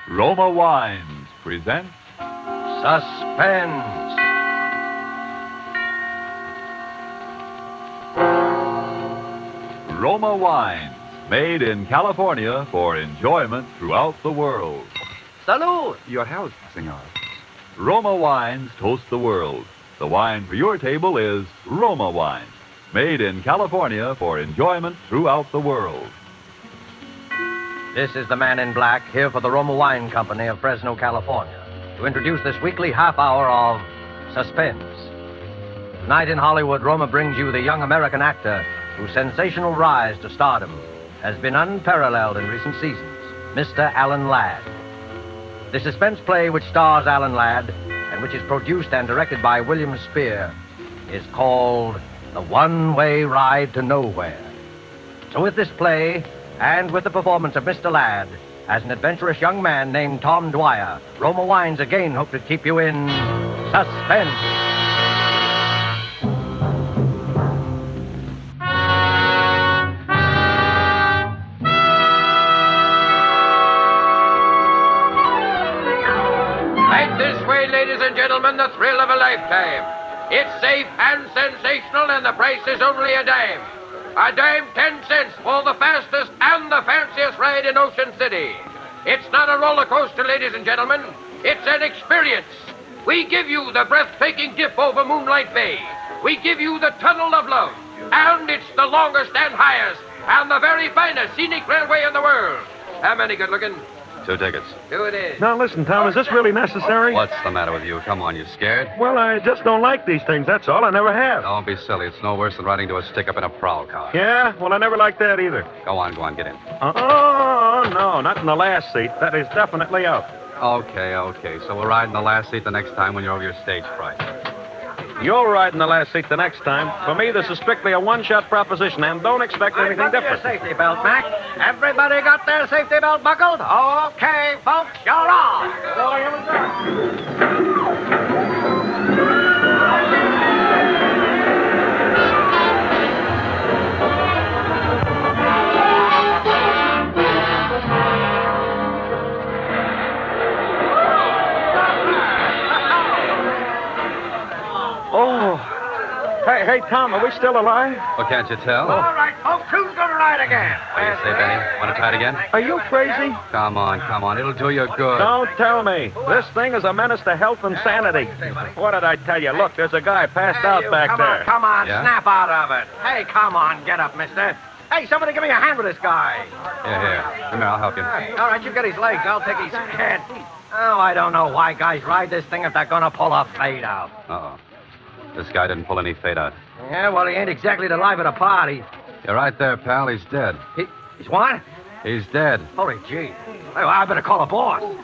Roma Wines presents Suspense. Roma Wines, made in California for enjoyment throughout the world. Salud. Your health, senor. Roma Wines toast the world. The wine for your table is Roma Wine, made in California for enjoyment throughout the world. This is the man in black here for the Roma Wine Company of Fresno, California, to introduce this weekly half hour of Suspense. Tonight in Hollywood, Roma brings you the young American actor whose sensational rise to stardom has been unparalleled in recent seasons, Mr. Alan Ladd. The suspense play which stars Alan Ladd and which is produced and directed by William Spear is called The One-Way Ride to Nowhere. So with this play, and with the performance of Mr. Ladd as an adventurous young man named Tom Dwyer, Roma Wines again hope to keep you in suspense. Right this way, ladies and gentlemen, the thrill of a lifetime. It's safe and sensational, and the price is only a dime. A dime, 10 cents for the fastest and the fanciest ride in Ocean City. It's not a roller coaster, ladies and gentlemen. It's an experience. We give you the breathtaking dip over Moonlight Bay. We give you the Tunnel of Love. And it's the longest and highest and the very finest scenic railway in the world. How many good looking? 2 tickets. 2 it is. Now, listen, Tom, is this really necessary? What's the matter with you? Come on, you scared? Well, I just don't like these things, that's all. I never have. Don't be silly. It's no worse than riding to a stick-up in a prowl car. Yeah? Well, I never liked that either. Go on, get in. Oh, no, not in the last seat. That is definitely out. Okay. So we'll ride in the last seat the next time when you're over your stage fright. You'll ride in the last seat the next time. For me, this is strictly a one-shot proposition, and don't expect anything different. Your safety belt, Mac. Everybody got their safety belt buckled? Okay, folks, you're on. Oh. Hey, Tom, are we still alive? Well, can't you tell? All right, folks, who's going to ride again? What do you say, Benny? Want to try it again? Are you crazy? Come on. It'll do you good. Don't tell me. This thing is a menace to health and sanity. What did I tell you? Look, there's a guy passed out back there. Come on, Yeah? snap out of it. Hey, come on, get up, mister. Hey, somebody give me a hand with this guy. Here. Come here, I'll help you. All right, you get his legs. I'll take his head. Oh, I don't know why guys ride this thing if they're going to pull a fade out. Uh-oh. This guy didn't pull any fade out. Yeah, well, he ain't exactly the life of the party. You're right there, pal. He's dead. He's what? He's dead. Holy gee. Hey, well, I better call a boss. All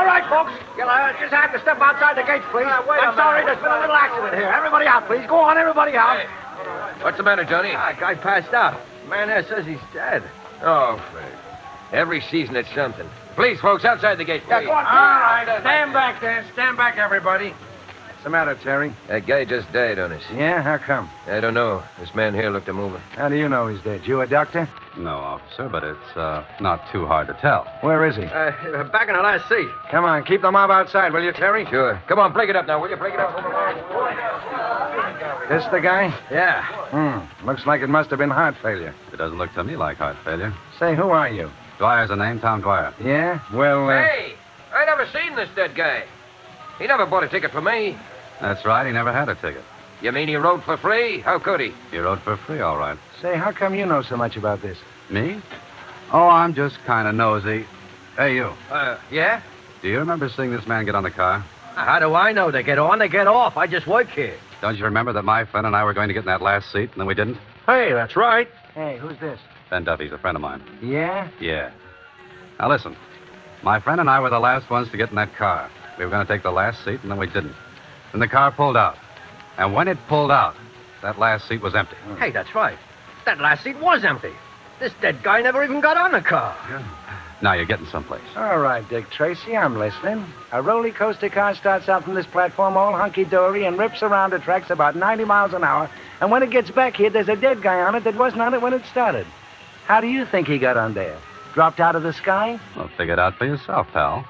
right, folks. You'll just have to step outside the gates, please. I'm sorry, there's been a little accident here. Everybody out, please. Go on, everybody out. What's the matter, Johnny? Guy passed out. Man there says he's dead. Oh, Frank. Every season it's something. Please, folks, outside the gate, Yeah, please. go on. All right, stand back there. Stand back, everybody. What's the matter, Terry? That guy just died on us. Yeah, how come? I don't know. This man here looked a moving. How do you know he's dead? You a doctor? No, officer, but it's not too hard to tell. Where is he? Back in the last seat. Come on, keep the mob outside, will you, Terry? Sure. Come on, break it up now, will you? Break it up. This the guy? Yeah. Looks like it must have been heart failure. It doesn't look to me like heart failure. Say, who are you? Dwyer's the name, Tom Dwyer. Yeah? Well, Hey, I never seen this dead guy. He never bought a ticket for me. That's right, he never had a ticket. You mean he rode for free? How could he? He rode for free, all right. say, how come you know so much about this? Me? Oh, I'm just kind of nosy. Hey, you. Yeah? Do you remember seeing this man get on the car? How do I know? They get on, they get off. I just work here. Don't you remember that my friend and I were going to get in that last seat, and then we didn't? Hey, that's right. Hey, who's this? Ben Duffy's a friend of mine. Yeah? Yeah. Now, listen. My friend and I were the last ones to get in that car. We were going to take the last seat, and then we didn't. Then the car pulled out. And when it pulled out, that last seat was empty. Hey, that's right. That last seat was empty. This dead guy never even got on the car. Now you're getting someplace. All right, Dick Tracy, I'm listening. A roller coaster car starts out from this platform all hunky-dory and rips around the tracks about 90 miles an hour. And when it gets back here, there's a dead guy on it that wasn't on it when it started. How do you think he got on there? Dropped out of the sky? Well, figure it out for yourself, pal.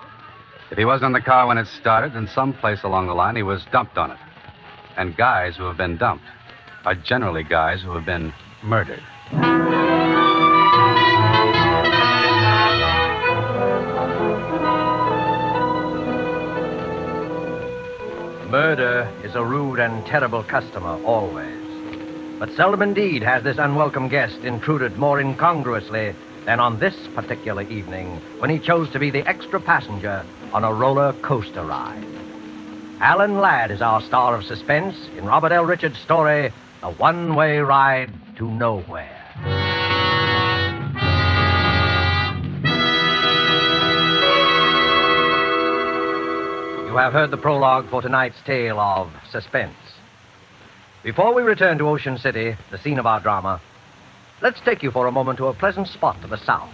If he wasn't in the car when it started, then someplace along the line he was dumped on it. And guys who have been dumped are generally guys who have been murdered. Murder is a rude and terrible customer, always. But seldom indeed has this unwelcome guest intruded more incongruously than on this particular evening when he chose to be the extra passenger on a roller coaster ride. Alan Ladd is our star of suspense in Robert L. Richards' story, The One-Way Ride to Nowhere. You have heard the prologue for tonight's tale of suspense. Before we return to Ocean City, the scene of our drama, let's take you for a moment to a pleasant spot to the south.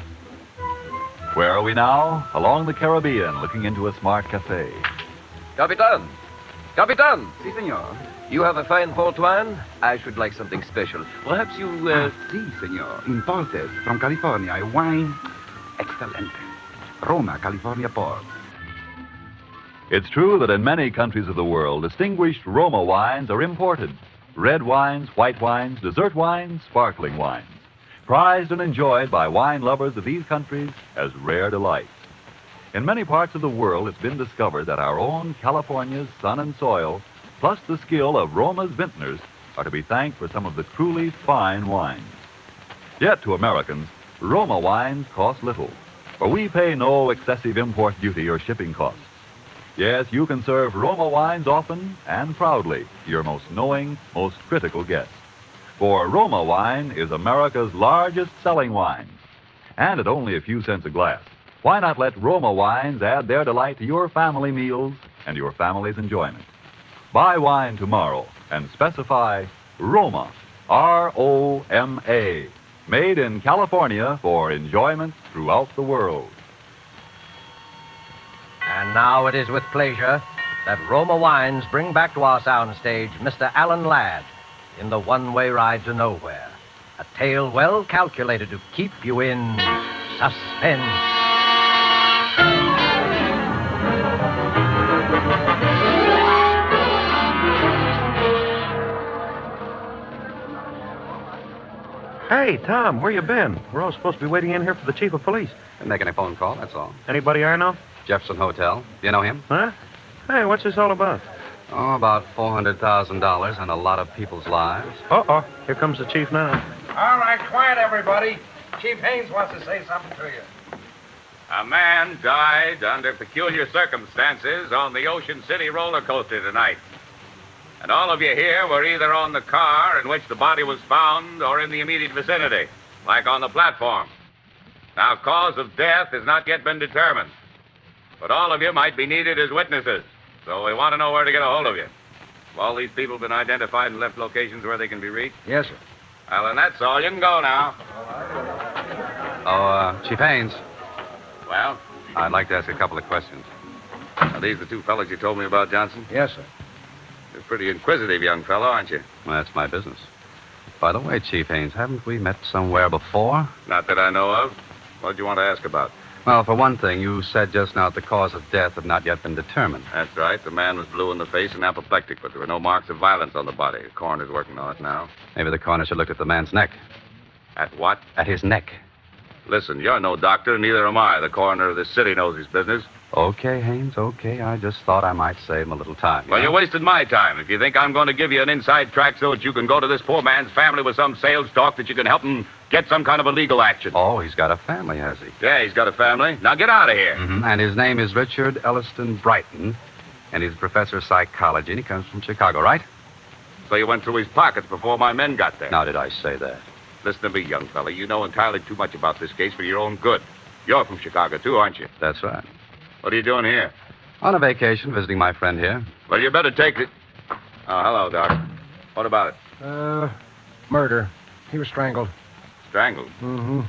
Where are we now? Along the Caribbean, looking into a smart cafe. Capitan! Capitan! Si, senor. You have a fine port wine? I should like something special. Perhaps you, Si, senor. Imported from California. A wine excellent. Roma, California port. It's true that in many countries of the world, distinguished Roma wines are imported. Red wines, white wines, dessert wines, sparkling wines. Prized and enjoyed by wine lovers of these countries as rare delights. In many parts of the world, it's been discovered that our own California's sun and soil, plus the skill of Roma's vintners, are to be thanked for some of the truly fine wines. Yet to Americans, Roma wines cost little, for we pay no excessive import duty or shipping costs. Yes, you can serve Roma wines often and proudly to your most knowing, most critical guests. For Roma wine is America's largest selling wine. And at only a few cents a glass, why not let Roma wines add their delight to your family meals and your family's enjoyment? Buy wine tomorrow and specify Roma, R-O-M-A, made in California for enjoyment throughout the world. And now it is with pleasure that Roma Wines bring back to our soundstage Mr. Alan Ladd in The One-Way Ride to Nowhere, a tale well calculated to keep you in suspense. Hey, Tom, where you been? We're all supposed to be waiting in here for the chief of police. Didn't make any phone call, that's all. Anybody I know? Jefferson Hotel. Do you know him? Huh? Hey, what's this all about? Oh, about $400,000 and a lot of people's lives. Uh-oh. Here comes the chief now. All right, quiet, everybody. Chief Haynes wants to say something to you. A man died under peculiar circumstances on the Ocean City roller coaster tonight. And all of you here were either on the car in which the body was found or in the immediate vicinity, like on the platform. Now, cause of death has not yet been determined. But all of you might be needed as witnesses, so we want to know where to get a hold of you. Have all these people been identified and left locations where they can be reached? Yes, sir. Well, then that's all. You can go now. Chief Haynes, Well, I'd like to ask a couple of questions. are these the two fellows you told me about, Johnson? Yes, sir. You're a pretty inquisitive young fellow, aren't you? Well, that's my business. By the way, Chief Haynes, haven't we met somewhere before? Not that I know of. What do you want to ask about? Well, for one thing, you said just now that the cause of death had not yet been determined. That's right. The man was blue in the face and apoplectic, but there were no marks of violence on the body. The coroner's working on it now. Maybe the coroner should look at the man's neck. At what? At his neck. Listen, you're no doctor, neither am I. The coroner of this city knows his business. Okay, Haynes, okay. I just thought I might save him a little time. Well, you're wasting my time. If you think I'm going to give you an inside track so that you can go to this poor man's family with some sales talk that you can help him get some kind of a legal action. Oh, he's got a family, has he? Yeah, he's got a family. Now get out of here. Mm-hmm. And his name is Richard Elliston Brighton, and he's a professor of psychology, and he comes from Chicago, right? So you went through his pockets before my men got there. Now, did I say that? Listen to me, young fella. You know entirely too much about this case for your own good. You're from Chicago, too, aren't you? That's right. What are you doing here? On a vacation, visiting my friend here. Well, you better take it. Oh, hello, Doc. What about it? Murder. He was strangled. Strangled? Mm-hmm.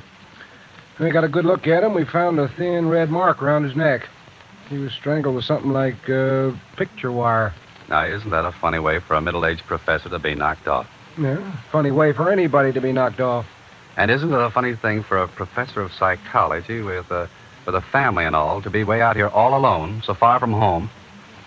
We got a good look at him. We found a thin red mark around his neck. He was strangled with something like picture wire. Now, isn't that a funny way for a middle-aged professor to be knocked off? Yeah, funny way for anybody to be knocked off. And isn't it a funny thing for a professor of psychology with a family and all to be way out here all alone, so far from home,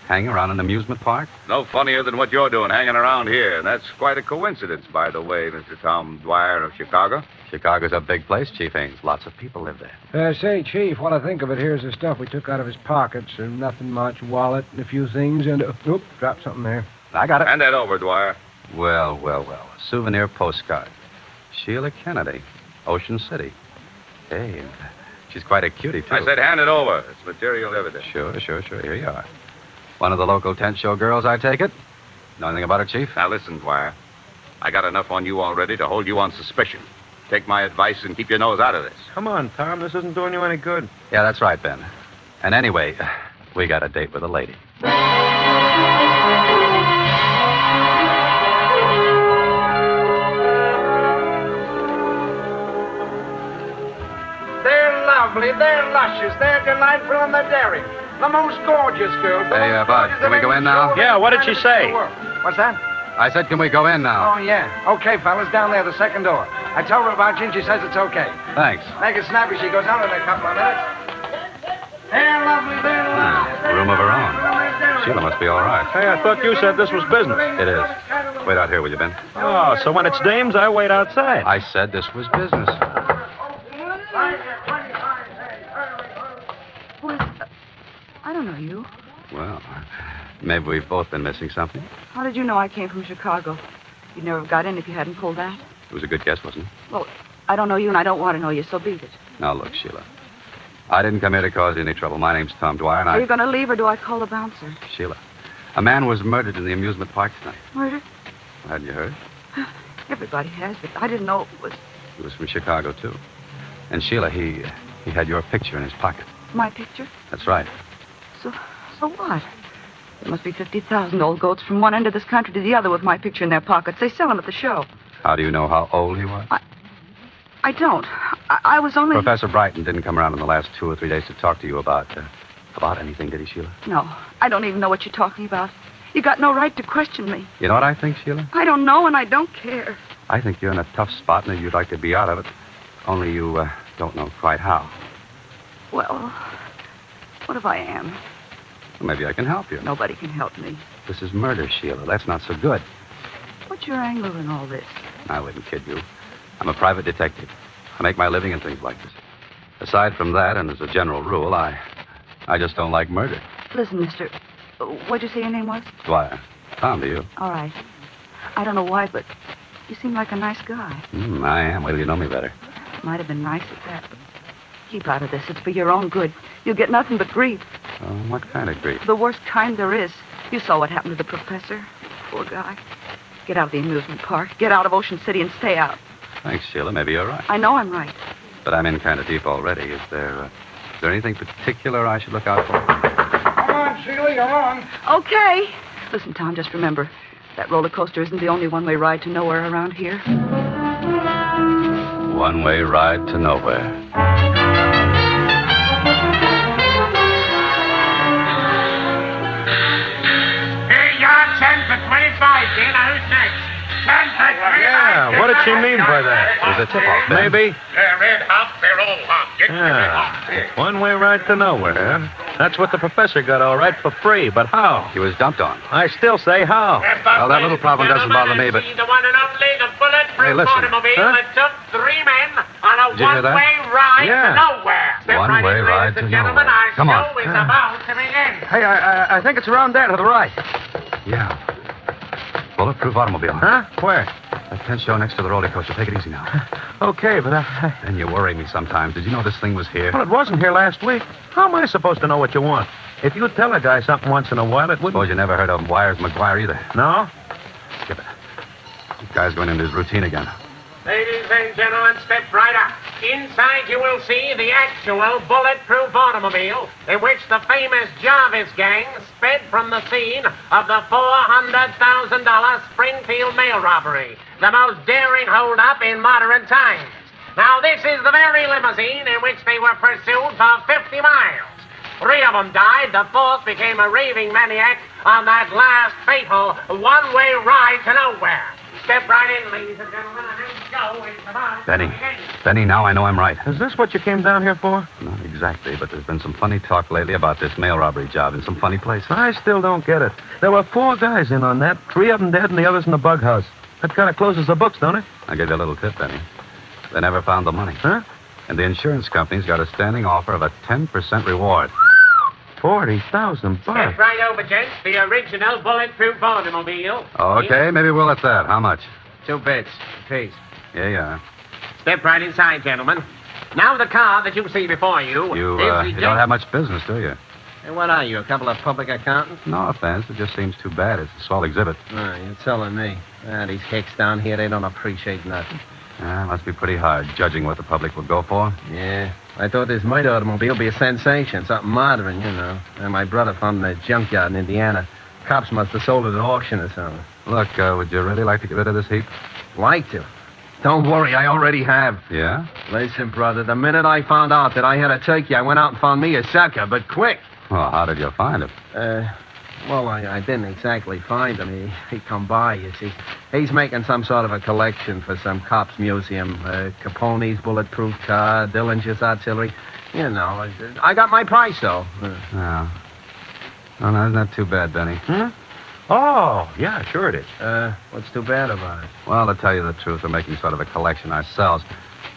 hanging around an amusement park? No funnier than what you're doing, hanging around here. And that's quite a coincidence, by the way, Mr. Tom Dwyer of Chicago. Chicago's a big place, Chief Ames. Lots of people live there. Say, Chief, while I think of it, here's the stuff we took out of his pockets. Nothing much, wallet and a few things, and... oop, dropped something there. I got it. Hand that over, Dwyer. Well. A souvenir postcard. Sheila Kennedy, Ocean City. Hey, she's quite a cutie, too. I said hand it over. It's material evidence. Sure. Here you are. One of the local tent show girls, I take it? Know anything about her, Chief? Now, listen, Dwyer. I got enough on you already to hold you on suspicion. Take my advice and keep your nose out of this. Come on, Tom. This isn't doing you any good. Yeah, that's right, Ben. And anyway, we got a date with a lady. They're lovely, they're luscious, they're delightful, and they're daring. The most gorgeous girls. Hey, Bud, can we go in now? Yeah, what did she say? What's that? I said, can we go in now? Oh, yeah. Okay, fellas, down there, the second door. I told her about you, and she says it's okay. Thanks. Make it snappy. She goes out in a couple of minutes. They're lovely, they're lovely. Room of her own. Sheila must be all right. Hey, I thought you said this was business. It is. Wait out here, will you, Ben? Oh, so when it's dames, I wait outside. I said this was business. Who is... I don't know you. Well, maybe we've both been missing something. How did you know I came from Chicago? You'd never have got in if you hadn't pulled that. It was a good guess, wasn't it? Well, I don't know you, and I don't want to know you, so beat it. Now, look, Sheila. I didn't come here to cause any trouble. My name's Tom Dwyer, and Are you going to leave, or do I call the bouncer? Sheila, a man was murdered in the amusement park tonight. Murder? Hadn't you heard? Everybody has, but I didn't know it was He was from Chicago, too. And Sheila, he had your picture in his pocket. my picture. That's right. So what? There must be 50,000 old goats from one end of this country to the other with my picture in their pockets. They sell them at the show. How do you know how old he was? I don't. I was only... Professor Brighton didn't come around in the last 2 or 3 days to talk to you about anything, did he, Sheila? No, I don't even know what you're talking about. You got no right to question me. You know what I think, Sheila? I don't know, and I don't care. I think you're in a tough spot, and you'd like to be out of it. Only you don't know quite how. Well, what if I am? Well, maybe I can help you. Nobody can help me. This is murder, Sheila. That's not so good. What's your angle in all this? I wouldn't kid you. I'm a private detective. I make my living in things like this. Aside from that, and as a general rule, I just don't like murder. Listen, mister, what'd you say your name was? Dwyer. Tom, to you. All right. I don't know why, but you seem like a nice guy. I am. Wait till you know me better. Might have been nice at that, but keep out of this. It's for your own good. You'll get nothing but grief. What kind of grief? The worst kind there is. You saw what happened to the professor. Poor guy. Get out of the amusement park. Get out of Ocean City and stay out. Thanks, Sheila. Maybe you're right. I know I'm right. But I'm in kind of deep already. Is there anything particular I should look out for? Come on, Sheila, you're on. Okay. Listen, Tom, just remember, that roller coaster isn't the only one-way ride to nowhere around here. One-way ride to nowhere. Here you are, 10 for 25, Dina. Who's next? 10 for 25. Yeah, what did she mean by that? It was a tip-off, Ben. Maybe? Red hot, they're all hot. Get the red hot. Yeah. One-way ride to nowhere. That's what the professor got all right for free, but how? He was dumped on. I still say how. Well, that little problem doesn't bother me, but... The one and only, the bulletproof Hey, listen. automobile Huh? that took 3 men on a Did you hear that? one-way ride Yeah. to nowhere. Step right One-way in, ride ladies and to gentlemen. nowhere. Our Come on. show is about to begin. Hey, I think it's around there to the right. Yeah. Bulletproof automobile. Huh? Where? That tent show next to the roller coaster. Take it easy now. Okay, but And you worry me sometimes. Did you know this thing was here? well, it wasn't here last week. How am I supposed to know what you want? If you tell a guy something once in a while, it wouldn't... Suppose you never heard of Wires McGuire either. No? Skip it. This guy's going into his routine again. Ladies and gentlemen, step right up. Inside you will see the actual bulletproof automobile in which the famous Jarvis gang sped from the scene of the $400,000 Springfield mail robbery, the most daring hold-up in modern times. Now, this is the very limousine in which they were pursued for 50 miles. 3 of them died. The 4th became a raving maniac on that last fatal one-way ride to nowhere. Step right in, ladies and gentlemen, and then go into the... Benny, now I know I'm right. Is this what you came down here for? Not exactly, but there's been some funny talk lately about this mail robbery job in some funny places. I still don't get it. There were 4 guys in on that. 3 of them dead and the others in the bug house. That kind of closes the books, don't it? I'll give you a little tip, Benny. They never found the money. Huh? And the insurance company's got a standing offer of a 10% reward. 40,000 bucks. Step right over, gents. The original bulletproof automobile. Okay, maybe we'll at that. How much? 2 bits apiece. Yeah. Step right inside, gentlemen. Now the car that you see before you... You don't have much business, do you? Hey, what are you, a couple of public accountants? No offense. It just seems too bad. It's a swell exhibit. Oh, you're telling me. These hicks down here, they don't appreciate nothing. Must be pretty hard, judging what the public would go for. Yeah. I thought this might automobile be a sensation, something modern, you know. And my brother found the junkyard in Indiana. Cops must have sold it at auction or something. Look, would you really like to get rid of this heap? Like to? Don't worry, I already have. Yeah? Listen, brother, the minute I found out that I had a turkey, I went out and found me a sucker, but quick. Well, how did you find him? I didn't exactly find him. He come by, you see. He's making some sort of a collection for some cops museum. Capone's bulletproof car, Dillinger's artillery. You know, I got my price, though. Yeah. Oh, no, isn't that too bad, Benny? Hmm? Oh, yeah, sure it is. What's too bad about it? Well, to tell you the truth, we're making sort of a collection ourselves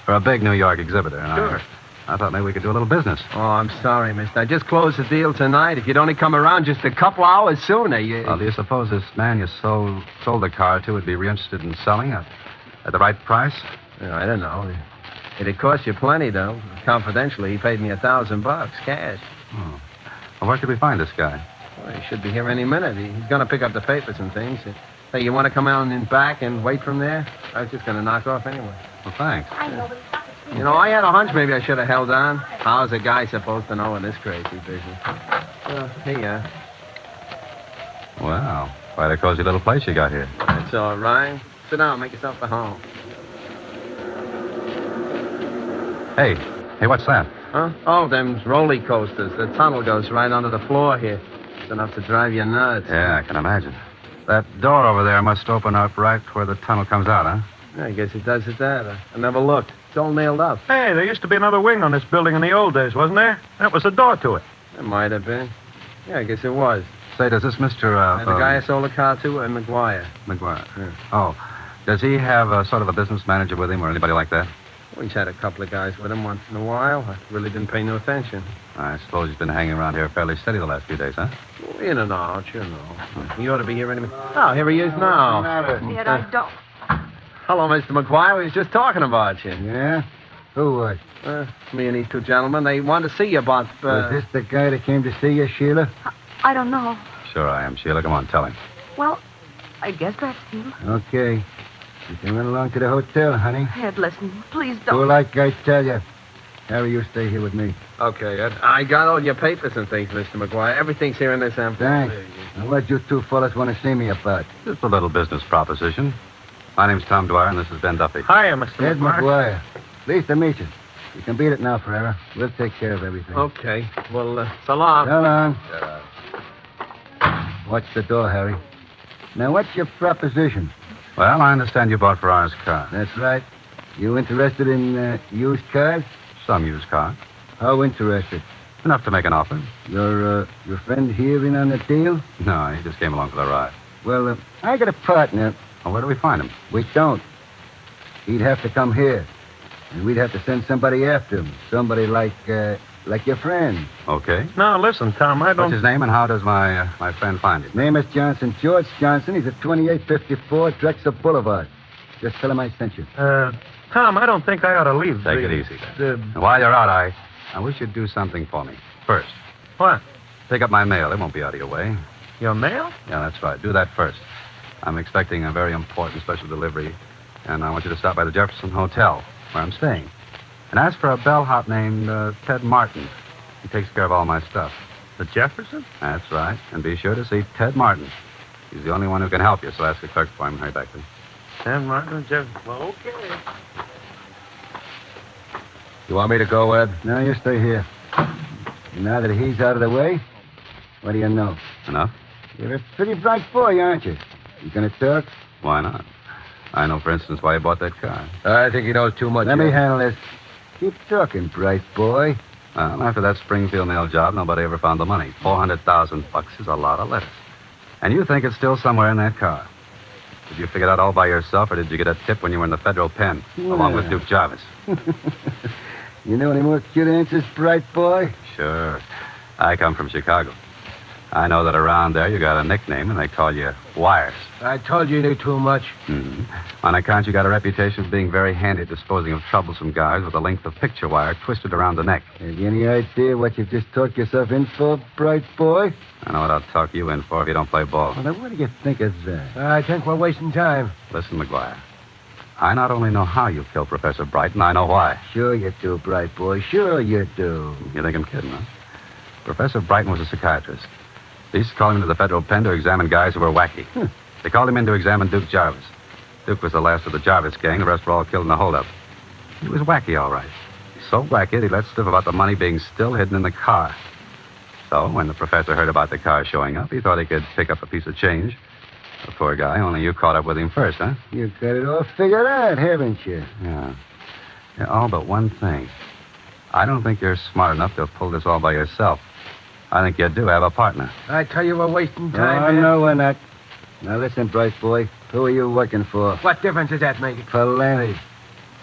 for a big New York exhibitor. And Sure. I thought maybe we could do a little business. Oh, I'm sorry, mister. I just closed the deal tonight. If you'd only come around just a couple hours sooner, you... Well, do you suppose this man you sold the car to would be interested in selling it at the right price? I don't know. It'd cost you plenty, though. Confidentially, he paid me $1,000, cash. Oh. Well, where could we find this guy? Well, he should be here any minute. He's going to pick up the papers and things. Hey, you want to come out and back and wait from there? I was just going to knock off anyway. Well, thanks. You know, I had a hunch maybe I should have held on. How's a guy supposed to know in this crazy business? Here you are. Well, quite a cozy little place you got here. That's all right. Sit down, make yourself at home. Hey, what's that? Huh? Oh, them roller coasters. The tunnel goes right under the floor here. It's enough to drive you nuts. Yeah, I can imagine. That door over there must open up right where the tunnel comes out, huh? Yeah, I guess it does at that. I never looked. It's all nailed up. Hey, there used to be another wing on this building in the old days, wasn't there? That was a door to it. It might have been. Yeah, I guess it was. Say, does this Mr. The guy I sold the car to, McGuire. McGuire. Yeah. Oh, does he have a sort of a business manager with him or anybody like that? Well, he's had a couple of guys with him once in a while. I really didn't pay no attention. I suppose he's been hanging around here fairly steady the last few days, huh? Well, in and out, you know. You ought to be here any minute. Oh, here he is now. Yet I don't. Hello, Mr. McGuire. We was just talking about you. Yeah? Who was? Me and these 2 gentlemen. They wanted to see you about... Was this the guy that came to see you, Sheila? I don't know. Sure I am, Sheila. Come on, tell him. Well, I guess that's him. Okay. You can run along to the hotel, honey. Ed, listen, please Do don't. like I tell you. Harry, you stay here with me. Okay, Ed. I got all your papers and things, Mr. McGuire. Everything's here in this envelope. Thanks. Now, what you 2 fellas want to see me about? Just a little business proposition. My name's Tom Dwyer, and this is Ben Duffy. Hiya, Mr. Ed McGuire. McGuire. Pleased to meet you. You can beat it now, Ferreira. We'll take care of everything. Okay. Well, so long. So long. Watch the door, Harry. Now, what's your proposition? Well, I understand you bought Ferrara's car. That's right. You interested in used cars? Some used car. How interested? Enough to make an offer. Your friend here in on the deal? No, he just came along for the ride. Well, I got a partner. Well, where do we find him? We don't. He'd have to come here. And we'd have to send somebody after him. Somebody like your friend. Okay. Now, listen, Tom, I don't... What's his name, and how does my friend find him? Name is Johnson. George Johnson. He's at 2854 Drexel Boulevard. Just tell him I sent you. Tom, I don't think I ought to leave. Take it easy, then. And while you're out, I wish you'd do something for me. First. What? Pick up my mail. It won't be out of your way. Your mail? Yeah, that's right. Do that first. I'm expecting a very important special delivery, and I want you to stop by the Jefferson Hotel, where I'm staying. And ask for a bellhop named Ted Martin. He takes care of all my stuff. The Jefferson? That's right. And be sure to see Ted Martin. He's the only one who can help you, so ask the clerk for him and hurry back, please. Ted Martin, Jefferson. Well, okay. You want me to go, Ed? No, you stay here. And now that he's out of the way, what do you know? Enough? You're a pretty bright boy, aren't you? You gonna talk? Why not? I know, for instance, why he bought that car. I think he knows too much. Let me handle this. Keep talking, bright boy. Well, after that Springfield nail job, nobody ever found the money. $400,000 is a lot of lettuce. And you think it's still somewhere in that car. Did you figure it out all by yourself, or did you get a tip when you were in the federal pen, along with Duke Jarvis? You know any more cute answers, bright boy? Sure. I come from Chicago. I know that around there you got a nickname, and they call you Wires. I told you knew too much. Mm-hmm. On account, you got a reputation of being very handy at disposing of troublesome guys with a length of picture wire twisted around the neck. Have you any idea what you've just talked yourself in for, bright boy? I know what I'll talk you in for if you don't play ball. Well, now, what do you think of that? I think we're wasting time. Listen, McGuire. I not only know how you killed Professor Brighton, I know why. Sure you do, bright boy. Sure you do. You think I'm kidding, huh? Professor Brighton was a psychiatrist. They used to call him to the federal pen to examine guys who were wacky. They called him in to examine Duke Jarvis. Duke was the last of the Jarvis gang. The rest were all killed in the holdup. He was wacky, all right. So wacky that he let slip about the money being still hidden in the car. So when the professor heard about the car showing up, he thought he could pick up a piece of change. The poor guy, only you caught up with him first, huh? You got it all figured out, haven't you? Yeah, all but one thing. I don't think you're smart enough to pull this all by yourself. I think you do have a partner. I tell you, we're wasting time. Oh, man. no, we're not. Now, listen, bright boy. Who are you working for? What difference does that make? Plenty.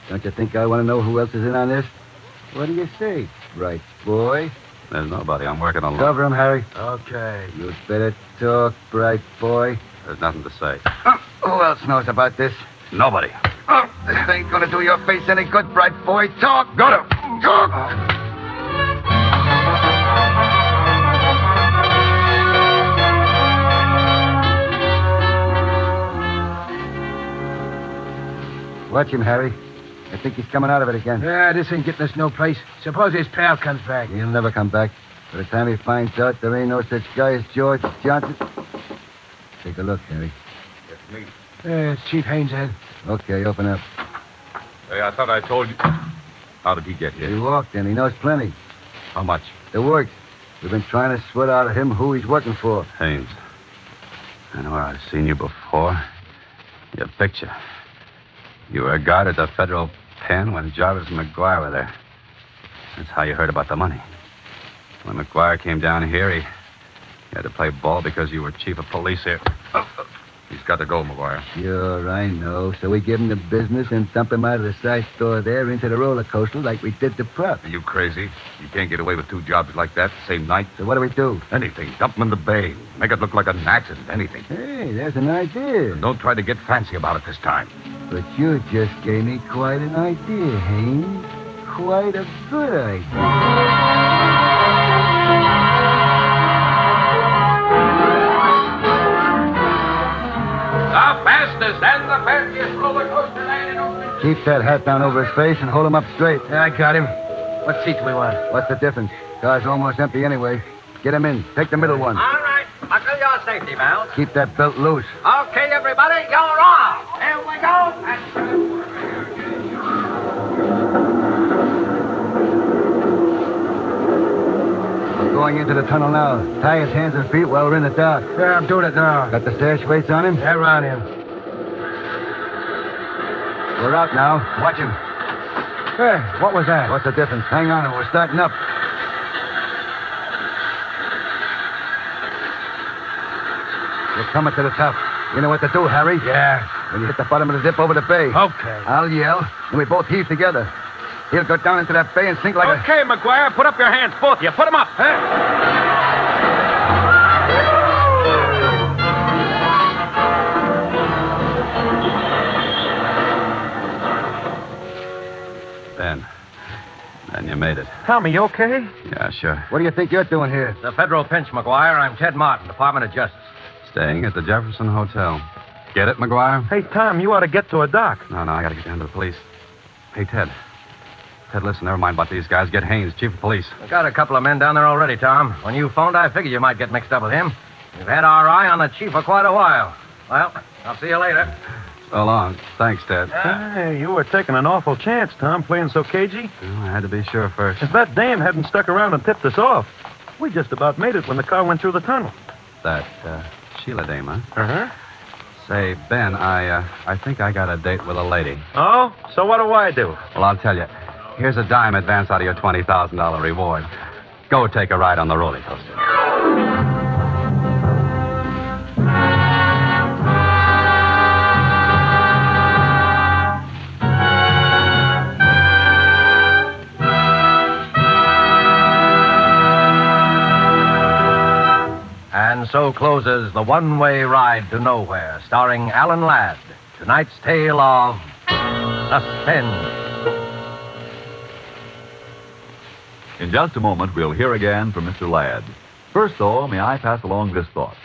Don't you think I want to know who else is in on this? What do you say, bright boy? There's nobody. I'm working alone. Cover him, Harry. Okay. You'd better talk, bright boy. There's nothing to say. Who else knows about this? Nobody. Oh, this ain't gonna do your face any good, bright boy. Talk. Go to. Talk. Watch him, Harry. I think he's coming out of it again. Yeah, this ain't getting us no place. Suppose his pal comes back. He'll never come back. By the time he finds out there ain't no such guy as George Johnson. Take a look, Harry. It's me. It's Chief Haynes, Ed. Okay, open up. Hey, I thought I told you. How did he get here? He walked in. He knows plenty. How much? It works. We've been trying to sweat out of him who he's working for. Haynes. I know where I've seen you before. Your picture. You were a guard at the federal pen when Jarvis and McGuire were there. That's how you heard about the money. When McGuire came down here, he had to play ball because you were chief of police here. He's got to go, McGuire. Sure, I know. So we give him the business and dump him out of the side store there into the roller coaster like we did the prop. Are you crazy? You can't get away with two jobs like that the same night. So what do we do? Anything. Dump him in the bay. Make it look like an accident. Anything. Hey, there's an idea. Don't try to get fancy about it this time. But you just gave me quite an idea, Haynes. Quite a good idea. The fastest and the fanciest roller coaster landing over. Keep that hat down over his face and hold him up straight. Yeah, I got him. What seat do we want? What's the difference? Car's almost empty anyway. Get him in. Take the middle one. All right. Buckle your safety belts. Keep that belt loose. Okay, everybody, you're off. Here we go. We're going into the tunnel now. Tie his hands and feet while we're in the dark. Yeah, I'm doing it now. Got the sash weights on him? Yeah, around him. We're out now. Watch him. Hey, what was that? What's the difference? Hang on, we're starting up. We're coming to the top. You know what to do, Harry? Yeah. When you hit the bottom of the dip over the bay. Okay. I'll yell, and we both heave together. He'll go down into that bay and sink like a... Okay, McGuire, put up your hands, both of you. Put them up. Then you made it. Tommy, you okay? Yeah, sure. What do you think you're doing here? The federal pinch, McGuire. I'm Ted Martin, Department of Justice. Staying at the Jefferson Hotel. Get it, McGuire? Hey, Tom, you ought to get to a dock. No, I gotta get down to the police. Hey, Ted. Ted, listen, never mind about these guys. Get Haynes, chief of police. We've got a couple of men down there already, Tom. When you phoned, I figured you might get mixed up with him. We've had our eye on the chief for quite a while. Well, I'll see you later. So long. Thanks, Ted. Hey, you were taking an awful chance, Tom, playing so cagey. Well, I had to be sure first. If that dame hadn't stuck around and tipped us off, we just about made it when the car went through the tunnel. That, Sheila dame, huh? Uh-huh. Say, Ben, I think I got a date with a lady. Oh? So what do I do? Well, I'll tell you. Here's a dime advance out of your $20,000 reward. Go take a ride on the roller coaster. And so closes The One-Way Ride to Nowhere, starring Alan Ladd. Tonight's tale of suspense. In just a moment, we'll hear again from Mr. Ladd. First, though, may I pass along this thought.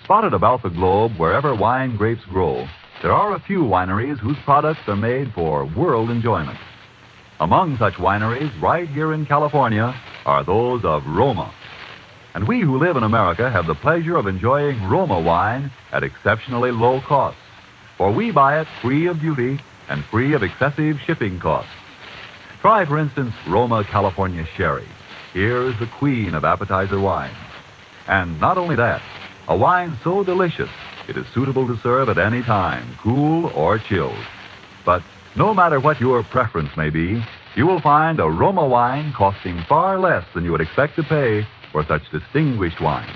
Spotted about the globe, wherever wine grapes grow, there are a few wineries whose products are made for world enjoyment. Among such wineries, right here in California, are those of Roma. And we who live in America have the pleasure of enjoying Roma wine at exceptionally low cost. For we buy it free of duty and free of excessive shipping costs. Try, for instance, Roma California Sherry. Here is the queen of appetizer wines. And not only that, a wine so delicious, it is suitable to serve at any time, cool or chilled. But no matter what your preference may be, you will find a Roma wine costing far less than you would expect to pay for such distinguished wine.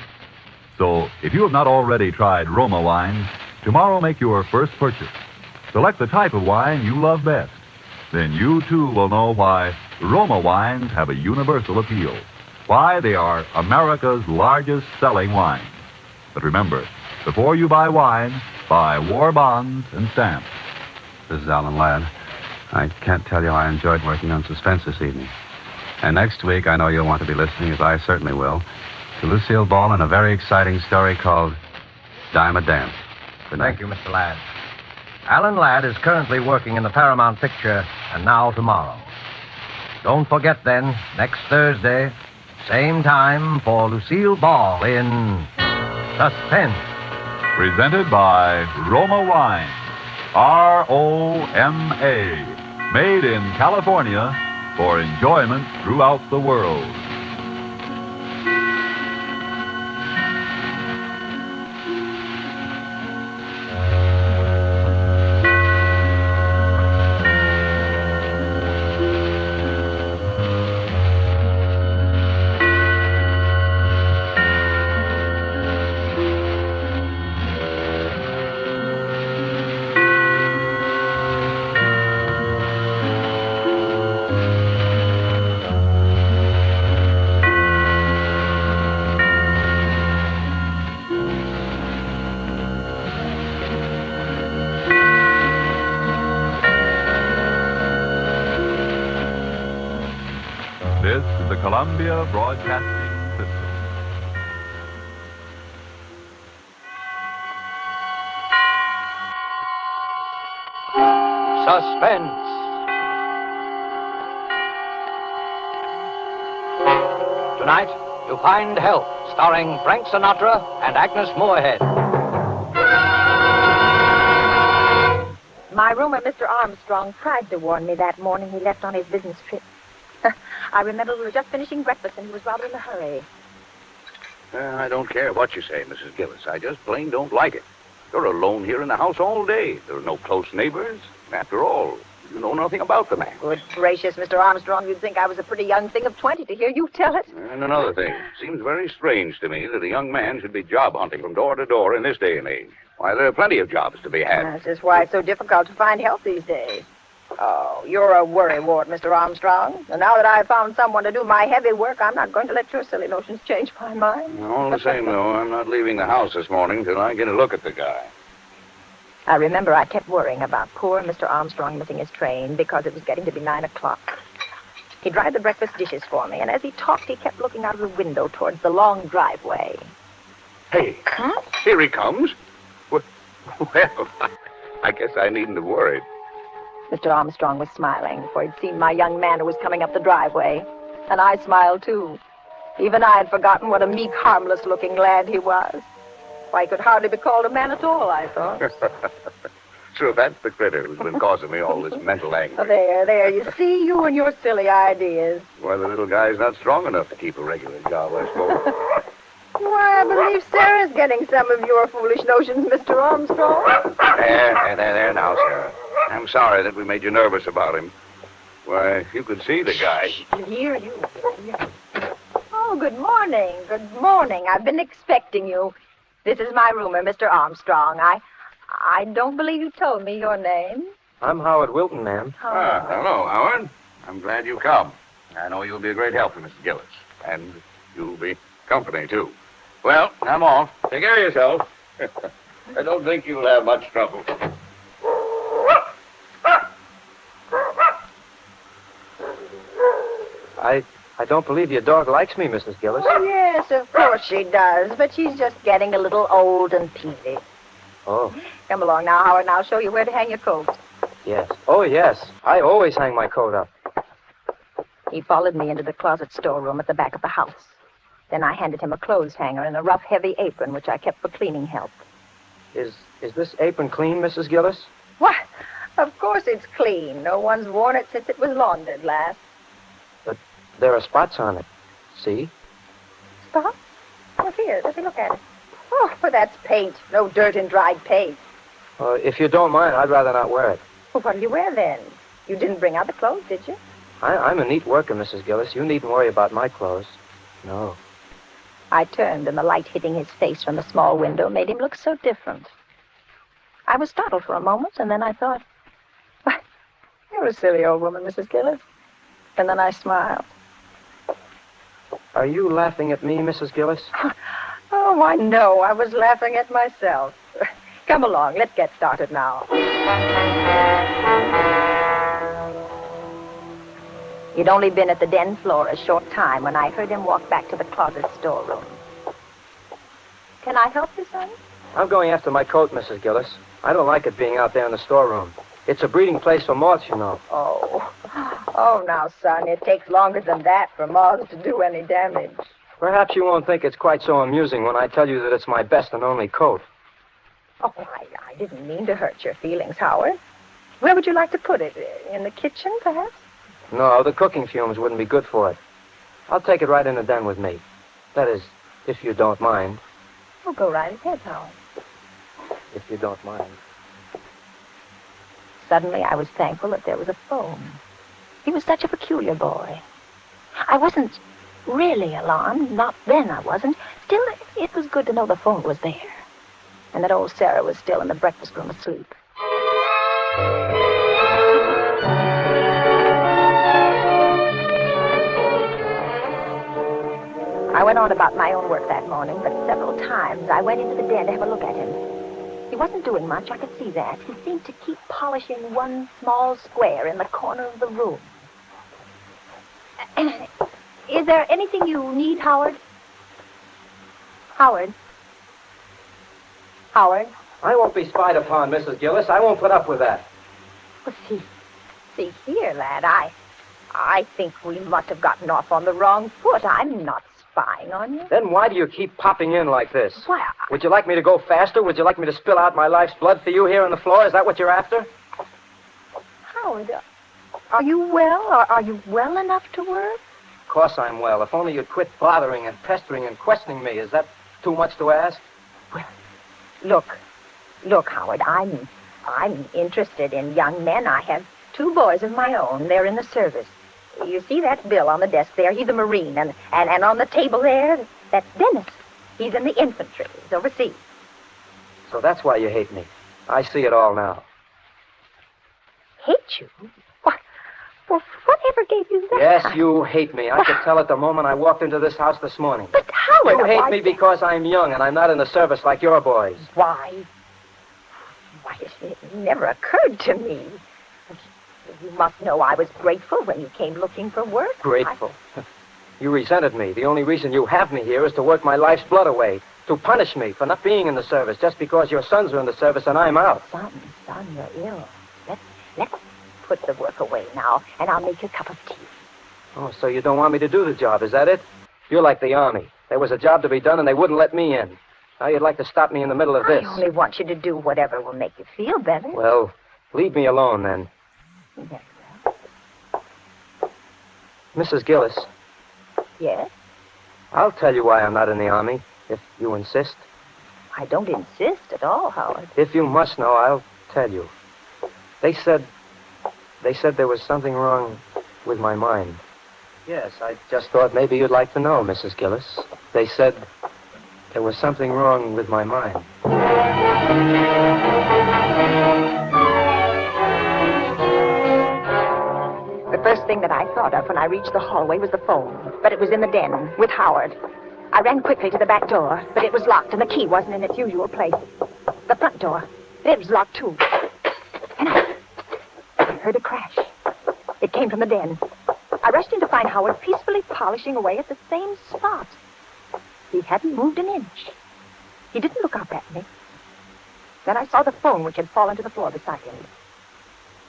So, if you have not already tried Roma wines, tomorrow make your first purchase. Select the type of wine you love best. Then you, too, will know why Roma wines have a universal appeal. Why they are America's largest selling wine. But remember, before you buy wine, buy war bonds and stamps. This is Alan Ladd. I can't tell you how I enjoyed working on Suspense this evening. And next week, I know you'll want to be listening, as I certainly will, to Lucille Ball and a very exciting story called Dime a Dance. Good night. Thank you, Mr. Ladd. Alan Ladd is currently working in the Paramount picture And Now Tomorrow. Don't forget, then, next Thursday, same time, for Lucille Ball in Suspense. Presented by Roma Wine. R-O-M-A. Made in California for enjoyment throughout the world. This is the Columbia Broadcasting System. Suspense. Tonight, To Find Help, starring Frank Sinatra and Agnes Moorehead. My roomer, Mr. Armstrong, tried to warn me that morning he left on his business trip. I remember we were just finishing breakfast and he was rather in a hurry. I don't care what you say, Mrs. Gillis. I just plain don't like it. You're alone here in the house all day. There are no close neighbors. After all, you know nothing about the man. Good gracious, Mr. Armstrong, you'd think I was a pretty young thing of 20 to hear you tell it. And another thing. Seems very strange to me that a young man should be job hunting from door to door in this day and age. Why, there are plenty of jobs to be had. That's just why it's so difficult to find help these days. Oh, you're a worrywart, Mr. Armstrong. And now that I've found someone to do my heavy work, I'm not going to let your silly notions change my mind. All the same, though, I'm not leaving the house this morning till I get a look at the guy. I remember I kept worrying about poor Mr. Armstrong missing his train because it was getting to be 9 o'clock. He dried the breakfast dishes for me, and as he talked, he kept looking out of the window towards the long driveway. Hey, here he comes. Well, I guess I needn't have worried. Mr. Armstrong was smiling, for he'd seen my young man who was coming up the driveway. And I smiled, too. Even I had forgotten what a meek, harmless-looking lad he was. Why, he could hardly be called a man at all, I thought. So that's the critter who's been causing me all this mental anguish. Oh, there, you see, you and your silly ideas. Why, the little guy's not strong enough to keep a regular job, I suppose. Why, I believe Sarah's getting some of your foolish notions, Mr. Armstrong. There now, Sarah. I'm sorry that we made you nervous about him. Why, you could see the guy. Here. Oh, good morning. Good morning. I've been expecting you. This is my roomer, Mr. Armstrong. I don't believe you told me your name. I'm Howard Wilton, ma'am. Hello, Howard. I'm glad you come. I know you'll be a great help to Mr. Gillis. And you'll be company, too. Well, I'm off. Take care of yourself. I don't think you'll have much trouble. I don't believe your dog likes me, Mrs. Gillis. Yes, of course she does, but she's just getting a little old and peevish. Oh, Come along now, Howard, and I'll show you where to hang your coat. yes. Oh, yes. I always hang my coat up. He followed me into the closet storeroom at the back of the house. Then I handed him a clothes hanger and a rough, heavy apron, which I kept for cleaning help. Is this apron clean, Mrs. Gillis? What? Of course it's clean. No one's worn it since it was laundered last. But there are spots on it. See? Spot? Look here. Let me look at it. Oh, well, that's paint. No dirt and dried paint. If you don't mind, I'd rather not wear it. Well, what do you wear then? You didn't bring out the clothes, did you? I'm a neat worker, Mrs. Gillis. You needn't worry about my clothes. No. I turned, and the light hitting his face from the small window made him look so different. I was startled for a moment, and then I thought, why, you're a silly old woman, Mrs. Gillis. And then I smiled. Are you laughing at me, Mrs. Gillis? Oh, I know. I was laughing at myself. Come along. Let's get started now. He'd only been at the den floor a short time when I heard him walk back to the closet storeroom. Can I help you, son? I'm going after my coat, Mrs. Gillis. I don't like it being out there in the storeroom. It's a breeding place for moths, you know. Oh, now, son, it takes longer than that for moths to do any damage. Perhaps you won't think it's quite so amusing when I tell you that it's my best and only coat. Oh, I didn't mean to hurt your feelings, Howard. Where would you like to put it? In the kitchen, perhaps? No, the cooking fumes wouldn't be good for it. I'll take it right in the den with me. That is, if you don't mind. Oh, go right ahead, Howard. If you don't mind. Suddenly, I was thankful that there was a phone. He was such a peculiar boy. I wasn't really alarmed. Not then, I wasn't. Still, it was good to know the phone was there. And that old Sarah was still in the breakfast room asleep. I went on about my own work that morning, but several times I went into the den to have a look at him. He wasn't doing much, I could see that. He seemed to keep polishing one small square in the corner of the room. Is there anything you need, Howard? Howard? I won't be spied upon, Mrs. Gillis. I won't put up with that. Well, see here, lad, I think we must have gotten off on the wrong foot. I'm not spying on you. Then why do you keep popping in like this? Why, Would you like me to go faster? Would you like me to spill out my life's blood for you here on the floor? Is that what you're after? Howard, are you well? Are you well enough to work? Of course I'm well. If only you'd quit bothering and pestering and questioning me. Is that too much to ask? Well, look, Howard, I'm interested in young men. I have 2 boys of my own. They're in the service. You see that Bill on the desk there? He's a Marine. And on the table there, that's Dennis. He's in the infantry. He's overseas. So that's why you hate me. I see it all now. Hate you? Well, whatever gave you that? Yes, you hate me. I could tell it the moment I walked into this house this morning. But Howard... You hate me because I'm young and I'm not in the service like your boys. Why, it never occurred to me. You must know I was grateful when you came looking for work. Grateful? You resented me. The only reason you have me here is to work my life's blood away, to punish me for not being in the service just because your sons are in the service and I'm out. Son, you're ill. Let's put the work away now, and I'll make you a cup of tea. Oh, so you don't want me to do the job, is that it? You're like the Army. There was a job to be done and they wouldn't let me in. Now you'd like to stop me in the middle of this. I only want you to do whatever will make you feel better. Well, leave me alone then. Yes, Mrs. Gillis. Yes? I'll tell you why I'm not in the Army. if you insist. I don't insist at all, Howard. If you must know, I'll tell you. They said there was something wrong with my mind. Yes, I just thought maybe you'd like to know, Mrs. Gillis. They said there was something wrong with my mind. The first thing that I thought of when I reached the hallway was the phone, but it was in the den with Howard. I ran quickly to the back door, but it was locked and the key wasn't in its usual place. The front door, it was locked too. And I heard a crash. It came from the den. I rushed in to find Howard peacefully polishing away at the same spot. He hadn't moved an inch. He didn't look up at me. Then I saw the phone which had fallen to the floor beside him.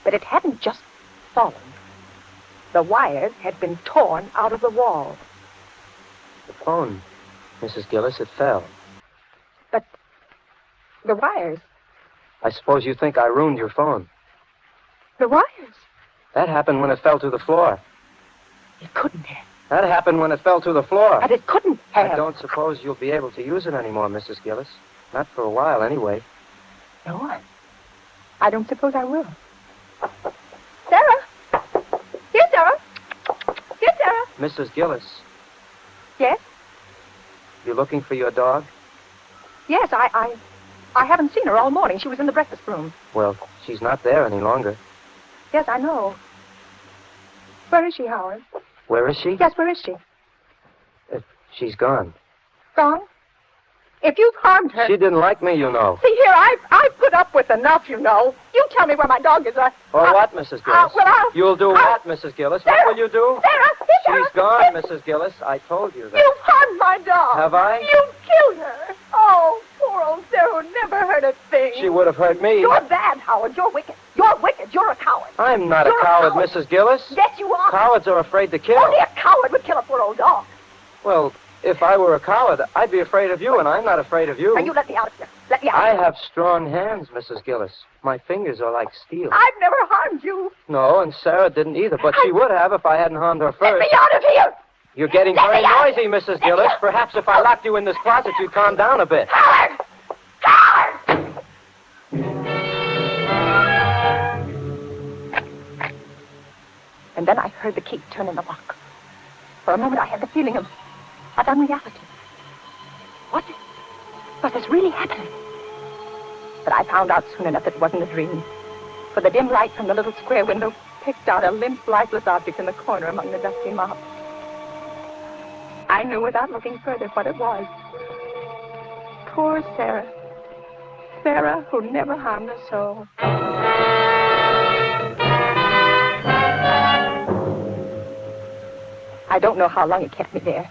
But it hadn't just fallen. The wires had been torn out of the wall. The phone, Mrs. Gillis, it fell. But the wires, I suppose you think I ruined your phone. the wires. That happened when it fell to the floor. It couldn't have. That happened when it fell to the floor. But it couldn't have. I don't suppose you'll be able to use it anymore, Mrs. Gillis. Not for a while, anyway. No, I don't suppose I will. Sarah! Here, Sarah! Here, Sarah! Mrs. Gillis, Yes? you looking for your dog? Yes, I haven't seen her all morning. She was in the breakfast room. Well, she's not there any longer. Yes, I know. Where is she, Howard? Where is she? Yes, where is she? She's gone. Gone? If you've harmed her... She didn't like me, you know. See here, I've put up with enough, you know. You tell me where my dog is. Or what, Mrs. Gillis? You'll do what, Mrs. Gillis? Sarah, What will you do? Sarah! She's gone, Mrs. Gillis. I told you that. You've harmed my dog. Have I? You've killed her. Oh, poor old Sarah who never hurt a thing. She would have hurt me. You're bad, Howard. You're wicked. You're wicked. You're a coward. I'm not You're a coward, Mrs. Gillis. Yes, you are. Cowards are afraid to kill. Only a coward would kill a poor old dog. Well, if I were a coward, I'd be afraid of you, and I'm not afraid of you. Now, you let me out of here. Let me out. I have strong hands, Mrs. Gillis. My fingers are like steel. I've never harmed you. No, and Sarah didn't either, but she would have if I hadn't harmed her Let first. me out of here. You're getting Let very me out. noisy, Mrs. Gillis. Perhaps if I locked you in this closet, you'd calm down a bit. Howard! Howard! And then I heard the key turn in the lock. For a moment, I had the feeling of unreality. What was really happening? But I found out soon enough it wasn't a dream. For the dim light from the little square window picked out a limp, lifeless object in the corner among the dusty mops. I knew without looking further what it was. Poor Sarah. Sarah, who never harmed a soul. I don't know how long it kept me there.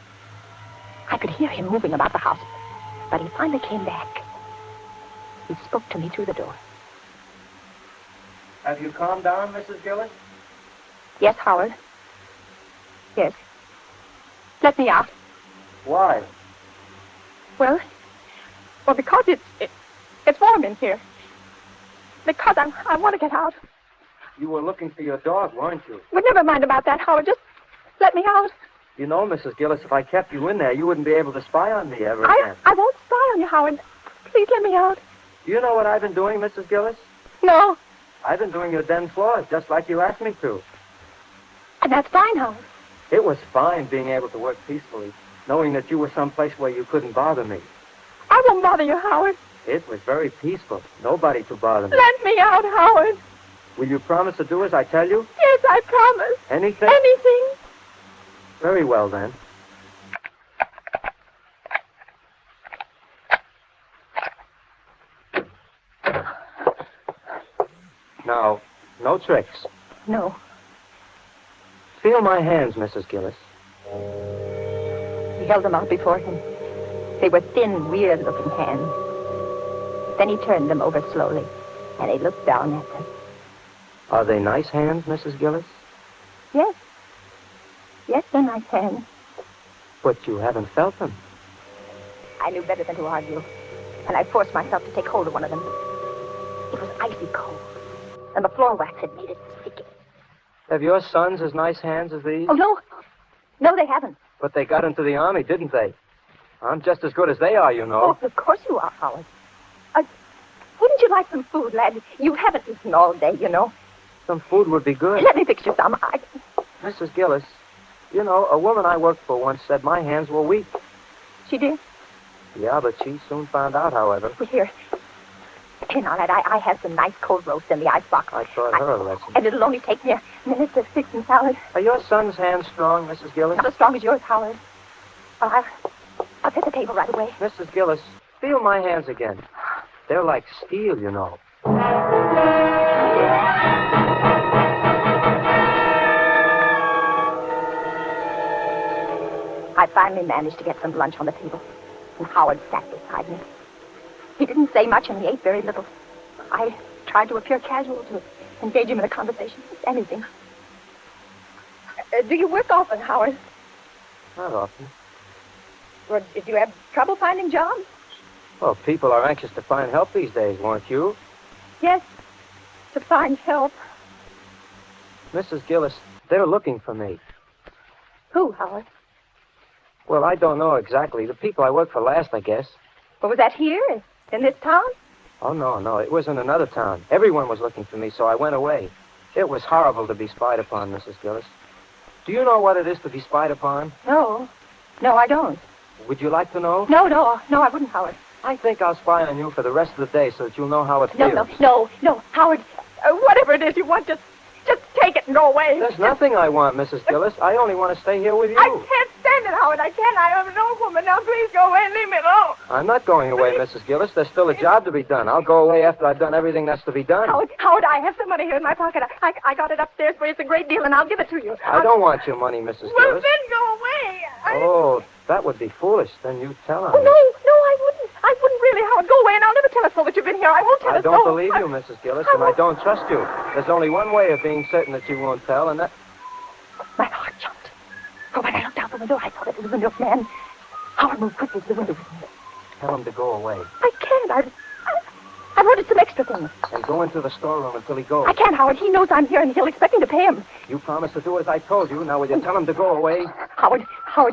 I could hear him moving about the house, but he finally came back. He spoke to me through the door. Have you calmed down, Mrs. Gillis? Yes, Howard. Yes. Let me out. Why? Well, because it's warm in here. Because I want to get out. You were looking for your dog, weren't you? But never mind about that, Howard. Just let me out. You know, Mrs. Gillis, if I kept you in there, you wouldn't be able to spy on me ever again. I won't spy on you, Howard. Please let me out. Do you know what I've been doing, Mrs. Gillis? No. I've been doing your den floors, just like you asked me to. And that's fine, Howard. It was fine being able to work peacefully, knowing that you were someplace where you couldn't bother me. I won't bother you, Howard. It was very peaceful. Nobody to bother me. Let me out, Howard. Will you promise to do as I tell you? Yes, I promise. Anything? Anything. Very well, then. Now, no tricks. No. Feel my hands, Mrs. Gillis. He held them out before him. They were thin, weird-looking hands. Then he turned them over slowly, and he looked down at them. Are they nice hands, Mrs. Gillis? Yes. Yes, they're nice hands. But you haven't felt them. I knew better than to argue, and I forced myself to take hold of one of them. It was icy cold, and the floor wax had made it sticky. Have your sons as nice hands as these? Oh, no. No, they haven't. But they got into the Army, didn't they? I'm just as good as they are, you know. Oh, of course you are, Howard. Wouldn't you like some food, lad? You haven't eaten all day, you know. Some food would be good. Let me fix you some. Mrs. Gillis, you know, a woman I worked for once said my hands were weak. She did? Yeah, but she soon found out, however. Well, here, now, lad, I have some nice cold roast in the icebox. I taught her a lesson. And it'll only take me a minute to fix some salad. Are your son's hands strong, Mrs. Gillis? Not as strong as yours, Howard. Well, I'll set the table right away. Mrs. Gillis, feel my hands again. They're like steel, you know. I finally managed to get some lunch on the table, and Howard sat beside me. He didn't say much, and he ate very little. I tried to appear casual, to engage him in a conversation, anything. Do you work often, Howard? Not often. Or did you have trouble finding jobs? Well, people are anxious to find help these days, weren't you? Yes, to find help. Mrs. Gillis, they're looking for me. Who, Howard? Well, I don't know exactly. The people I worked for last, I guess. Well, was that here, in this town? Oh, no. It was in another town. Everyone was looking for me, so I went away. It was horrible to be spied upon, Mrs. Gillis. Do you know what it is to be spied upon? No, I don't. Would you like to know? No, I wouldn't, Howard. I think I'll spy on you for the rest of the day so that you'll know how it feels. No, Howard. Whatever it is you want, just take it and go away. There's nothing I want, Mrs. Gillis. I only want to stay here with you. I can't stand it, Howard. I can't. I am an old woman. Now, please go away and leave me alone. I'm not going away, Mrs. Gillis. There's still a job to be done. I'll go away after I've done everything that's to be done. Howard, I have some money here in my pocket. I got it upstairs for you. It's a great deal, and I'll give it to you. I don't want your money, Mrs. Well, Gillis. then go away. Oh, that would be foolish. Then you tell her. Oh, no, I wouldn't. I wouldn't really, Howard. Go away, and I'll never tell us so that you've been here. I won't tell us I don't believe you, Mrs. Gillis, and I don't trust you. There's only one way of being certain that you won't tell, and that... My heart jumped. Oh, when I looked out the window, I saw that it was a milkman. Howard moved quickly to the window with me. Tell him to go away. I can't. I've ordered some extra things. And go into the storeroom until he goes. I can't, Howard. He knows I'm here, and he'll expect me to pay him. You promised to do as I told you. Now, will you tell him to go away? Howard,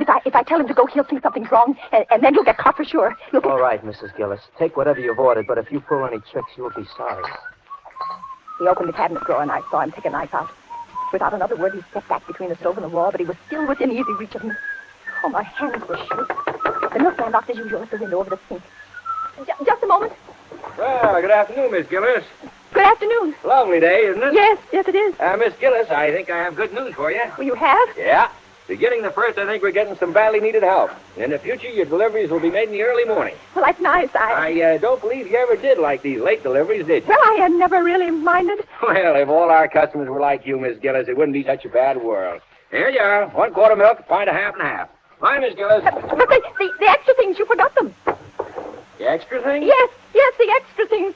if I tell him to go, he'll think something's wrong, and then you'll get caught for sure. All right, Mrs. Gillis. Take whatever you've ordered, but if you pull any tricks, you'll be sorry. He opened the cabinet drawer, and I saw him take a knife out. Without another word, he stepped back between the stove and the wall, but he was still within easy reach of me. Oh, my hands were shaking. The milkman knocked as usual at the window over the sink. Just a moment. Well, good afternoon, Miss Gillis. Good afternoon. Lovely day, isn't it? Yes, it is. Miss Gillis, I think I have good news for you. Well, you have? Yeah. Beginning the first, I think we're getting some badly needed help. In the future, your deliveries will be made in the early morning. Well, that's nice. I don't believe you ever did like these late deliveries, did you? Well, I had never really minded. Well, if all our customers were like you, Miss Gillis, it wouldn't be such a bad world. Here you are. 1 quart of milk, a pint of half and half. Bye, Miss Gillis. But the extra things, you forgot them. The extra things? Yes, the extra things.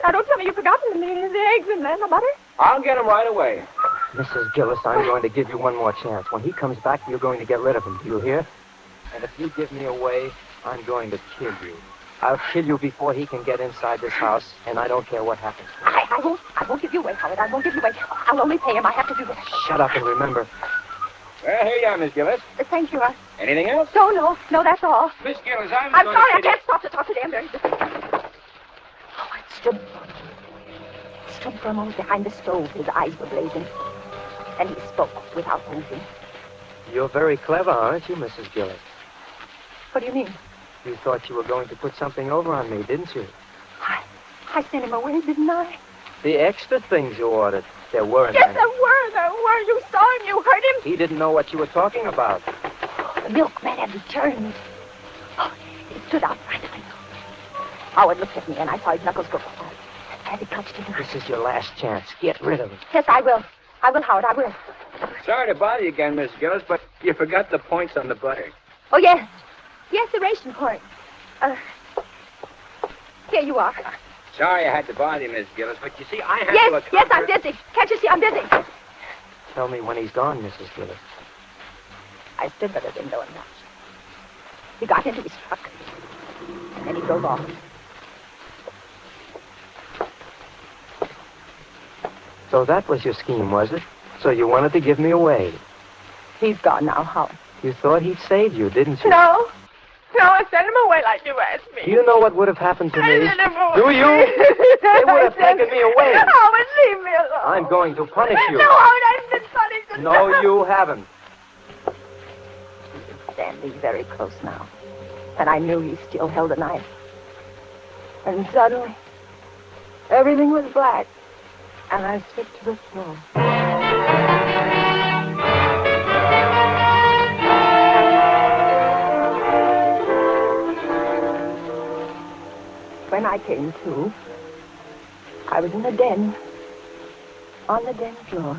Now, don't tell me you've forgotten them. The eggs and the butter. I'll get them right away. Mrs. Gillis, I'm going to give you one more chance. When he comes back, you're going to get rid of him. Do you hear? And if you give me away, I'm going to kill you. I'll kill you before he can get inside this house, and I don't care what happens. I won't give you away, Howard. I won't give you away. I'll only pay him. I have to do this. Shut up and remember. Well, here you are, Miss Gillis. Thank you. Anything else? No, that's all. Miss Gillis, I'm sorry. I can't stop to talk to them. Howard stood for a moment behind the stove. His eyes were blazing. And he spoke without moving. You're very clever, aren't you, Mrs. Gillis? What do you mean? You thought you were going to put something over on me, didn't you? I sent him away, didn't I? The extra things you ordered. There weren't Yes, any. there were. You saw him. You heard him. He didn't know what you were talking about. The milkman had returned. He stood outside the window. Howard looked at me, and I saw his knuckles go quiet as he clutched his knife. This is your last chance. Get rid of him. Yes, I will. Howard, I will. Sorry to bother you again, Miss Gillis, but you forgot the points on the butter. Oh, yes. Yes, the ration point. Here you are. Sorry I had to bother you, Miss Gillis, but you see, I have to account Yes, I'm busy. Can't you see I'm busy? Tell me when he's gone, Mrs. Gillis. I stood by the window and watched. He got into his truck, and then he drove off. So that was your scheme, was it? So you wanted to give me away. He's gone now, Howard. You thought he'd save you, didn't you? No. No, I sent him away like you asked me. Do you know what would have happened to me? I sent him away. Do you? They would have taken me away. Howard, leave me alone. I'm going to punish you. No, Howard, I've been punished. No, you haven't. Standing very close now. And I knew he still held a knife. And suddenly, everything was black. And I slipped to the floor. When I came to, I was in the den, on the den floor.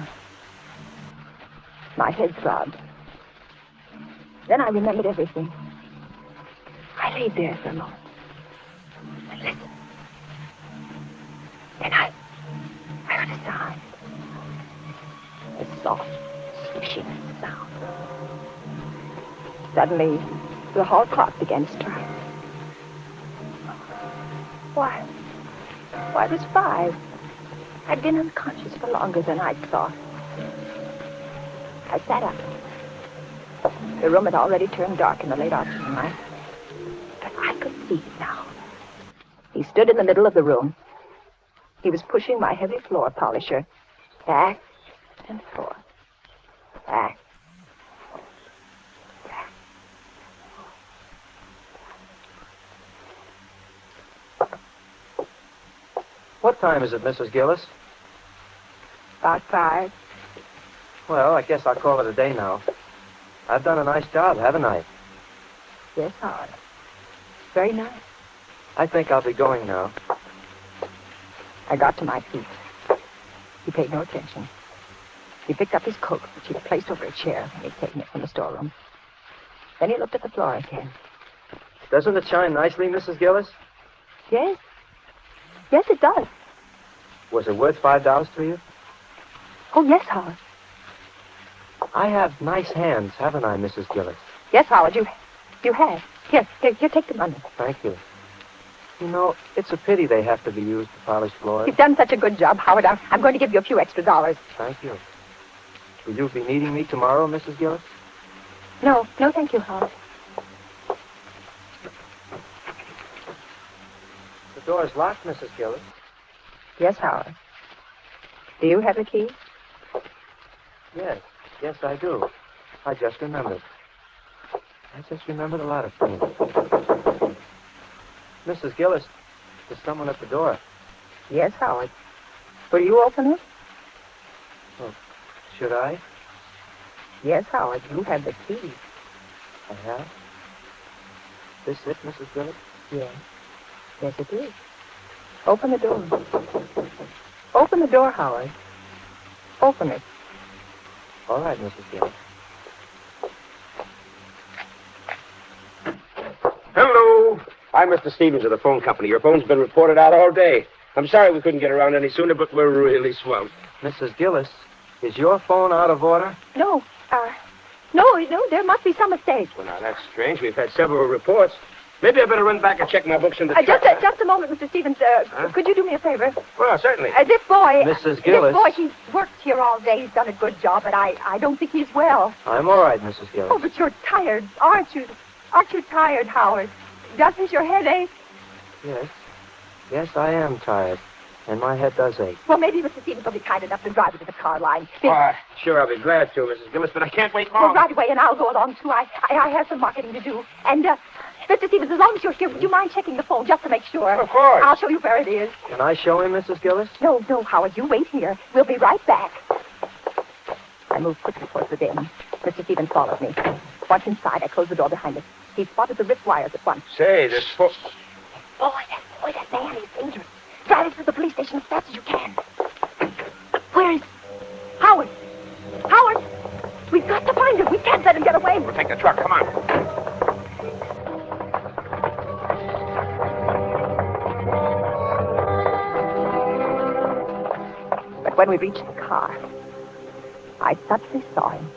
My head throbbed. Then I remembered everything. I laid there for a moment and listened. Then I heard a sound. A soft, swishing sound. Suddenly, the hall clock began to strike. Why, it was 5. I'd been unconscious for longer than I'd thought. I sat up. The room had already turned dark in the late afternoon light. But I could see it now. He stood in the middle of the room. He was pushing my heavy floor polisher back and forth. Back. What time is it, Mrs. Gillis? About 5. Well, I guess I'll call it a day now. I've done a nice job, haven't I? Yes, Howard. Very nice. I think I'll be going now. I got to my feet. He paid no attention. He picked up his coat, which he had placed over a chair when he'd taken it from the storeroom. Then he looked at the floor again. Doesn't it shine nicely, Mrs. Gillis? Yes. Yes, it does. Was it worth $5 to you? Oh, yes, Howard. I have nice hands, haven't I, Mrs. Gillis? Yes, Howard, you have. Here, take the money. Thank you. You know, it's a pity they have to be used to polish floors. You've done such a good job, Howard. I'm going to give you a few extra dollars. Thank you. Will you be needing me tomorrow, Mrs. Gillis? No, thank you, Howard. The door's locked, Mrs. Gillis. Yes, Howard. Do you have a key? Yes, I do. I just remembered. A lot of things. Mrs. Gillis, there's someone at the door. Yes, Howard. Will you open it? Oh, should I? Yes, Howard, you have the key. I have? This it, Mrs. Gillis? Yes. Yes, it is. Open the door. Open the door, Howard. Open it. All right, Mrs. Gillis. Hello. I'm Mr. Stevens of the phone company. Your phone's been reported out all day. I'm sorry we couldn't get around any sooner, but we're really swamped. Mrs. Gillis, is your phone out of order? No, there must be some mistake. Well, now, that's strange. We've had several reports. Maybe I better run back and check my books in the truck. Just a moment, Mr. Stevens. Could you do me a favor? Well, certainly. This boy... Mrs. Gillis. This boy, he's worked here all day. He's done a good job, but I don't think he's well. I'm all right, Mrs. Gillis. Oh, but you're tired, aren't you? Aren't you tired, Howard? Doesn't your head ache? Yes, I am tired. And my head does ache. Well, maybe Mr. Stevens will be kind enough to drive you to the car line. Sure, I'll be glad to, Mrs. Gillis, but I can't wait long. Well, right away, and I'll go along, too. I have some marketing to do. And, Mr. Stevens, as long as you're here, would you mind checking the phone just to make sure? Of course. I'll show you where it is. Can I show him, Mrs. Gillis? No, Howard, you wait here. We'll be right back. I moved quickly towards the den. Mr. Stevens followed me. Once inside, I closed the door behind us. He spotted the wrist wires at once. Say, this Boy, that man, he's dangerous. Drive us to the police station as fast as you can. Where is... Howard! Howard! We've got to find him. We can't let him get away. We'll take the truck. Come on. But when we reached the car, I suddenly saw him.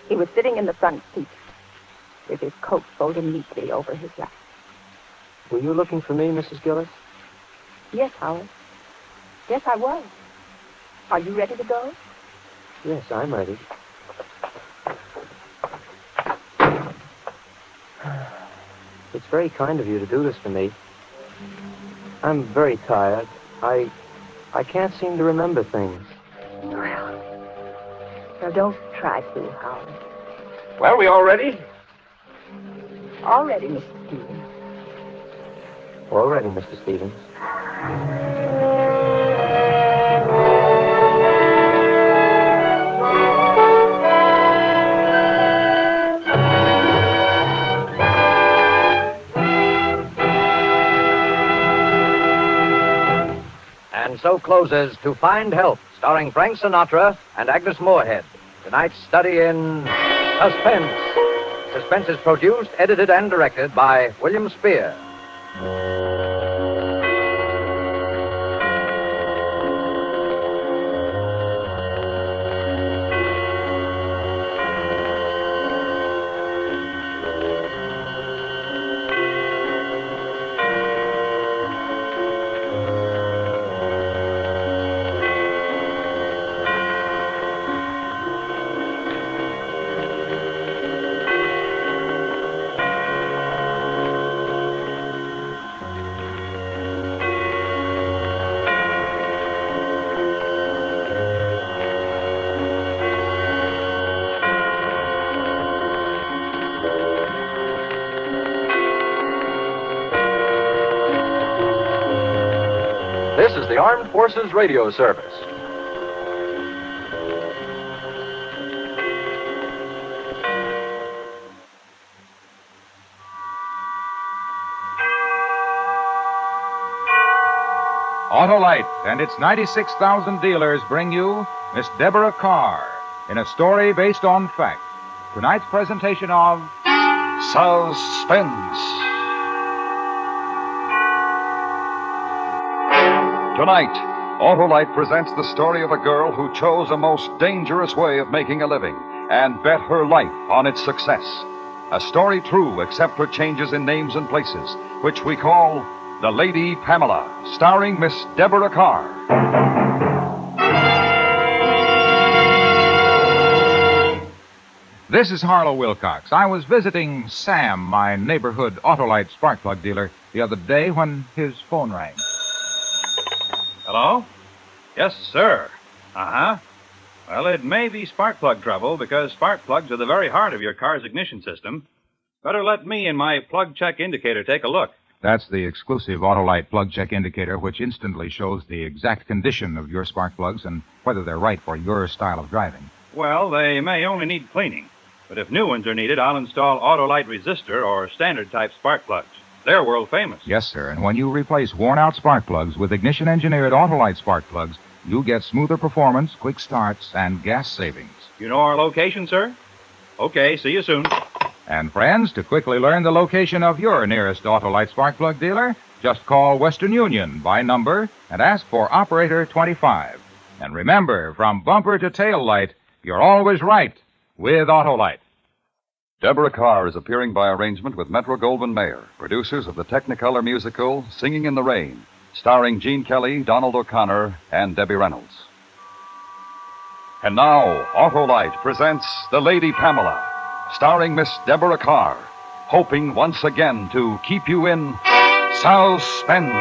He was sitting in the front seat with his coat folded neatly over his lap. Were you looking for me, Mrs. Gillis? Yes, Howard. Yes, I was. Are you ready to go? Yes, I'm ready. It's very kind of you to do this for me. I'm very tired. I can't seem to remember things. Well, don't try to, Howard. Well, we all ready? All ready, Mr. Stevens. All ready, Mr. Stevens. And so closes To Find Help, starring Frank Sinatra and Agnes Moorehead. Tonight's study in suspense. Suspense is produced, edited, and directed by William Spear. This is the Armed Forces Radio Service. Autolite and its 96,000 dealers bring you Miss Deborah Carr in a story based on fact. Tonight's presentation of Suspense. Tonight, Autolite presents the story of a girl who chose a most dangerous way of making a living and bet her life on its success. A story true except for changes in names and places, which we call The Lady Pamela, starring Miss Deborah Carr. This is Harlow Wilcox. I was visiting Sam, my neighborhood Autolite spark plug dealer, the other day when his phone rang. Hello? Yes, sir. Uh-huh. Well, it may be spark plug trouble because spark plugs are the very heart of your car's ignition system. Better let me and my plug check indicator take a look. That's the exclusive Autolite plug check indicator, which instantly shows the exact condition of your spark plugs and whether they're right for your style of driving. Well, they may only need cleaning. But if new ones are needed, I'll install Autolite resistor or standard type spark plugs. They're world famous. Yes, sir. And when you replace worn-out spark plugs with ignition-engineered Autolite spark plugs, you get smoother performance, quick starts, and gas savings. You know our location, sir? Okay, see you soon. And friends, to quickly learn the location of your nearest Autolite spark plug dealer, just call Western Union by number and ask for Operator 25. And remember, from bumper to tail light, you're always right with Autolite. Deborah Carr is appearing by arrangement with Metro-Goldwyn-Mayer, producers of the Technicolor musical Singing in the Rain, starring Gene Kelly, Donald O'Connor, and Debbie Reynolds. And now, Autolite presents The Lady Pamela, starring Miss Deborah Carr, hoping once again to keep you in suspense.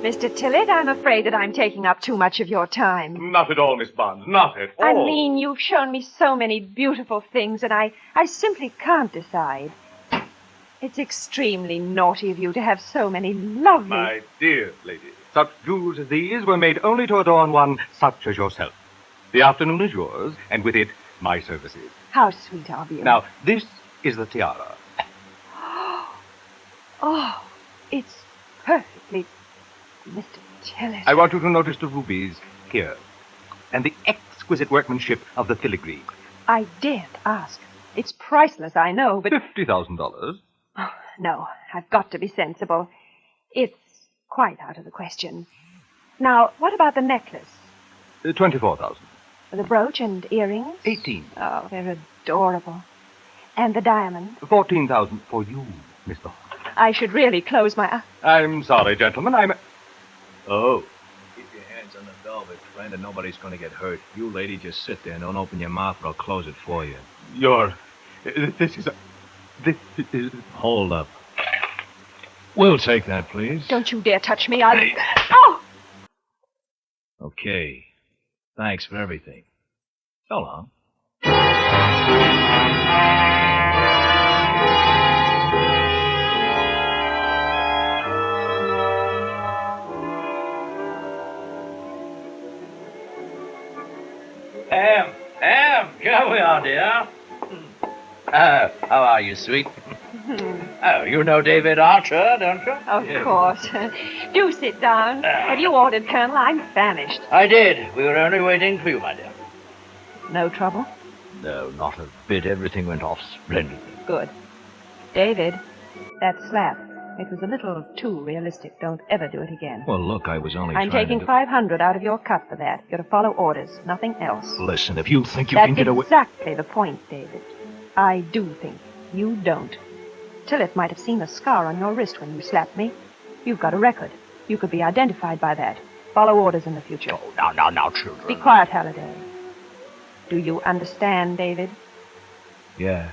Mr. Tillett, I'm afraid that I'm taking up too much of your time. Not at all, Miss Bonds. Not at all. I mean, you've shown me so many beautiful things, and I simply can't decide. It's extremely naughty of you to have so many lovely... My dear lady, such jewels as these were made only to adorn one such as yourself. The afternoon is yours, and with it, my services. How sweet of you. Now, this is the tiara. Oh, it's perfectly... Mr. Tillett. I want you to notice the rubies here, and the exquisite workmanship of the filigree. I daren't ask. It's priceless, I know, but... $50,000. Oh, no, I've got to be sensible. It's quite out of the question. Now, what about the necklace? 24,000. The brooch and earrings? 18. Oh, they're adorable. And the diamond? 14,000 for you, Miss Bond. I should really close my eyes. I'm sorry, gentlemen. Oh, hands on the velvet, friend, and nobody's going to get hurt. You, lady, just sit there and don't open your mouth or I'll close it for you. This is... Hold up. We'll take that, please. Don't you dare touch me. I'll... Oh! Okay. Thanks for everything. So long. Here we are, dear. How are you, sweet? Oh, you know David Archer, don't you? Of course. Do sit down. Have you ordered, Colonel? I'm famished. I did. We were only waiting for you, my dear. No trouble? No, not a bit. Everything went off splendidly. Good. David, that slap. It was a little too realistic. Don't ever do it again. Well, look, I was only I'm trying taking to... $500 out of your cut for that. You're to follow orders, nothing else. Listen, if you think you That's can get away... exactly the point, David. I do think. You don't. Tillett might have seen a scar on your wrist when you slapped me. You've got a record. You could be identified by that. Follow orders in the future. Oh, now, children. Be quiet, Halliday. Do you understand, David? Yeah,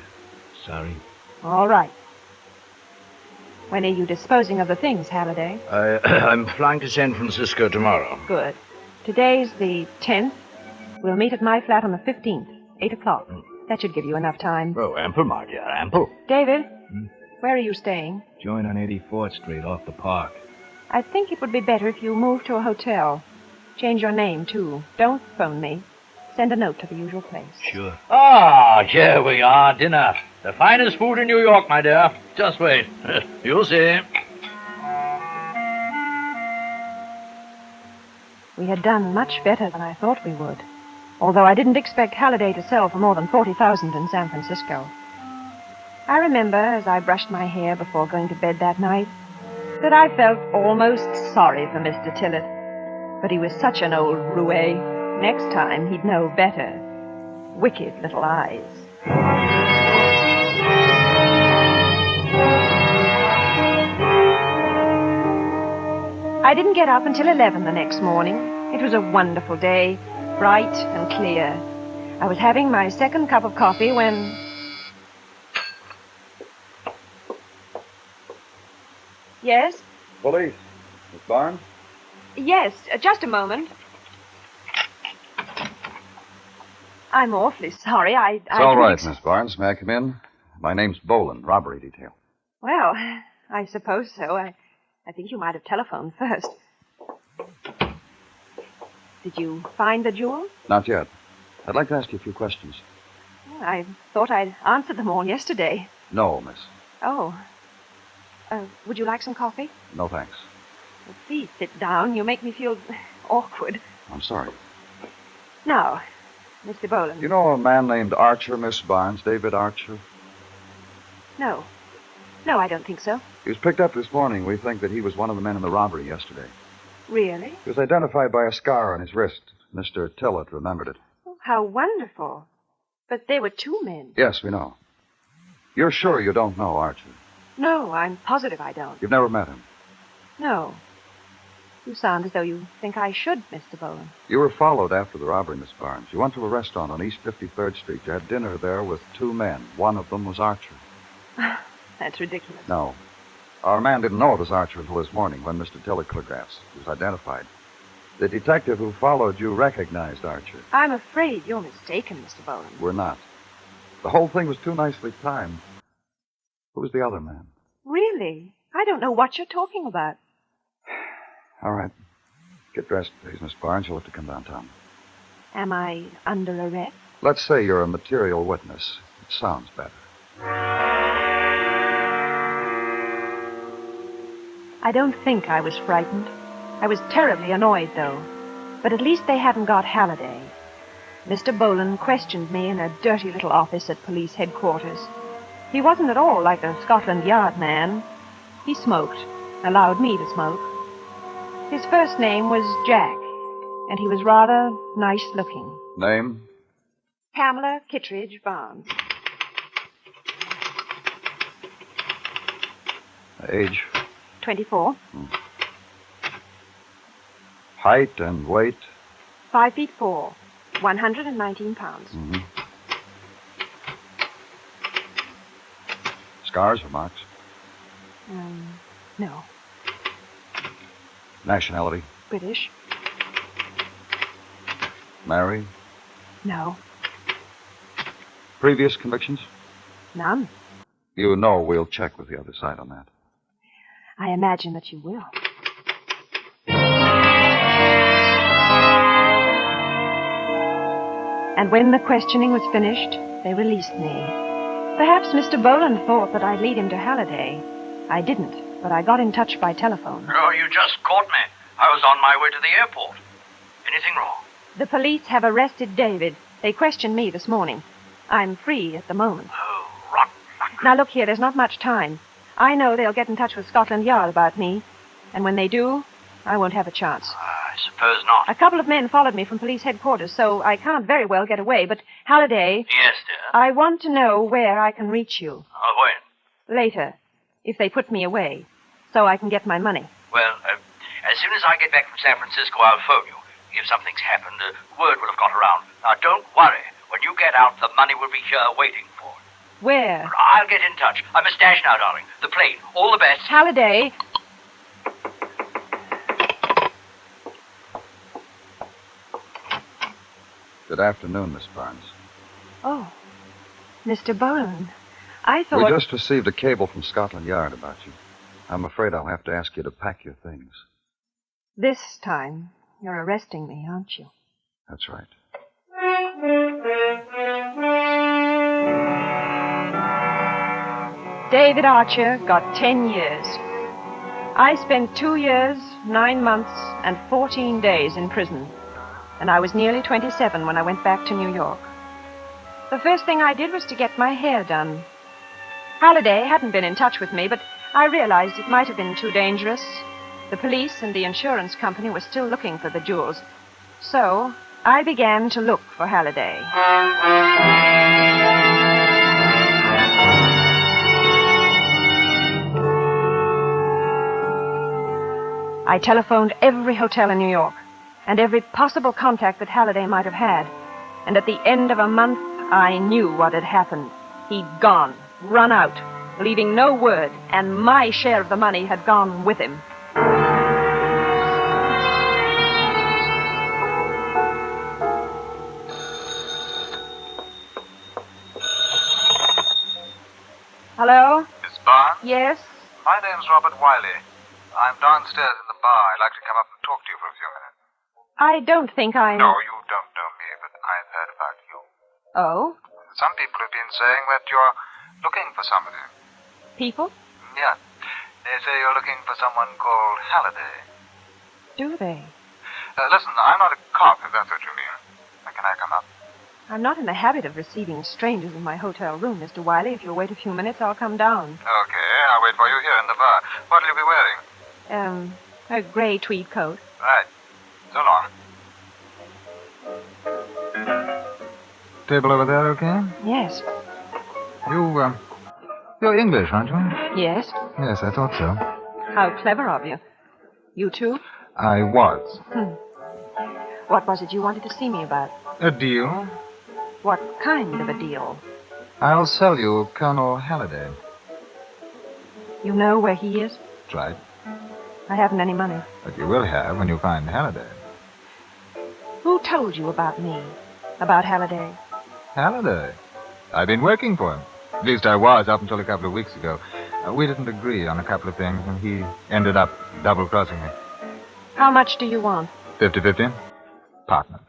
sorry. All right. When are you disposing of the things, Halliday? I'm flying to San Francisco tomorrow. Good. Today's the 10th. We'll meet at my flat on the 15th, 8 o'clock. That should give you enough time. Oh, ample, my dear, ample. David, where are you staying? Join on 84th Street, off the park. I think it would be better if you moved to a hotel. Change your name, too. Don't phone me. Send a note to the usual place. Sure. Ah, here we are, dinner. The finest food in New York, my dear. Just wait. You'll see. We had done much better than I thought we would, although I didn't expect Halliday to sell for more than $40,000 in San Francisco. I remember, as I brushed my hair before going to bed that night, that I felt almost sorry for Mr. Tillett. But he was such an old roue. Next time, he'd know better. Wicked little eyes. I didn't get up until 11 the next morning. It was a wonderful day, bright and clear. I was having my second cup of coffee when... Yes? Police. Miss Barnes? Yes, just a moment. I'm awfully sorry. It's all right, Miss Barnes. May I come in? My name's Boland, robbery detail. Well, I suppose so. I think you might have telephoned first. Did you find the jewel? Not yet. I'd like to ask you a few questions. I thought I'd answered them all yesterday. No, miss. Oh. Would you like some coffee? No, thanks. Well, please sit down. You make me feel awkward. I'm sorry. Now, Mr. Boland. You know a man named Archer, Miss Barnes? David Archer? No. No, I don't think so. He was picked up this morning. We think that he was one of the men in the robbery yesterday. Really? He was identified by a scar on his wrist. Mr. Tillett remembered it. Oh, how wonderful. But there were two men. Yes, we know. You're sure you don't know Archer? No, I'm positive I don't. You've never met him? No. You sound as though you think I should, Mr. Boland. You were followed after the robbery, Miss Barnes. You went to a restaurant on East 53rd Street. You had dinner there with two men. One of them was Archer. That's ridiculous. No. Our man didn't know it was Archer until this morning when Mr. Tillett telegraphs. He was identified. The detective who followed you recognized Archer. I'm afraid you're mistaken, Mr. Boland. We're not. The whole thing was too nicely timed. Who was the other man? Really? I don't know what you're talking about. All right. Get dressed, please, Miss Barnes. You'll have to come downtown. Am I under arrest? Let's say you're a material witness. It sounds better. I don't think I was frightened. I was terribly annoyed, though. But at least they hadn't got Halliday. Mr. Boland questioned me in a dirty little office at police headquarters. He wasn't at all like a Scotland Yard man. He smoked, allowed me to smoke. His first name was Jack, and he was rather nice-looking. Name? Pamela Kittredge Barnes. Age? 24. Height and weight? 5'4", 119 pounds. Mm-hmm. Scars or marks? No. Nationality? British? Married? No. Previous convictions? None. You know we'll check with the other side on that. I imagine that you will. And when the questioning was finished, they released me. Perhaps Mr. Boland thought that I'd lead him to Halliday. I didn't, but I got in touch by telephone. Oh, you just caught me. I was on my way to the airport. Anything wrong? The police have arrested David. They questioned me this morning. I'm free at the moment. Oh, rotten luck. Now, look here, there's not much time. I know they'll get in touch with Scotland Yard about me. And when they do, I won't have a chance. I suppose not. A couple of men followed me from police headquarters, so I can't very well get away. But, Halliday... Yes, dear? I want to know where I can reach you. When? Later, if they put me away, so I can get my money. Well, as soon as I get back from San Francisco, I'll phone you. If something's happened, word will have got around. Now, don't worry. When you get out, the money will be here waiting for you. Where? I'll get in touch. I must dash now, darling. The plane. All the best. Halliday. Good afternoon, Miss Barnes. Oh, Mr. Boland. I thought... We just received a cable from Scotland Yard about you. I'm afraid I'll have to ask you to pack your things. This time, you're arresting me, aren't you? That's right. David Archer got 10 years. I spent 2 years, 9 months, and 14 days in prison. And I was nearly 27 when I went back to New York. The first thing I did was to get my hair done. Halliday hadn't been in touch with me, but I realized it might have been too dangerous. The police and the insurance company were still looking for the jewels. So I began to look for Halliday. I telephoned every hotel in New York and every possible contact that Halliday might have had. And at the end of a month, I knew what had happened. He'd gone, run out, leaving no word, and my share of the money had gone with him. Hello? Miss Barnes? Yes? My name's Robert Wiley. I'm downstairs in the bar. I'd like to come up and talk to you for a few minutes. I don't think I... No, you don't know me, but I've heard about you. Oh? Some people have been saying that you're looking for somebody. People? Yeah. They say you're looking for someone called Halliday. Do they? Listen, I'm not a cop, if that's what you mean. Can I come up? I'm not in the habit of receiving strangers in my hotel room, Mr. Wiley. If you'll wait a few minutes, I'll come down. Okay, I'll wait for you here in the bar. What'll you be wearing? A gray tweed coat. Right. So long. Table over there, okay? Yes. You're English, aren't you? Yes. Yes, I thought so. How clever of you. You too? I was. What was it you wanted to see me about? A deal? What kind of a deal? I'll sell you Colonel Halliday. You know where he is? That's right. I haven't any money. But you will have when you find Halliday. Who told you about me? About Halliday? Halliday? I've been working for him. At least I was up until a couple of weeks ago. We didn't agree on a couple of things, and he ended up double-crossing me. How much do you want? 50-50. Partner.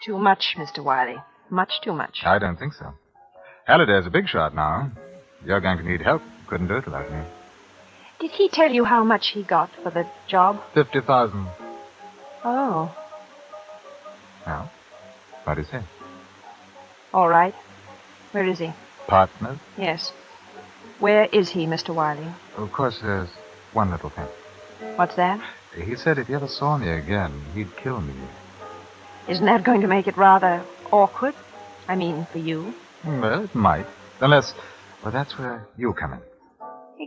Too much, Mr. Wiley. Much too much. I don't think so. Halliday's a big shot now. You're going to need help. Couldn't do it without me. Did he tell you how much he got for the job? 50,000. Oh. Well, what is he? All right. Where is he? Partners? Yes. Where is he, Mr. Wiley? Of course, there's one little thing. What's that? He said if he ever saw me again, he'd kill me. Isn't that going to make it rather awkward? I mean, for you? Well, it might. Unless, well, that's where you come in.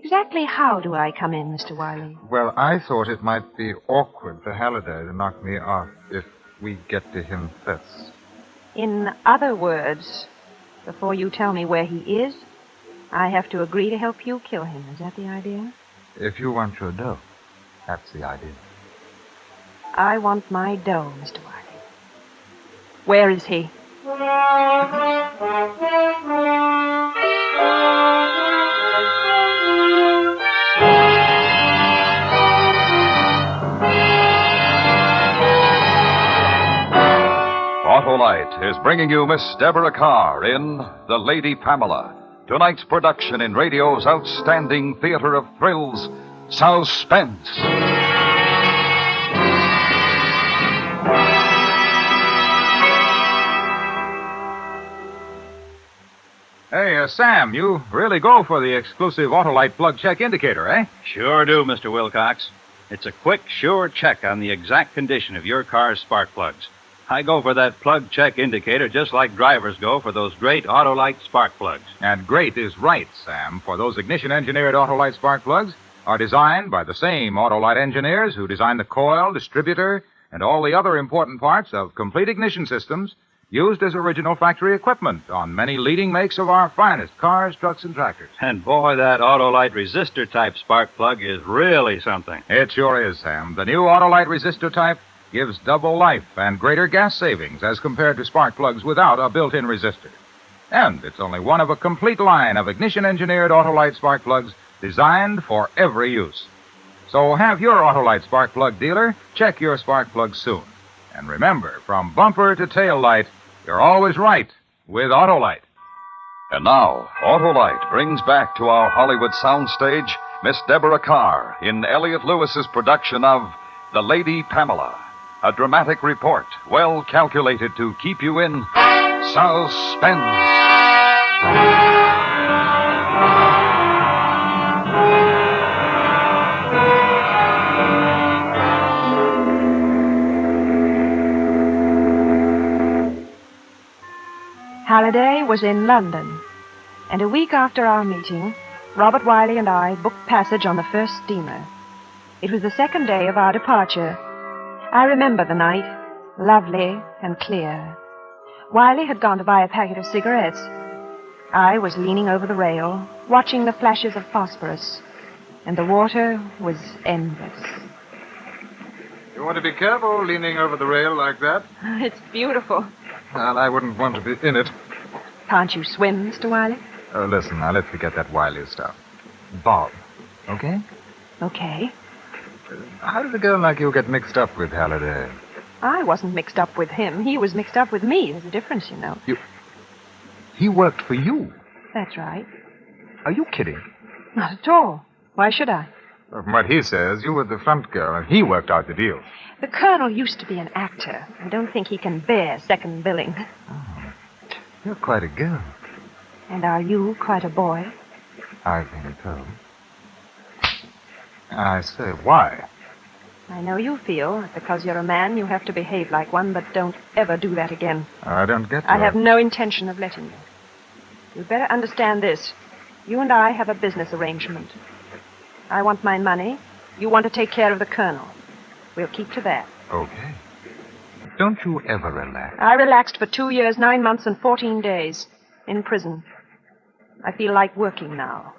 Exactly how do I come in, Mr. Wiley? Well, I thought it might be awkward for Halliday to knock me off if we get to him first. In other words, before you tell me where he is, I have to agree to help you kill him. Is that the idea? If you want your dough, that's the idea. I want my dough, Mr. Wiley. Where is he? Autolite is bringing you Miss Deborah Carr in The Lady Pamela, tonight's production in radio's outstanding theater of thrills, Suspense. Hey, Sam, you really go for the exclusive Autolite plug check indicator, eh? Sure do, Mr. Wilcox. It's a quick, sure check on the exact condition of your car's spark plugs. I go for that plug check indicator just like drivers go for those great Autolite spark plugs. And great is right, Sam, for those ignition-engineered Autolite spark plugs are designed by the same Autolite engineers who design the coil, distributor, and all the other important parts of complete ignition systems used as original factory equipment on many leading makes of our finest cars, trucks, and tractors. And boy, that Autolite resistor-type spark plug is really something. It sure is, Sam. The new Autolite resistor type gives double life and greater gas savings as compared to spark plugs without a built-in resistor. And it's only one of a complete line of ignition-engineered Autolite spark plugs designed for every use. So have your Autolite spark plug dealer check your spark plugs soon. And remember, from bumper to tail light, you're always right with Autolite. And now, Autolite brings back to our Hollywood soundstage Miss Deborah Carr in Elliot Lewis's production of The Lady Pamela, a dramatic report well calculated to keep you in suspense. Halliday was in London, and a week after our meeting, Robert Wiley and I booked passage on the first steamer. It was the second day of our departure. I remember the night, lovely and clear. Wiley had gone to buy a packet of cigarettes. I was leaning over the rail, watching the flashes of phosphorus, and the water was endless. You want to be careful leaning over the rail like that? It's beautiful. Well, I wouldn't want to be in it. Can't you swim, Mr. Wiley? Oh, listen, now let's forget that Wiley stuff. Bob, okay? Okay. How did a girl like you get mixed up with Halliday? I wasn't mixed up with him. He was mixed up with me. There's a difference, you know. He worked for you? That's right. Are you kidding? Not at all. Why should I? From what he says, you were the front girl, and he worked out the deal. The Colonel used to be an actor. I don't think he can bear second billing. Oh, you're quite a girl. And are you quite a boy? I've been told. I say, why? I know you feel that because you're a man, you have to behave like one, but don't ever do that again. I don't get I have no intention of letting you. You'd better understand this. You and I have a business arrangement. I want my money. You want to take care of the Colonel. We'll keep to that. Okay. Don't you ever relax? I relaxed for 2 years, 9 months, and 14 days in prison. I feel like working now.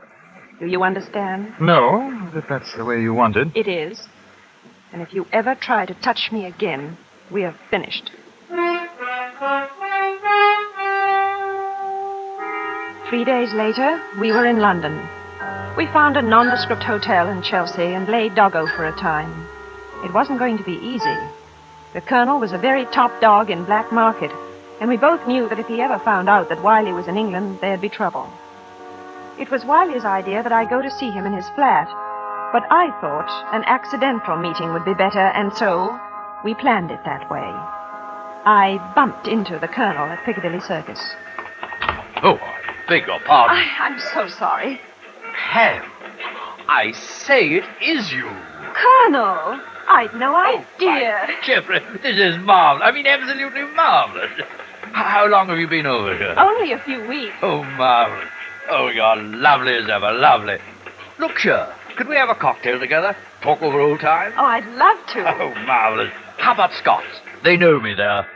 Do you understand? No, if that's the way you want it. It is. And if you ever try to touch me again, we are finished. 3 days later, we were in London. We found a nondescript hotel in Chelsea and lay doggo for a time. It wasn't going to be easy. The Colonel was a very top dog in black market, and we both knew that if he ever found out that Wiley was in England, there'd be trouble. It was Wiley's idea that I go to see him in his flat, but I thought an accidental meeting would be better, and so we planned it that way. I bumped into the Colonel at Piccadilly Circus. Oh, I beg your pardon. I'm so sorry. Pam, I say it is you. Colonel, I'd no idea. Jeffrey, this is marvelous. I mean, absolutely marvelous. How long have you been over here? Only a few weeks. Oh, marvelous. Oh, you're lovely as ever, lovely. Look, sure. Could we have a cocktail together? Talk over old times? Oh, I'd love to. Oh, marvelous. How about Scots? They know me there.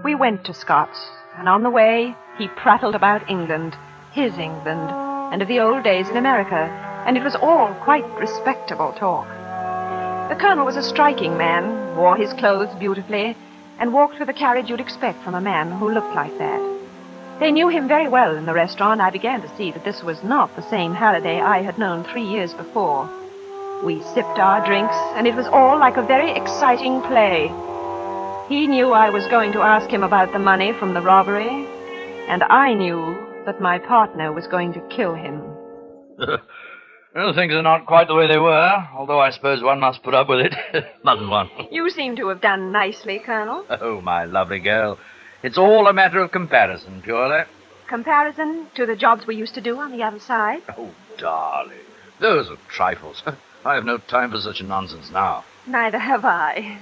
We went to Scott's, and on the way, he prattled about England, his England, and of the old days in America, and it was all quite respectable talk. The colonel was a striking man, wore his clothes beautifully, and walked with the carriage you'd expect from a man who looked like that. They knew him very well in the restaurant. I began to see that this was not the same Halliday I had known 3 years before. We sipped our drinks, and it was all like a very exciting play. He knew I was going to ask him about the money from the robbery, and I knew that my partner was going to kill him. Well, things are not quite the way they were, although I suppose one must put up with it. Mustn't one? You seem to have done nicely, Colonel. Oh, my lovely girl. It's all a matter of comparison, purely. Comparison to the jobs we used to do on the other side? Oh, darling. Those are trifles. I have no time for such nonsense now. Neither have I.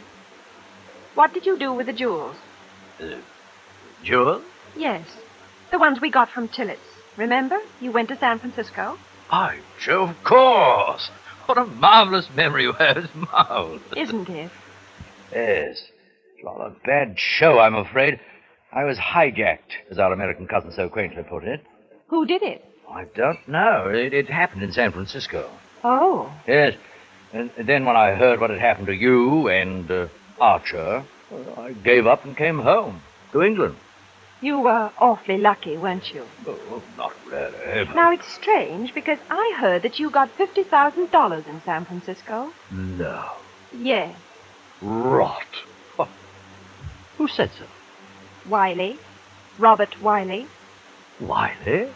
What did you do with the jewels? Jewel? Yes. The ones we got from Tillett's. Remember? You went to San Francisco? By Jove, of course. What a marvelous memory you have. It's marvelous. Isn't it? Yes. It's rather a bad show, I'm afraid. I was hijacked, as our American cousin so quaintly put it. Who did it? I don't know. It happened in San Francisco. Oh. Yes. And then when I heard what had happened to you and Archer, I gave up and came home to England. You were awfully lucky, weren't you? Oh, not really. Now, it's strange, because I heard that you got $50,000 in San Francisco. No. Yes. Rot. What? Who said so? Wiley. Robert Wiley. Wiley?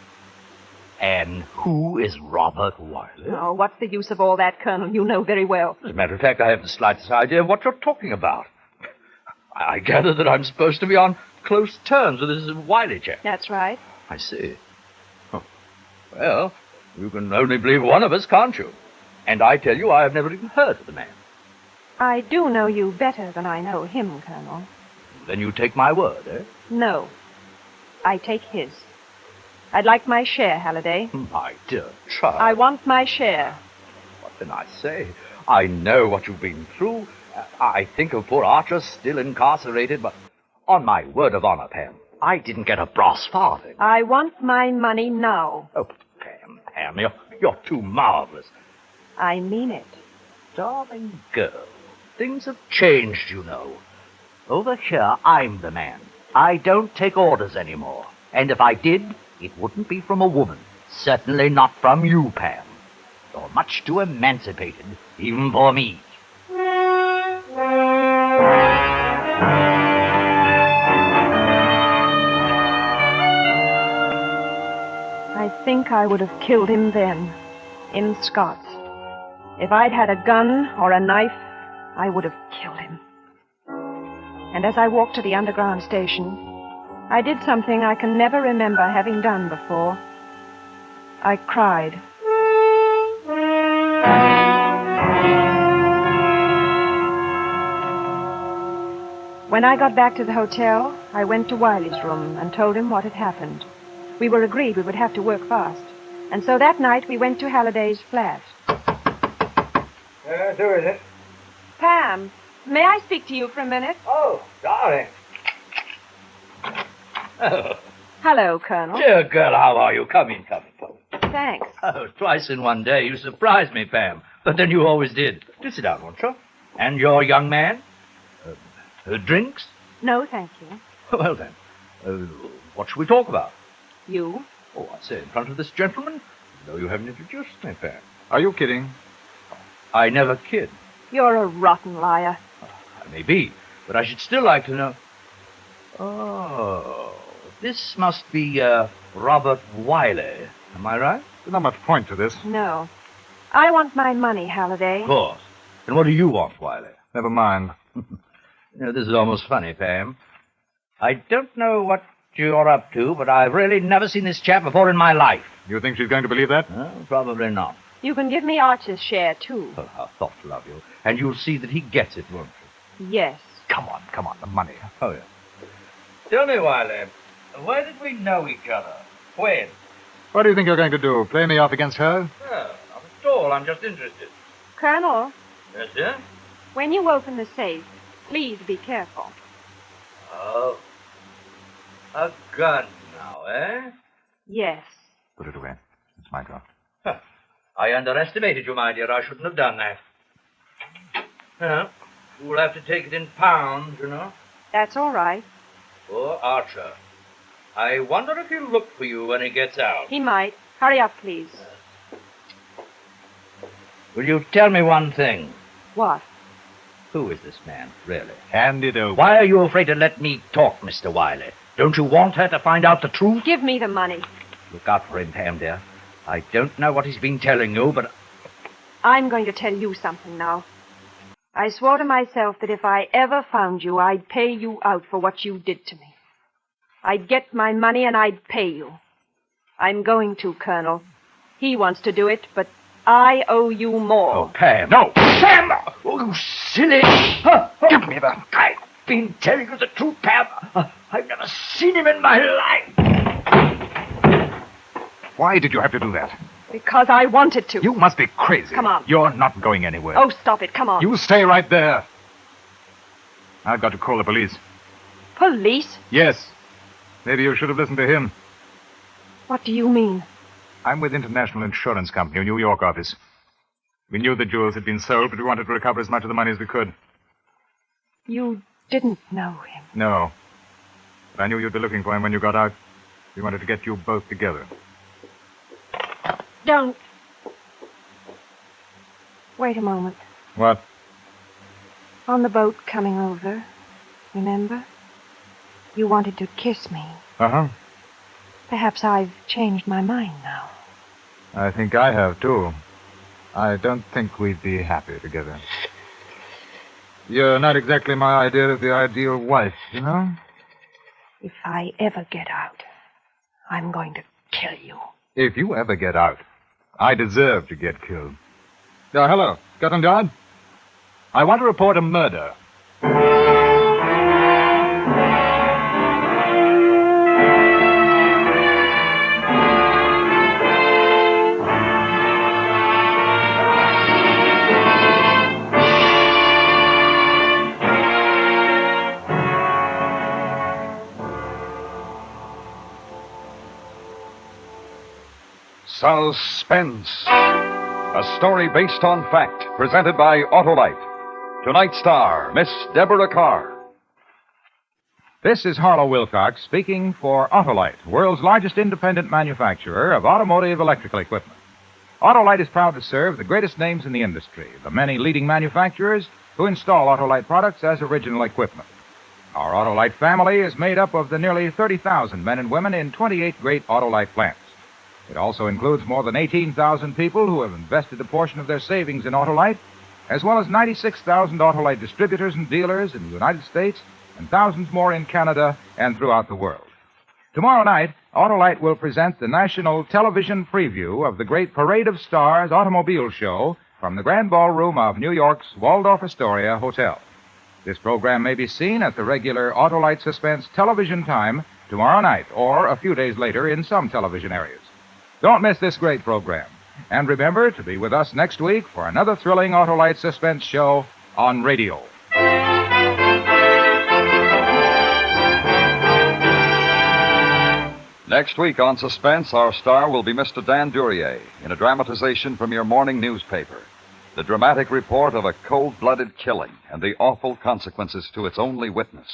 And who is Robert Wiley? Oh, what's the use of all that, Colonel? You know very well. As a matter of fact, I haven't the slightest idea of what you're talking about. I gather that I'm supposed to be on close terms with this Wiley chap. That's right. I see. Oh. Well, you can only believe one of us, can't you? And I tell you, I have never even heard of the man. I do know you better than I know him, Colonel. Then you take my word, eh? No. I take his. I'd like my share, Halliday. My dear child. I want my share. What can I say? I know what you've been through. I think of poor Archer still incarcerated, but on my word of honor, Pam, I didn't get a brass farthing. I want my money now. Oh, Pam, you're too marvelous. I mean it. Darling girl, things have changed, you know. Over here, I'm the man. I don't take orders anymore. And if I did, it wouldn't be from a woman. Certainly not from you, Pam. You're much too emancipated, even for me. I think I would have killed him then, in Scott's. If I'd had a gun or a knife, I would have killed him. And as I walked to the underground station, I did something I can never remember having done before. I cried. When I got back to the hotel, I went to Wiley's room and told him what had happened. We were agreed we would have to work fast. And so that night we went to Halliday's flat. Who is it? Pam, may I speak to you for a minute? Oh, darling. Oh, Hello, Colonel. dear girl, how are you? Come in. Thanks. Oh, twice in one day. You surprised me, Pam. But then you always did. Do sit down, won't you? And your young man? Drinks? No, thank you. Well, then, what shall we talk about? You? Oh, I say, in front of this gentleman? No, you haven't introduced me, Pam. Are you kidding? I never kid. You're a rotten liar. I may be, but I should still like to know. Oh, this must be, Robert Wiley. Am I right? There's not much point to this. No. I want my money, Halliday. Of course. And what do you want, Wiley? Never mind. You know, this is almost funny, Pam. I don't know what you're up to, but I've really never seen this chap before in my life. You think she's going to believe that? Probably not. You can give me Archer's share, too. Oh, how thoughtful of you. And you'll see that he gets it, won't you? Yes. Come on, the money. Oh, yeah. Tell me, Wiley, Why did we know each other? When? What do you think you're going to do? Play me off against her? Oh, not at all. I'm just interested. Colonel, Yes, dear? when you open the safe, please be careful. Oh. A gun now, eh? Yes. Put it away. It's my job. Huh. I underestimated you, my dear. I shouldn't have done that. Well, you'll have to take it in pounds, you know. That's all right. Poor Archer. I wonder if he'll look for you when he gets out. He might. Hurry up, please. Will you tell me one thing? What? Who is this man, really? Hand it over. Why are you afraid to let me talk, Mr. Wiley? Don't you want her to find out the truth? Give me the money. Look out for him, Pam, dear. I don't know what he's been telling you, but... I'm going to tell you something now. I swore to myself that if I ever found you, I'd pay you out for what you did to me. I'd get my money and I'd pay you. I'm going to, Colonel. He wants to do it, but I owe you more. Oh, Pam. No! Pam! Oh, you silly! Give me that. I've been telling you the truth, Pam. I've never seen him in my life. Why did you have to do that? Because I wanted to. You must be crazy. Come on. You're not going anywhere. Oh, stop it. Come on. You stay right there. I've got to call the police. Police? Yes. Maybe you should have listened to him. What do you mean? I'm with International Insurance Company, New York office. We knew the jewels had been sold, but we wanted to recover as much of the money as we could. You didn't know him. No. But I knew you'd be looking for him when you got out. We wanted to get you both together. Don't. Wait a moment. What? On the boat coming over, remember? You wanted to kiss me. Uh-huh. Perhaps I've changed my mind now. I think I have, too. I don't think we'd be happy together. You're not exactly my idea of the ideal wife, you know? If I ever get out, I'm going to kill you. If you ever get out, I deserve to get killed. Hello. Scotland Yard? I want to report a murder. Suspense. A story based on fact, presented by Autolite. Tonight's star, Miss Deborah Carr. This is Harlow Wilcox speaking for Autolite, world's largest independent manufacturer of automotive electrical equipment. Autolite is proud to serve the greatest names in the industry, the many leading manufacturers who install Autolite products as original equipment. Our Autolite family is made up of the nearly 30,000 men and women in 28 great Autolite plants. It also includes more than 18,000 people who have invested a portion of their savings in Autolite, as well as 96,000 Autolite distributors and dealers in the United States and thousands more in Canada and throughout the world. Tomorrow night, Autolite will present the national television preview of the great Parade of Stars automobile show from the Grand Ballroom of New York's Waldorf Astoria Hotel. This program may be seen at the regular Autolite Suspense television time tomorrow night or a few days later in some television areas. Don't miss this great program. And remember to be with us next week for another thrilling Autolite Suspense show on radio. Next week on Suspense, our star will be Mr. Dan Duryea in a dramatization from your morning newspaper. The dramatic report of a cold-blooded killing and the awful consequences to its only witness.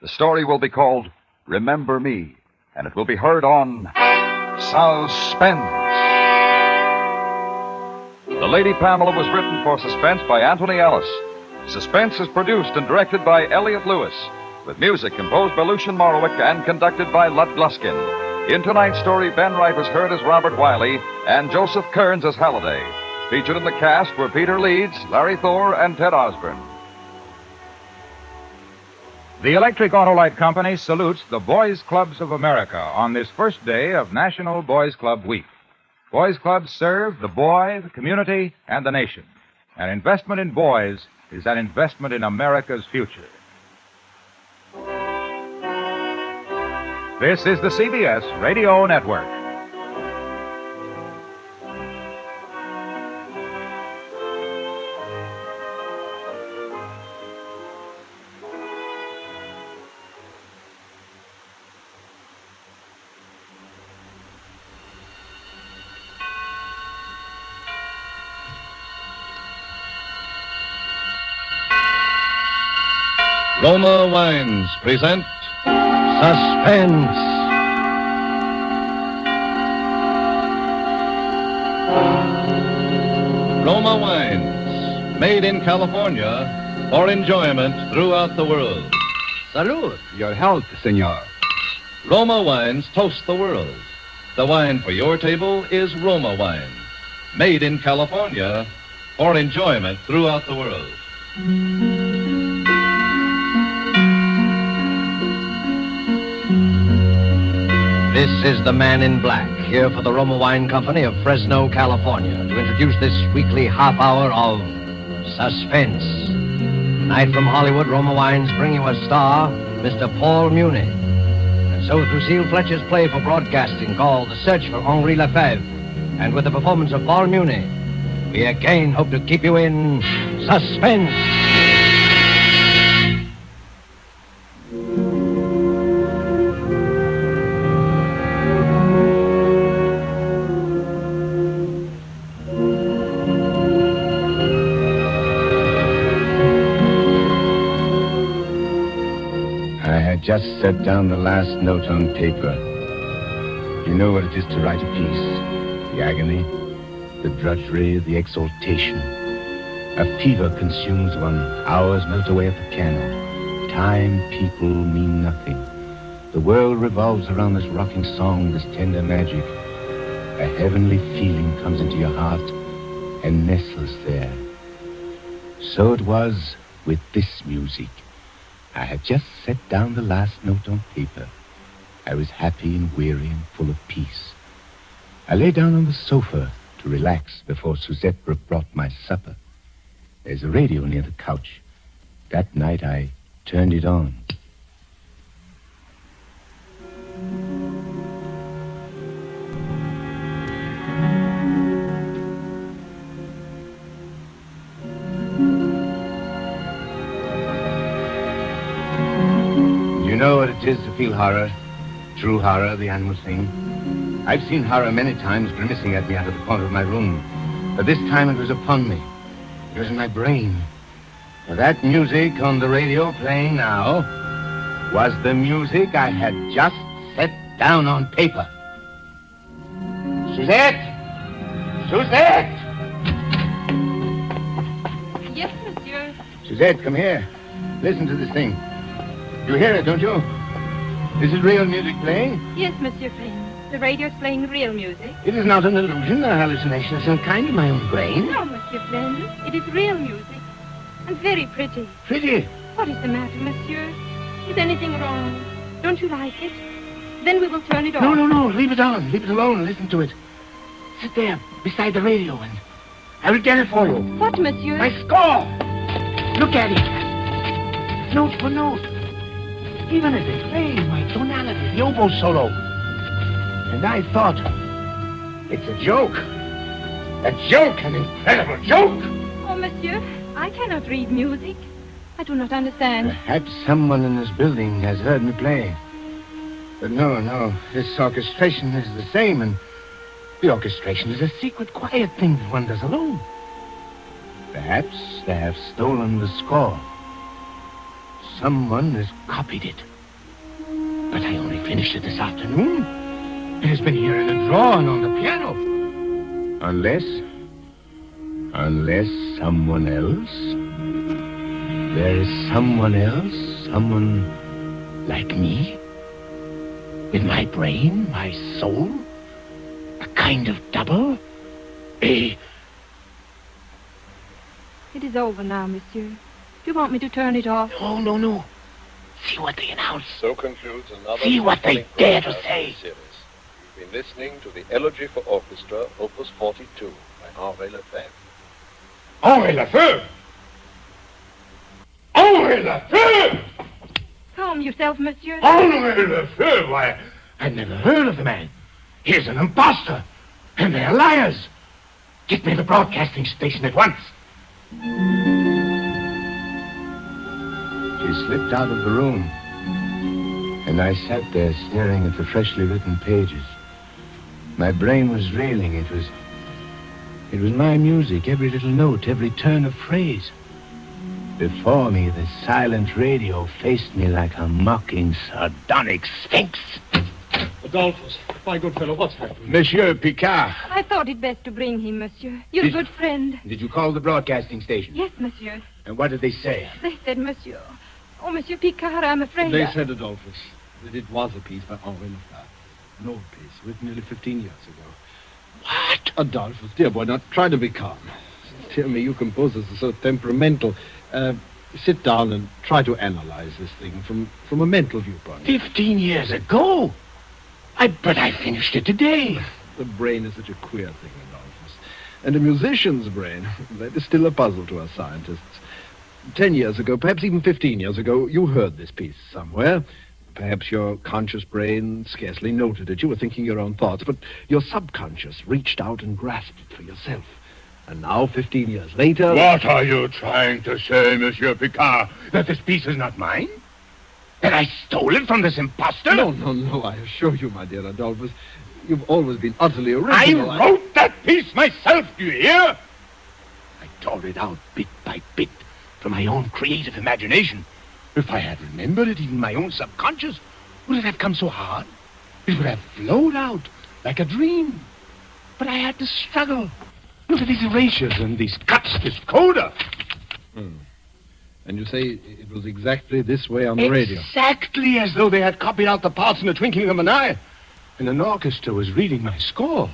The story will be called Remember Me, and it will be heard on Suspense. The Lady Pamela was written for Suspense by Anthony Ellis. Suspense is produced and directed by Elliot Lewis, with music composed by Lucian Morowick and conducted by Lud Gluskin. In tonight's story, Ben Wright was heard as Robert Wiley and Joseph Kearns as Halliday. Featured in the cast were Peter Leeds, Larry Thor, and Ted Osborne. The Electric Autolite Company salutes the Boys Clubs of America on this first day of National Boys Club Week. Boys Clubs serve the boy, the community, and the nation. An investment in boys is an investment in America's future. This is the CBS Radio Network. Roma Wines present Suspense. Roma Wines, made in California for enjoyment throughout the world. Salud. Your health, senor. Roma Wines toast the world. The wine for your table is Roma Wine, made in California for enjoyment throughout the world. This is the Man in Black, here for the Roma Wine Company of Fresno, California, to introduce this weekly half hour of suspense. Tonight from Hollywood, Roma Wines bring you a star, Mr. Paul Muni. And so through Seal Fletcher's play for broadcasting called The Search for Henri LeFevre, and with the performance of Paul Muni, we again hope to keep you in suspense. Just set down the last note on paper. You know what it is to write a piece. The agony, the drudgery, the exaltation. A fever consumes one. Hours melt away at the piano. Time, people mean nothing. The world revolves around this rocking song, this tender magic. A heavenly feeling comes into your heart and nestles there. So it was with this music. I had just set down the last note on paper. I was happy and weary and full of peace. I lay down on the sofa to relax before Suzette brought my supper. There's a radio near the couch. That night I turned it on. You know what it is to feel horror, true horror, the animal thing. I've seen horror many times grimacing at me out of the corner of my room, but this time it was upon me. It was in my brain. For that music on the radio playing now was the music I had just set down on paper. Suzette! Suzette! Yes, monsieur. Suzette, come here. Listen to this thing. You hear it, don't you? This is real music playing? Yes, Monsieur Flynn. The radio's playing real music. It is not an illusion, a hallucination of some kind in my own brain. No, Monsieur Flynn. It is real music. And very pretty. Pretty? What is the matter, monsieur? Is anything wrong? Don't you like it? Then we will turn it off. No. Leave it on. Leave it alone and listen to it. Sit there beside the radio and I will get it for you. What, monsieur? My score! Look at it. Note for note. Even as they play, my tonality, the oboe solo. And I thought, it's a joke. A joke, an incredible joke. Oh, monsieur, I cannot read music. I do not understand. Perhaps someone in this building has heard me play. But no, this orchestration is the same, and the orchestration is a secret, quiet thing that one does alone. Perhaps they have stolen the score. Someone has copied it. But I only finished it this afternoon. It has been here in a drawer and on the piano. Unless someone else. There is someone else, someone like me. With my brain, my soul. A kind of double. It is over now, monsieur. Do you want me to turn it off? No. See what they announce. So concludes another... See what they dare to say. Series. You've been listening to the Elegy for Orchestra, Opus 42, by Henri LeFevre. Henri LeFevre! Henri LeFevre! Calm Calm yourself, monsieur. Henri LeFevre, why, I've never heard of the man. He's an imposter, and they're liars. Get me the broadcasting station at once. She slipped out of the room, and I sat there staring at the freshly written pages. My brain was reeling. It was my music, every little note, every turn of phrase. Before me, the silent radio faced me like a mocking, sardonic sphinx. Adolphus, my good fellow, what's happened? Monsieur Picard. I thought it best to bring him, monsieur. You're a good friend. Did you call the broadcasting station? Yes, monsieur. And what did they say? They said, monsieur. Oh, Monsieur Picard, I'm afraid. They said, Adolphus, that it was a piece by Henri LeFevre. An old piece, written nearly 15 years ago. What? Adolphus, dear boy, now try to be calm. Tell me, you composers are so temperamental. Sit down and try to analyze this thing from a mental viewpoint. 15 years ago? But I finished it today. The brain is such a queer thing, Adolphus. And a musician's brain, that is still a puzzle to us scientists. 10 years ago, perhaps even 15 years ago, you heard this piece somewhere. Perhaps your conscious brain scarcely noted it. You were thinking your own thoughts, but your subconscious reached out and grasped it for yourself. And now, 15 years later... What are you trying to say, Monsieur Picard? That this piece is not mine? That I stole it from this imposter? No, I assure you, my dear Adolphus, you've always been utterly original. I wrote that piece myself, do you hear? I tore it out bit by bit from my own creative imagination. If I had remembered it, even my own subconscious, would it have come so hard? It would have flowed out like a dream. But I had to struggle. Look at these erasures and these cuts, this coda. And you say it was exactly this way on the radio? Exactly as though they had copied out the parts in the twinkling of an eye. And an orchestra was reading my score.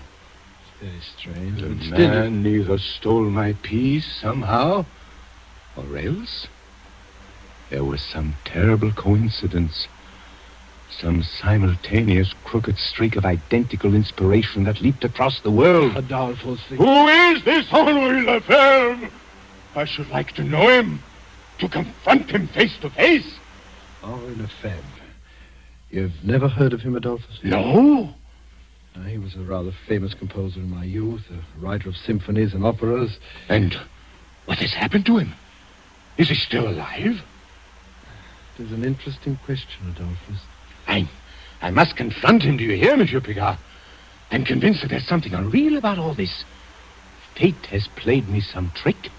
Very strange. The man neither stole my piece somehow, or else there was some terrible coincidence. Some simultaneous crooked streak of identical inspiration that leaped across the world. Adolphus... Who is this Henri LeFevre? I should like to know him, to confront him face to face. Henri LeFevre. You've never heard of him, Adolphus? No. He was a rather famous composer in my youth, a writer of symphonies and operas. And what has happened to him? Is he still alive? It is an interesting question, Adolphus. I must confront him, do you hear, Monsieur Picard? I'm convinced that there's something unreal about all this. Fate has played me some trick.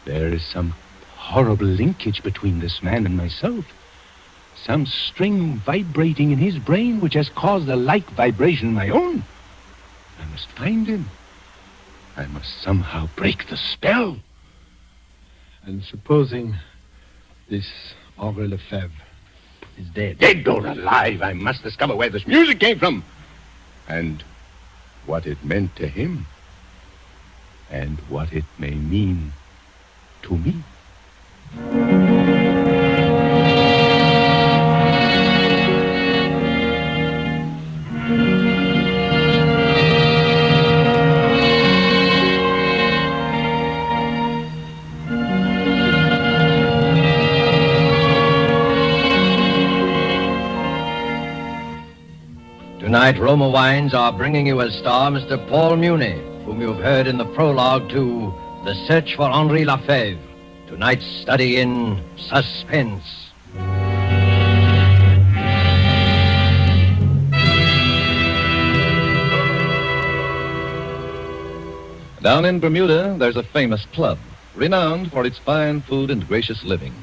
There is some horrible linkage between this man and myself. Some string vibrating in his brain which has caused a like vibration in my own. I must find him. I must somehow break the spell. And supposing this Henri LeFevre is dead. Dead or alive, I must discover where this music came from. And what it meant to him. And what it may mean to me. Tonight, Roma Wines are bringing you as star Mr. Paul Muni, whom you've heard in the prologue to The Search for Henri LeFevre, tonight's study in suspense. Down in Bermuda, there's a famous club, renowned for its fine food and gracious living.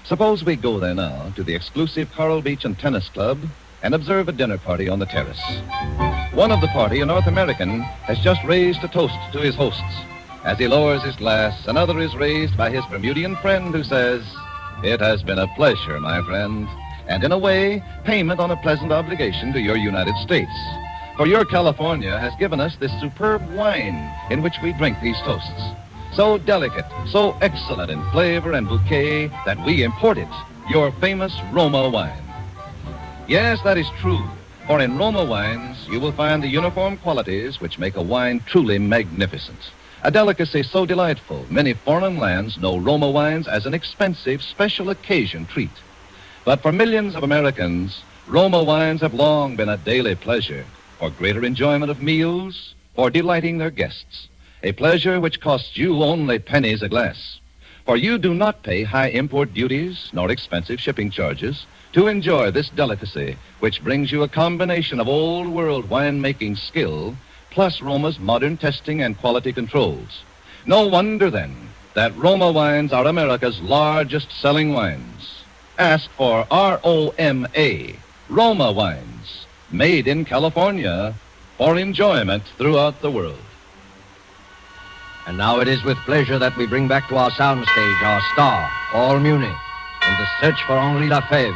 Suppose we go there now to the exclusive Coral Beach and Tennis Club and observe a dinner party on the terrace. One of the party, a North American, has just raised a toast to his hosts. As he lowers his glass, another is raised by his Bermudian friend who says, "It has been a pleasure, my friend, and in a way, payment on a pleasant obligation to your United States. For your California has given us this superb wine in which we drink these toasts. So delicate, so excellent in flavor and bouquet that we import it, your famous Roma wine." Yes, that is true, for in Roma wines you will find the uniform qualities which make a wine truly magnificent. A delicacy so delightful, many foreign lands know Roma wines as an expensive special occasion treat. But for millions of Americans, Roma wines have long been a daily pleasure for greater enjoyment of meals, for delighting their guests. A pleasure which costs you only pennies a glass. For you do not pay high import duties nor expensive shipping charges to enjoy this delicacy, which brings you a combination of old-world winemaking skill plus Roma's modern testing and quality controls. No wonder, then, that Roma wines are America's largest-selling wines. Ask for R-O-M-A, Roma wines, made in California for enjoyment throughout the world. And now it is with pleasure that we bring back to our soundstage our star, Paul Muni, in the search for Henri LeFevre,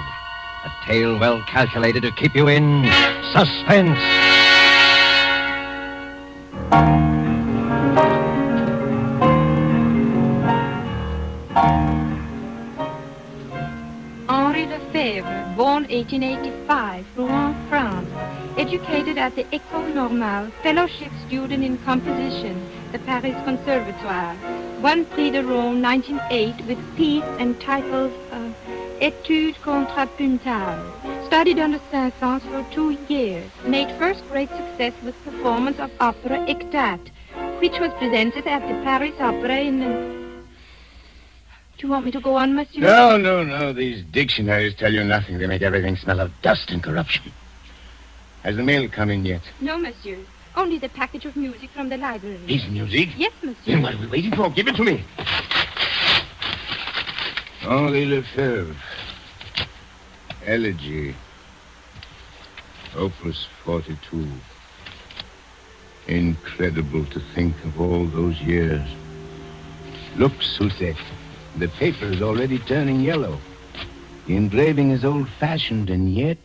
a tale well calculated to keep you in suspense. Henri LeFevre, born 1885, Rouen, France, educated at the École Normale, fellowship student in composition, the Paris Conservatoire, won Prix de Rome 1908 with piece entitled Étude contrapuntale, studied under Saint-Saëns for 2 years, made first-rate success with performance of opera Ectate, which was presented at the Paris Opera in... Do you want me to go on, monsieur? No. These dictionaries tell you nothing. They make everything smell of dust and corruption. Has the mail come in yet? No, monsieur. Only the package of music from the library. His music? Yes, monsieur. Then what are we waiting for? Give it to me. Henri LeFevre. Elegy. Opus 42. Incredible to think of all those years. Look, Suzette. The paper is already turning yellow. The engraving is old-fashioned, and yet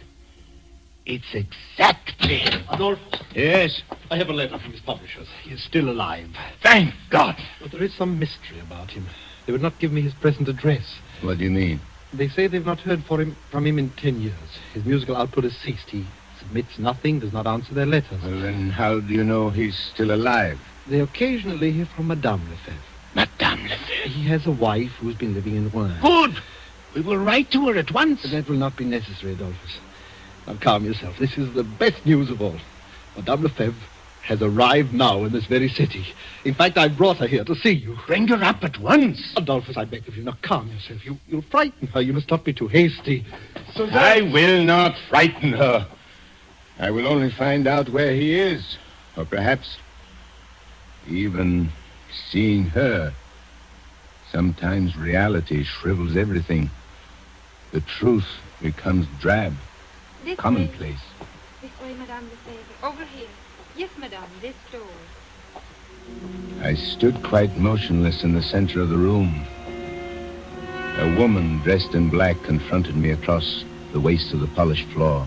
it's exactly... Adolphe? Yes? I have a letter from his publishers. He is still alive. Thank God! But there is some mystery about him. They would not give me his present address. What do you mean? They say they've not heard from him in 10 years. His musical output has ceased. He submits nothing, does not answer their letters. Well, then how do you know he's still alive? They occasionally hear from Madame LeFevre. Madame LeFevre? He has a wife who's been living in Rouen. Good! We will write to her at once. That will not be necessary, Adolphus. Now calm yourself. This is the best news of all. Madame LeFevre has arrived now in this very city. In fact, I brought her here to see you. Bring her up at once. Adolphus, I beg of you. Now calm yourself. You'll frighten her. You must not be too hasty. So I will not frighten her. I will only find out where he is. Or perhaps even seeing her. Sometimes reality shrivels everything. The truth becomes drab, This commonplace. This way, Madame LeFevre. Over here. Yes, Madame, this door. I stood quite motionless in the center of the room. A woman dressed in black confronted me across the waist of the polished floor.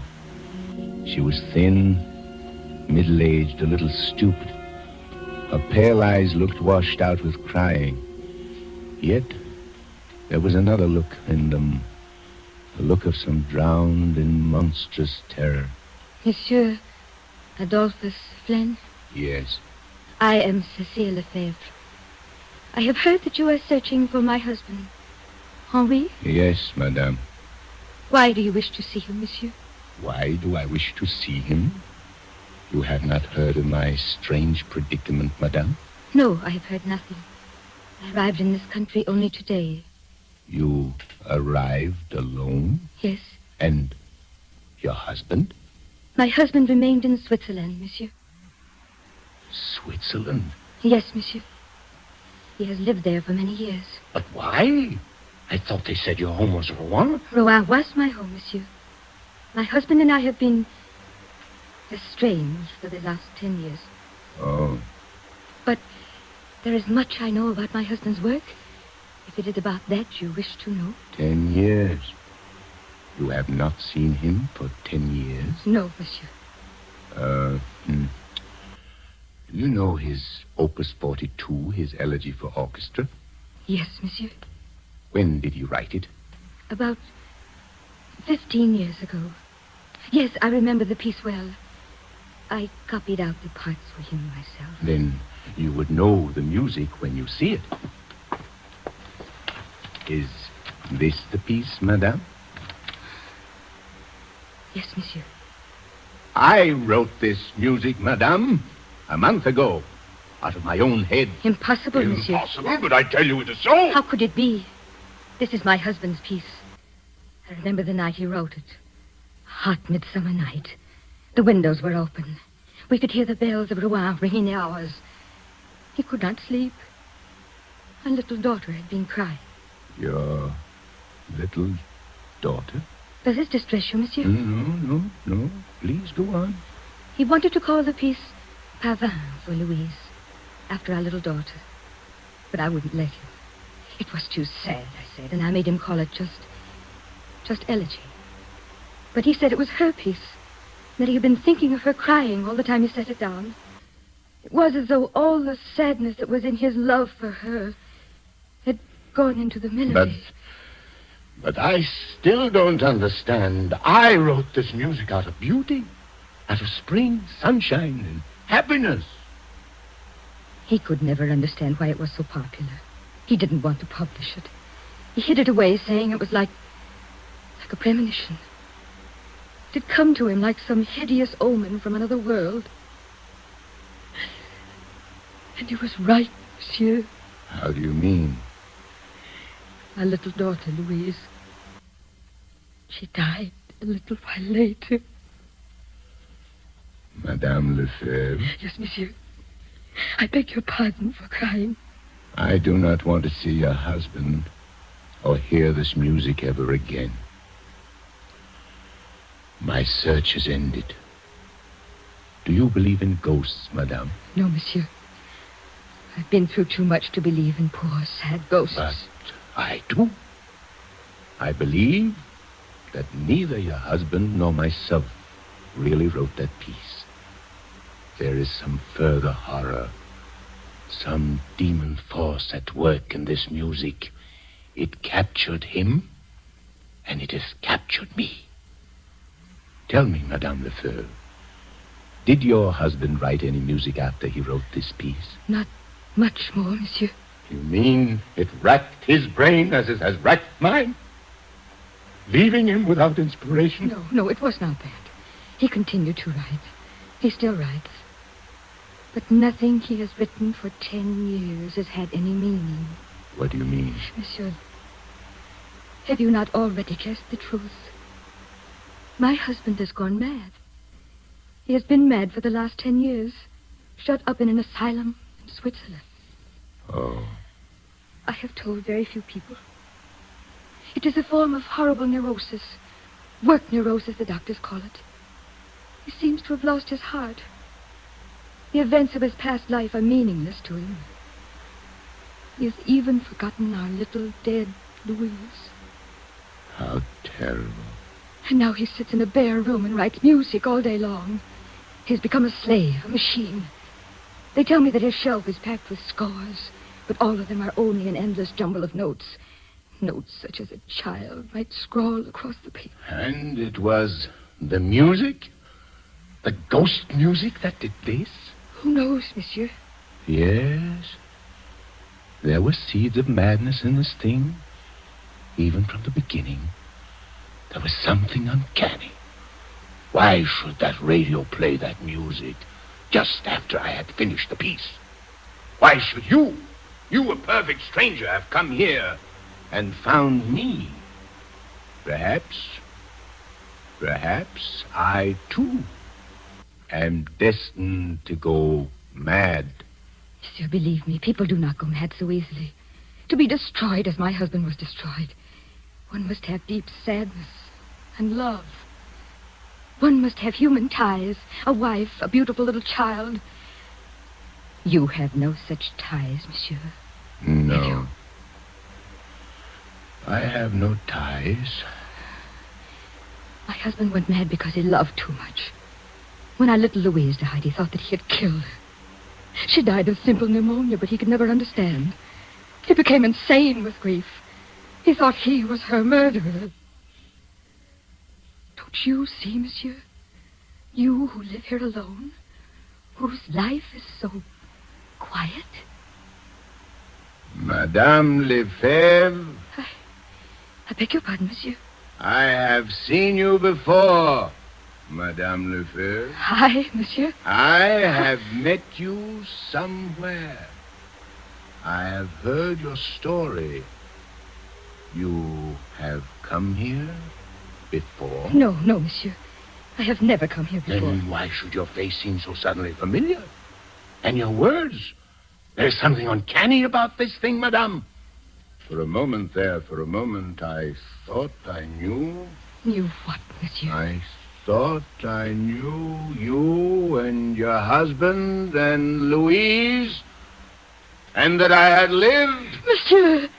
She was thin, middle-aged, a little stupid. Her pale eyes looked washed out with crying. Yet there was another look in them, the look of some drowned in monstrous terror. Monsieur Adolphus Flynn? Yes. I am Cécile Lefebvre. I have heard that you are searching for my husband, Henri. Yes, madame. Why do you wish to see him, monsieur? Why do I wish to see him? You have not heard of my strange predicament, madame? No, I have heard nothing. I arrived in this country only today. You arrived alone? Yes. And your husband? My husband remained in Switzerland, monsieur. Switzerland? Yes, monsieur. He has lived there for many years. But why? I thought they said your home was Rouen. Rouen was my home, monsieur. My husband and I have been estranged for the last 10 years. Oh. But there is much I know about my husband's work. If it is about that you wish to know. 10 years. You have not seen him for 10 years? No, monsieur. Do you know his Opus 42, his elegy for orchestra? Yes, monsieur. When did he write it? About 15 years ago. Yes, I remember the piece well. I copied out the parts for him myself. Then you would know the music when you see it. Is this the piece, madame? Yes, monsieur. I wrote this music, madame, a month ago, out of my own head. Impossible, monsieur. Impossible, but I tell you it is so. How could it be? This is my husband's piece. I remember the night he wrote it. Hot midsummer night. The windows were open. We could hear the bells of Rouen ringing the hours. He could not sleep. My little daughter had been crying. Your little daughter? Does this distress you, monsieur? No. Please go on. He wanted to call the piece Pavin for Louise, after our little daughter. But I wouldn't let him. It was too sad, I said, and I made him call it just Elegy. But he said it was her piece, that he had been thinking of her crying all the time he set it down. It was as though all the sadness that was in his love for her had gone into the melody. But I still don't understand. I wrote this music out of beauty, out of spring, sunshine, and happiness. He could never understand why it was so popular. He didn't want to publish it. He hid it away, saying it was like a premonition. It had come to him like some hideous omen from another world. And he was right, monsieur. How do you mean? My little daughter, Louise. She died a little while later. Madame LeFevre? Yes, monsieur. I beg your pardon for crying. I do not want to see your husband or hear this music ever again. My search is ended. Do you believe in ghosts, madame? No, monsieur. I've been through too much to believe in poor, sad ghosts. But I do. I believe that neither your husband nor myself really wrote that piece. There is some further horror, some demon force at work in this music. It captured him, and it has captured me. Tell me, Madame LeFevre, did your husband write any music after he wrote this piece? Not much more, monsieur. You mean it racked his brain as it has racked mine? Leaving him without inspiration? No, it was not that. He continued to write. He still writes. But nothing he has written for 10 years has had any meaning. What do you mean? Monsieur, have you not already guessed the truth? My husband has gone mad. He has been mad for the last 10 years, shut up in an asylum in Switzerland. Oh. I have told very few people. It is a form of horrible neurosis. Work neurosis, the doctors call it. He seems to have lost his heart. The events of his past life are meaningless to him. He has even forgotten our little dead Louise. How terrible. And now he sits in a bare room and writes music all day long. He's become a slave, a machine. They tell me that his shelf is packed with scores, but all of them are only an endless jumble of notes. Notes such as a child might scrawl across the paper. And it was the music? The ghost music that did this? Who knows, monsieur? Yes. There were seeds of madness in this thing. Even from the beginning. There was something uncanny. Why should that radio play that music just after I had finished the piece? Why should you, a perfect stranger, have come here and found me? Perhaps I, too, am destined to go mad. Monsieur, believe me, people do not go mad so easily. To be destroyed as my husband was destroyed, one must have deep sadness and love. One must have human ties, a wife, a beautiful little child. You have no such ties, monsieur. No. I have no ties. My husband went mad because he loved too much. When our little Louise died, he thought that he had killed her. She died of simple pneumonia, but he could never understand. He became insane with grief. He thought he was her murderer. Don't you see, monsieur? You who live here alone, whose life is so quiet. Madame LeFevre. I beg your pardon, monsieur. I have seen you before, Madame LeFevre. Hi, monsieur. I have met you somewhere. I have heard your story. You have come here before? No, monsieur. I have never come here before. Then why should your face seem so suddenly familiar? And your words? There's something uncanny about this thing, madame. For a moment, I thought I knew. Knew what, monsieur? I thought I knew you and your husband and Louise, and that I had lived. Monsieur!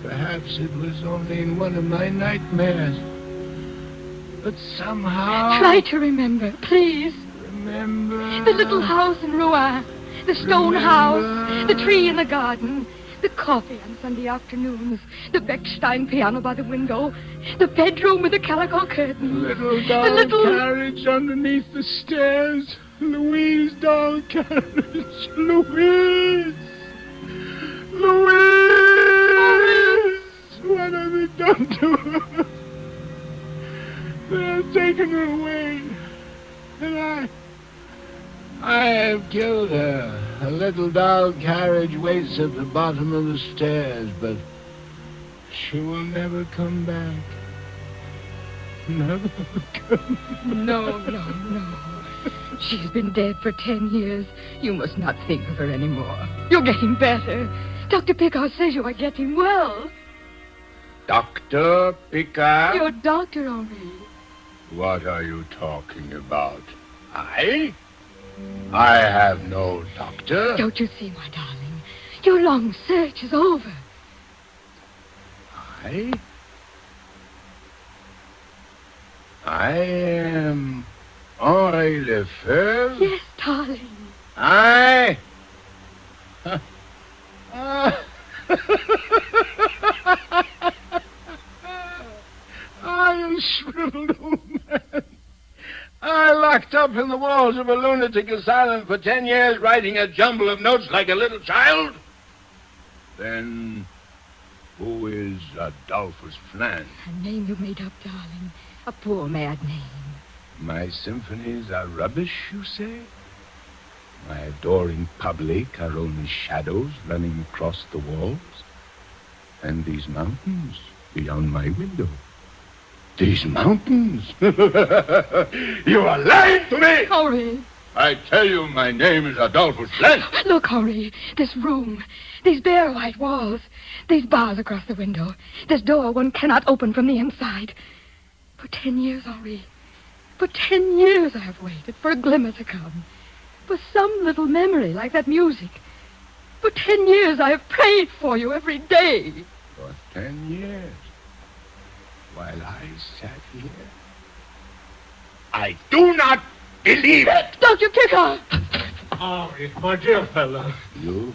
Perhaps it was only in one of my nightmares. But somehow... Try to remember, please. Remember... The little house in Rouen. The stone house. The tree in the garden. The coffee on Sunday afternoons. The Bechstein piano by the window. The bedroom with the calico curtain. Little doll carriage underneath the stairs. Louise doll carriage. Louise! What have they done to her? They have taken her away. And I have killed her. A little doll carriage waits at the bottom of the stairs, but she will never come back. Never come back. No. She's been dead for 10 years. You must not think of her anymore. You're getting better. Dr. Picard says you are getting well. Dr. Picard? Your doctor, Henri. What are you talking about? I have no doctor. Don't you see, my darling? Your long search is over. I am Henri LeFevre? Yes, darling. I am shriveled old man. I locked up in the walls of a lunatic asylum for 10 years, writing a jumble of notes like a little child. Then who is Adolphus Flan? A name you made up, darling. A poor mad name. My symphonies are rubbish, you say? My adoring public are only shadows running across the walls? And these mountains beyond my window? These mountains? You are lying to me! Henri! I tell you, my name is Adolphus Flan. Look, Henri, this room, these bare white walls, these bars across the window, this door one cannot open from the inside. For 10 years, Henri, for 10 years I have waited for a glimmer to come, for some little memory like that music. For 10 years I have prayed for you every day. For 10 years? While I sat here? I do not believe it! Dr. Picard! Henri, my dear fellow. You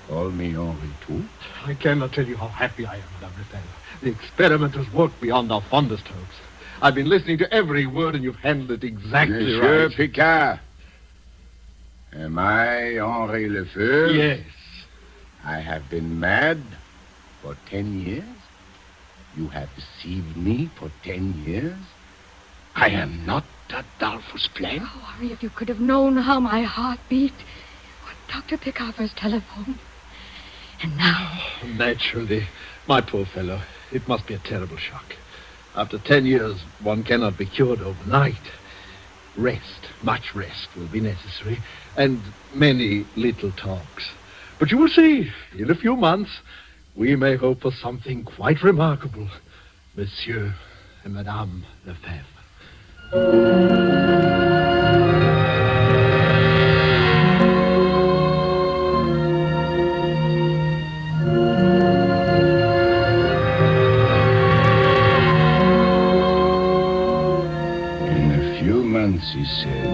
call me Henri, too? I cannot tell you how happy I am, Madame LeFevre. The experiment has worked beyond our fondest hopes. I've been listening to every word, and you've handled it exactly Monsieur right. Picard. Am I Henri LeFevre? Yes. I have been mad for 10 years. You have deceived me for 10 years. I am not Adolphus Flan. Oh, Henri, if you could have known how my heart beat when Dr. Picard first telephoned. And now... Oh, naturally. My poor fellow, it must be a terrible shock. After 10 years, one cannot be cured overnight. Rest, much rest will be necessary, and many little talks. But you will see, in a few months, we may hope for something quite remarkable, Monsieur and Madame LeFevre. He said,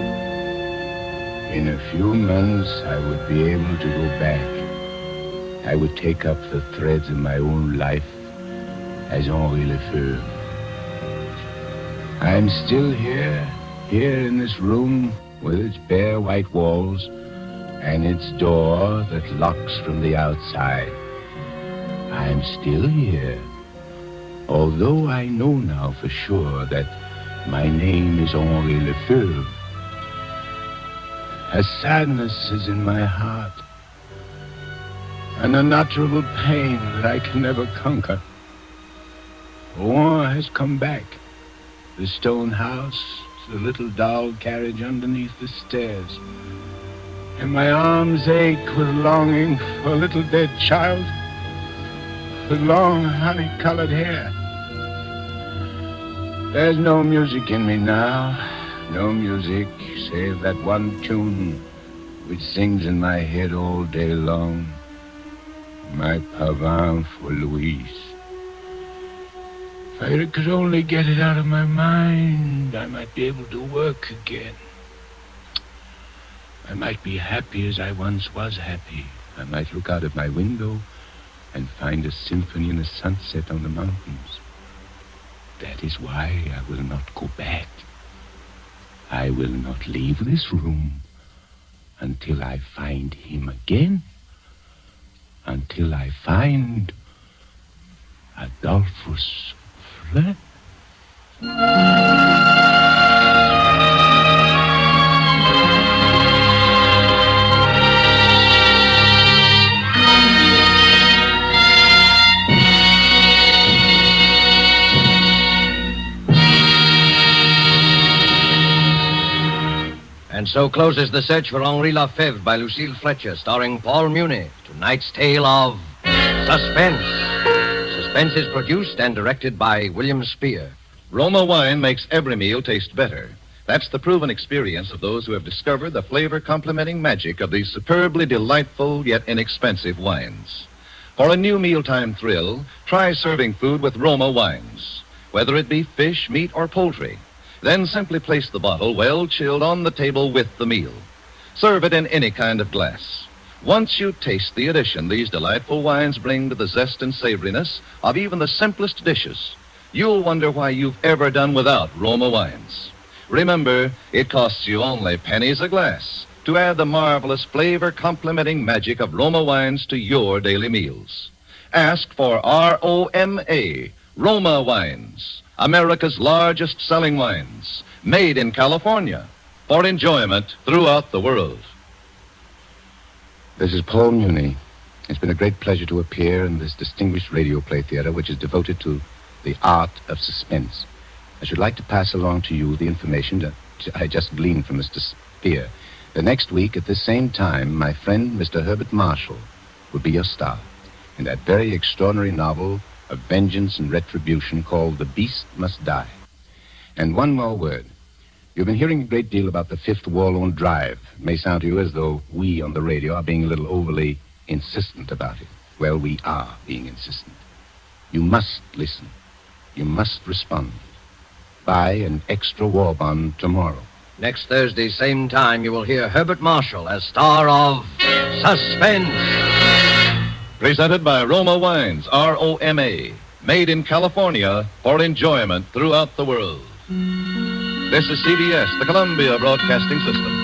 in a few months I would be able to go back. I would take up the threads of my own life as Henri LeFevre. I'm still here in this room with its bare white walls and its door that locks from the outside. I'm still here. Although I know now for sure that my name is Henri LeFevre. A sadness is in my heart, an unutterable pain that I can never conquer. Rouen has come back. The stone house, the little doll carriage underneath the stairs. And my arms ache with longing for a little dead child with long honey-colored hair. There's no music in me now, no music save that one tune which sings in my head all day long. My pavane for Louise. If I could only get it out of my mind, I might be able to work again. I might be happy as I once was happy. I might look out of my window and find a symphony and a sunset on the mountains. That is why I will not go back. I will not leave this room until I find him again. Until I find Adolphus Fleur. And so closes The Search for Henri LeFevre by Lucille Fletcher, starring Paul Muni. Tonight's tale of suspense. Suspense is produced and directed by William Spear. Roma wine makes every meal taste better. That's the proven experience of those who have discovered the flavor complementing magic of these superbly delightful yet inexpensive wines. For a new mealtime thrill, try serving food with Roma wines, whether it be fish, meat, or poultry. Then simply place the bottle well chilled on the table with the meal. Serve it in any kind of glass. Once you taste the addition these delightful wines bring to the zest and savoriness of even the simplest dishes, you'll wonder why you've ever done without Roma wines. Remember, it costs you only pennies a glass to add the marvelous flavor complementing magic of Roma wines to your daily meals. Ask for R-O-M-A, Roma wines, America's largest selling wines, made in California for enjoyment throughout the world. This is Paul Muni. It's been a great pleasure to appear in this distinguished radio play theater, which is devoted to the art of suspense. I should like to pass along to you the information that I just gleaned from Mr. Spear. The next week, at the same time, my friend, Mr. Herbert Marshall, will be your star in that very extraordinary novel of vengeance and retribution called The Beast Must Die. And one more word. You've been hearing a great deal about the Fifth Warlord Drive. It may sound to you as though we on the radio are being a little overly insistent about it. Well, we are being insistent. You must listen. You must respond. Buy an extra war bond tomorrow. Next Thursday, same time, you will hear Herbert Marshall as star of Suspense. Presented by Roma Wines, R-O-M-A, made in California for enjoyment throughout the world. This is CBS, the Columbia Broadcasting System.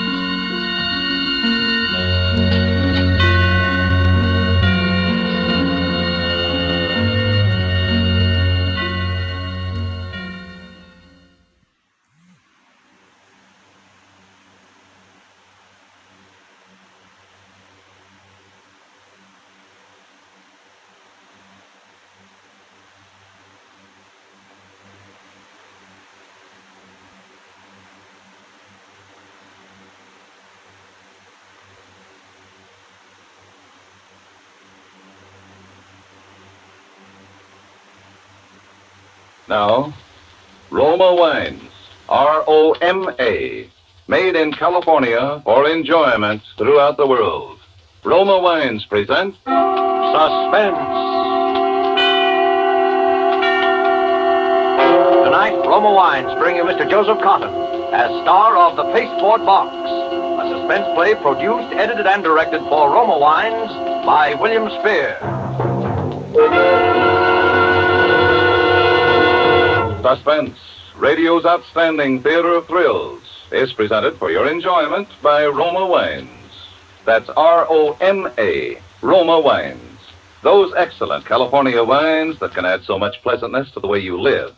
Now, Roma Wines, R-O-M-A, made in California for enjoyment throughout the world. Roma Wines present Suspense. Tonight, Roma Wines bring you Mr. Joseph Cotton as star of The Pasteboard Box, a suspense play produced, edited, and directed for Roma Wines by William Spear. Suspense, radio's outstanding theater of thrills, is presented for your enjoyment by Roma Wines. That's R-O-M-A, Roma Wines, Those excellent California wines that can add so much pleasantness to the way you live,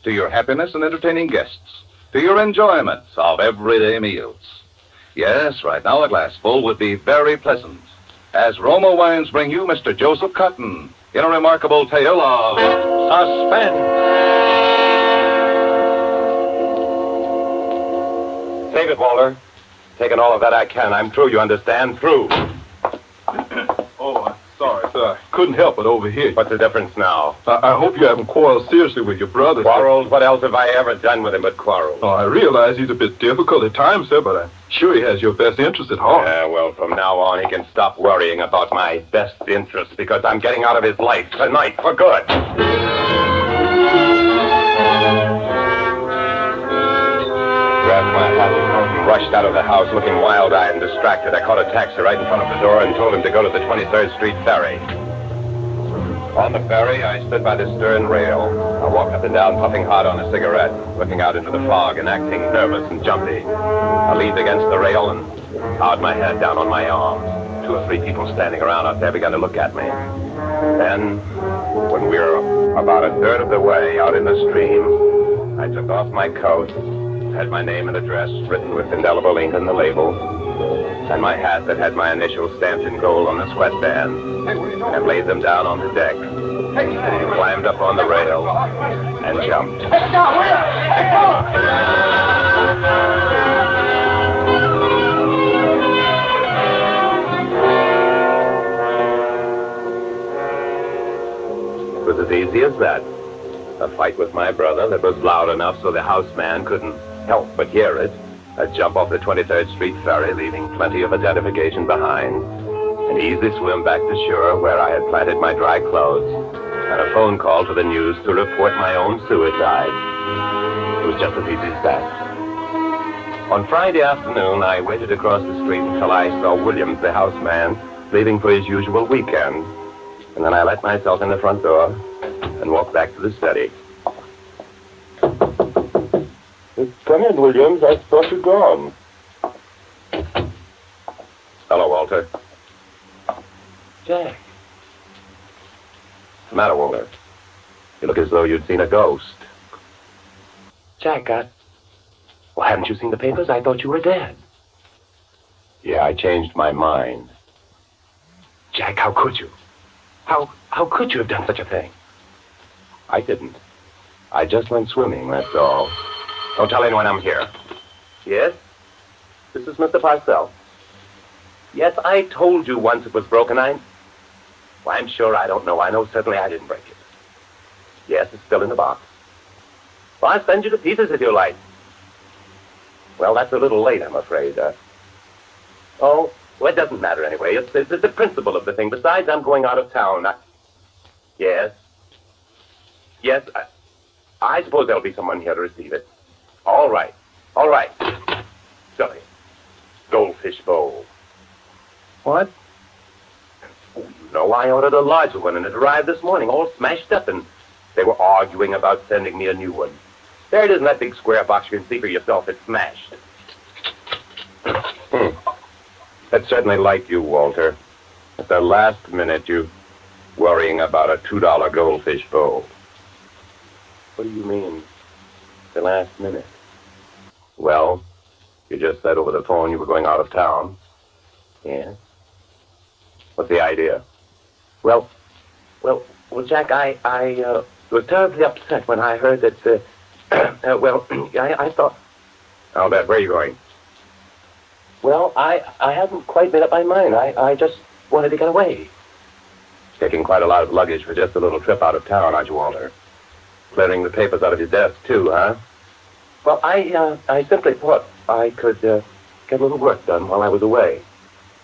to your happiness in entertaining guests, to your enjoyment of everyday meals. Yes, right now a glassful would be very pleasant, as Roma Wines bring you Mr. Joseph Cotton in a remarkable tale of suspense. Save it, Walter. Taking all of that I can. I'm through, you understand? Through. Oh, I'm sorry, sir. I couldn't help but overhear you. What's the difference now? I hope you haven't quarreled seriously with your brother. Quarreled? What else have I ever done with him but quarrel? Oh, I realize he's a bit difficult at times, sir, but I'm sure he has your best interest at heart. Yeah, well, from now on, he can stop worrying about my best interests because I'm getting out of his life tonight for good. Grabbed my hat and coat and rushed out of the house looking wild-eyed and distracted. I caught a taxi right in front of the door and told him to go to the 23rd Street ferry. On the ferry, I stood by the stern rail. I walked up and down, puffing hard on a cigarette, looking out into the fog and acting nervous and jumpy. I leaned against the rail and bowed my head down on my arms. 2 or 3 people standing around out there began to look at me. Then, when we were about a third of the way out in the stream, I took off my coat, had my name and address written with indelible ink on the label, and my hat that had my initials stamped in gold on the sweatband, and laid them down on the deck, climbed up on the rail, and jumped. It was as easy as that. A fight with my brother that was loud enough so the houseman couldn't help but hear it. A jump off the 23rd Street ferry, leaving plenty of identification behind. An easy swim back to shore where I had planted my dry clothes. And a phone call to the news to report my own suicide. It was just as easy as that. On Friday afternoon, I waited across the street until I saw Williams, the houseman, leaving for his usual weekend. And then I let myself in the front door and walked back to the study. Come in, Williams. I thought you'd gone. Hello, Walter. Jack. What's the matter, Walter? You look as though you'd seen a ghost. Jack, well, haven't you seen the papers? I thought you were dead. Yeah, I changed my mind. Jack, how could you? How could you have done such a thing? I didn't. I just went swimming, that's all. Don't tell anyone I'm here. Yes? This is Mr. Parcell. Yes, I told you once it was broken. Well, I'm sure I don't know. I know certainly I didn't break it. Yes, it's still in the box. Well, I'll send you to pieces if you like. Well, that's a little late, I'm afraid. Oh, well, it doesn't matter anyway. It's the principle of the thing. Besides, I'm going out of town. Yes. Yes, I suppose there'll be someone here to receive it. All right. All right. Silly. Goldfish bowl. What? Oh, you know, I ordered a larger one, and it arrived this morning, all smashed up, and they were arguing about sending me a new one. There it is in that big square box. You can see for yourself it's smashed. That's certainly like you, Walter. At the last minute, you worrying about a $2 goldfish bowl. What do you mean, the last minute? Well, you just said over the phone you were going out of town. Yes? What's the idea? Well, Jack, I was terribly upset when I heard that, I thought... I'll bet. Where are you going? Well, I haven't quite made up my mind. I just wanted to get away. Taking quite a lot of luggage for just a little trip out of town, aren't you, Walter? Clearing the papers out of your desk, too, huh? Well, I simply thought I could get a little work done while I was away.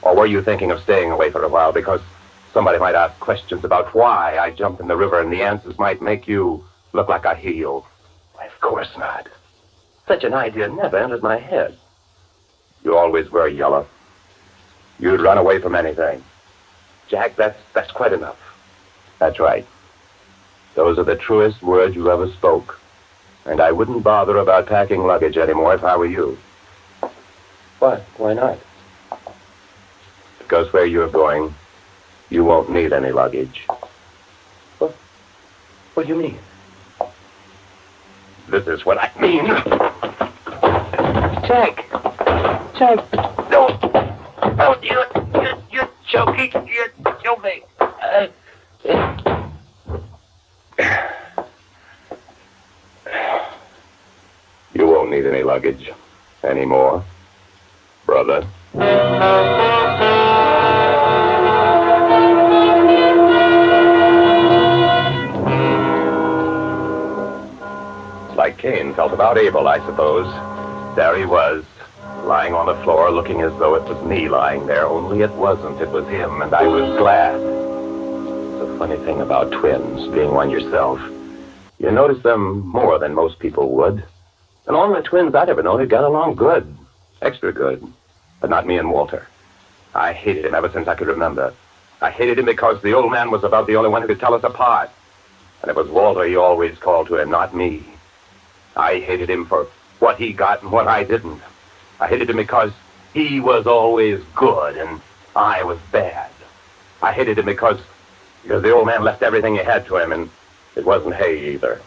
Or were you thinking of staying away for a while because somebody might ask questions about why I jumped in the river and the answers might make you look like a heel? Why, of course not. Such an idea never entered my head. You always were yellow. You'd run away from anything. Jack, that's quite enough. That's right. Those are the truest words you ever spoke. And I wouldn't bother about packing luggage anymore if I were you. What? Why not? Because where you're going, You won't need any luggage. What do you mean? This is what I mean. Jack! Jack! No! Oh, you're choking. You're choking. You won't need any luggage anymore, brother. Like Cain felt about Abel, I suppose. There he was, lying on the floor, looking as though it was me lying there, only it wasn't. It was him, and I was glad. It's a funny thing about twins, being one yourself. You notice them more than most people would. And all the twins I'd ever known had got along good. Extra good. But not me and Walter. I hated him ever since I could remember. I hated him because the old man was about the only one who could tell us apart. And it was Walter he always called to him, not me. I hated him for what he got and what I didn't. I hated him because he was always good and I was bad. I hated him because the old man left everything he had to him, and it wasn't hay either.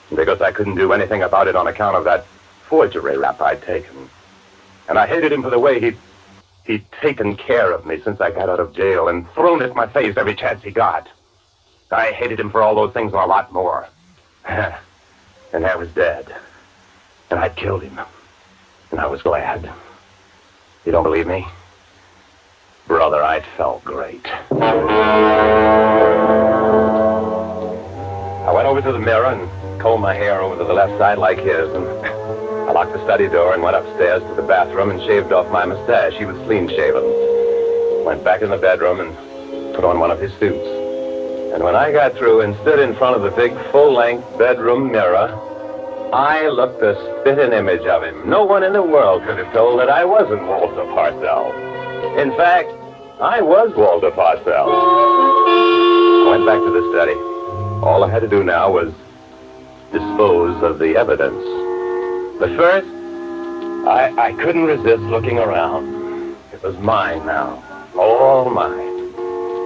And because I couldn't do anything about it on account of that forgery rap I'd taken. And I hated him for the way he'd taken care of me since I got out of jail and thrown at my face every chance he got. I hated him for all those things and a lot more. And I was dead. And I'd killed him. And I was glad. You don't believe me? Brother, I felt great. I went over to the mirror and combed my hair over to the left side like his, and I locked the study door and went upstairs to the bathroom and shaved off my mustache. He was clean-shaven. Went back in the bedroom and put on one of his suits. And when I got through and stood in front of the big full-length bedroom mirror, I looked a spitting image of him. No one in the world could have told that I wasn't Walter Parcell. In fact, I was Walter Parcell. I went back to the study. All I had to do now was dispose of the evidence. But first, I couldn't resist looking around. It was mine now. All mine.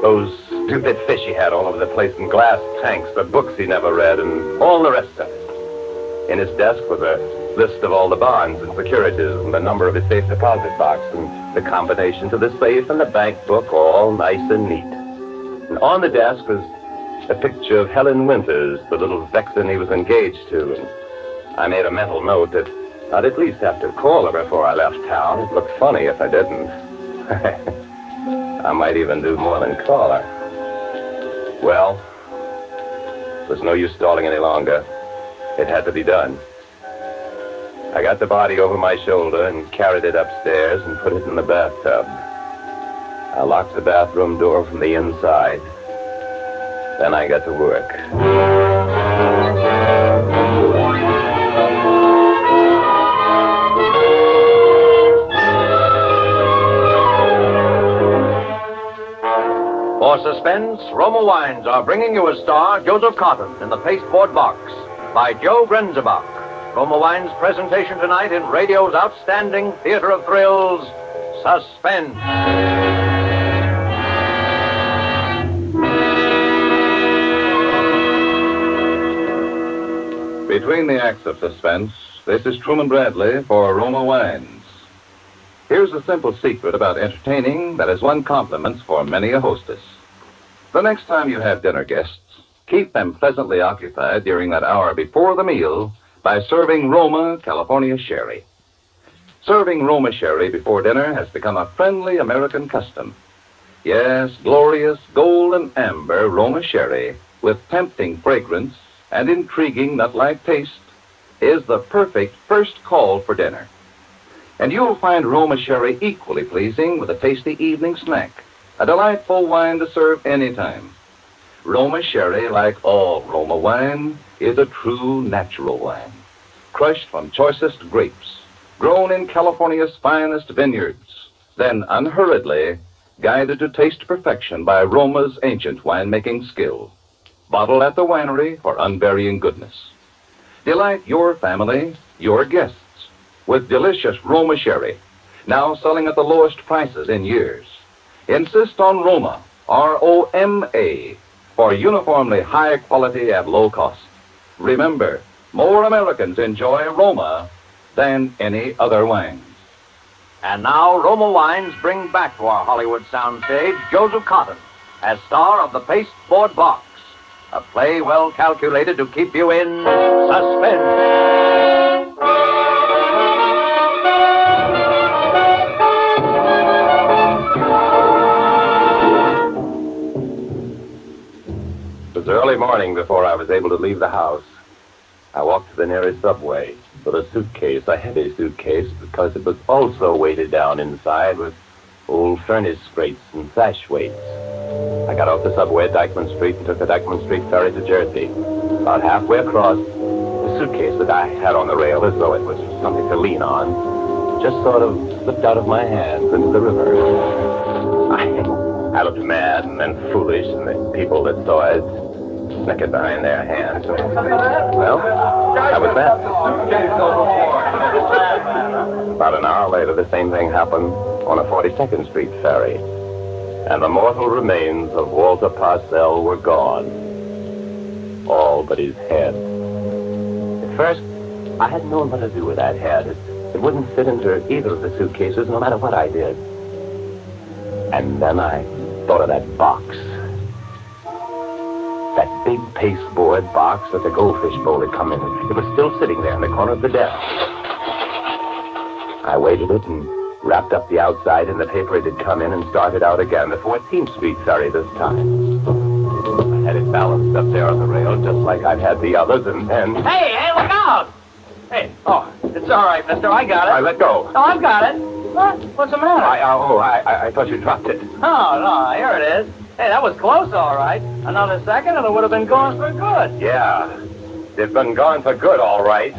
Those stupid fish he had all over the place in glass tanks, the books he never read, and all the rest of it. In his desk was a list of all the bonds and securities and the number of his safe deposit box and the combination to the safe and the bank book, all nice and neat. And on the desk was a picture of Helen Winters, the little vixen he was engaged to. And I made a mental note that I'd at least have to call her before I left town. It looked funny if I didn't. I might even do more than call her. Well, there's no use stalling any longer. It had to be done. I got the body over my shoulder and carried it upstairs and put it in the bathtub. I locked the bathroom door from the inside. Then I got to work. For suspense, Roma Wines are bringing you a star, Joseph Cotton, in the Pasteboard Box by Joe Grenzebach. Roma Wines' presentation tonight in radio's outstanding theater of thrills, Suspense. Between the acts of suspense, this is Truman Bradley for Roma Wines. Here's a simple secret about entertaining that has won compliments for many a hostess. The next time you have dinner guests, keep them pleasantly occupied during that hour before the meal by serving Roma California Sherry. Serving Roma Sherry before dinner has become a friendly American custom. Yes, glorious golden amber Roma Sherry with tempting fragrance and intriguing nut-like taste is the perfect first call for dinner. And you'll find Roma Sherry equally pleasing with a tasty evening snack, a delightful wine to serve anytime. Roma Sherry, like all Roma wine, is a true natural wine, crushed from choicest grapes, grown in California's finest vineyards, then unhurriedly guided to taste perfection by Roma's ancient winemaking skill, bottled at the winery for unvarying goodness. Delight your family, your guests, with delicious Roma Sherry, now selling at the lowest prices in years. Insist on Roma ROMA, for uniformly high quality at low cost. Remember, more Americans enjoy Roma than any other wines. And now, Roma Wines bring back to our Hollywood soundstage Joseph Cotton as star of the Pasteboard Box, a play well calculated to keep you in suspense. It was early morning before I was able to leave the house. I walked to the nearest subway with a suitcase, a heavy suitcase, because it was also weighted down inside with old furnace grates and sash weights. I got off the subway at Dyckman Street and took the Dyckman Street ferry to Jersey. About halfway across, the suitcase that I had on the rail, as though it was something to lean on, just sort of slipped out of my hands into the river. I looked mad and then foolish, and the people that saw it snickered behind their hands. Well, that was that. About an hour later, the same thing happened on a 42nd Street ferry, and the mortal remains of Walter Parcell were gone. All but his head. At first, I hadn't known what to do with that head. It wouldn't fit into either of the suitcases, no matter what I did. And then I thought of that box. That big pasteboard box that the goldfish bowl had come in. It was still sitting there in the corner of the desk. I weighted it and wrapped up the outside in the paper it had come in and started out again, the 14th Street ferry this time. I had it balanced up there on the rail just like I'd had the others, and then... Hey, look out! Hey, it's all right, mister. I got it. I let go. Oh, I've got it. What? What's the matter? I thought you dropped it. Oh, no, here it is. Hey, that was close, all right. Another second and it would have been gone for good. Yeah, it's been gone for good, all right.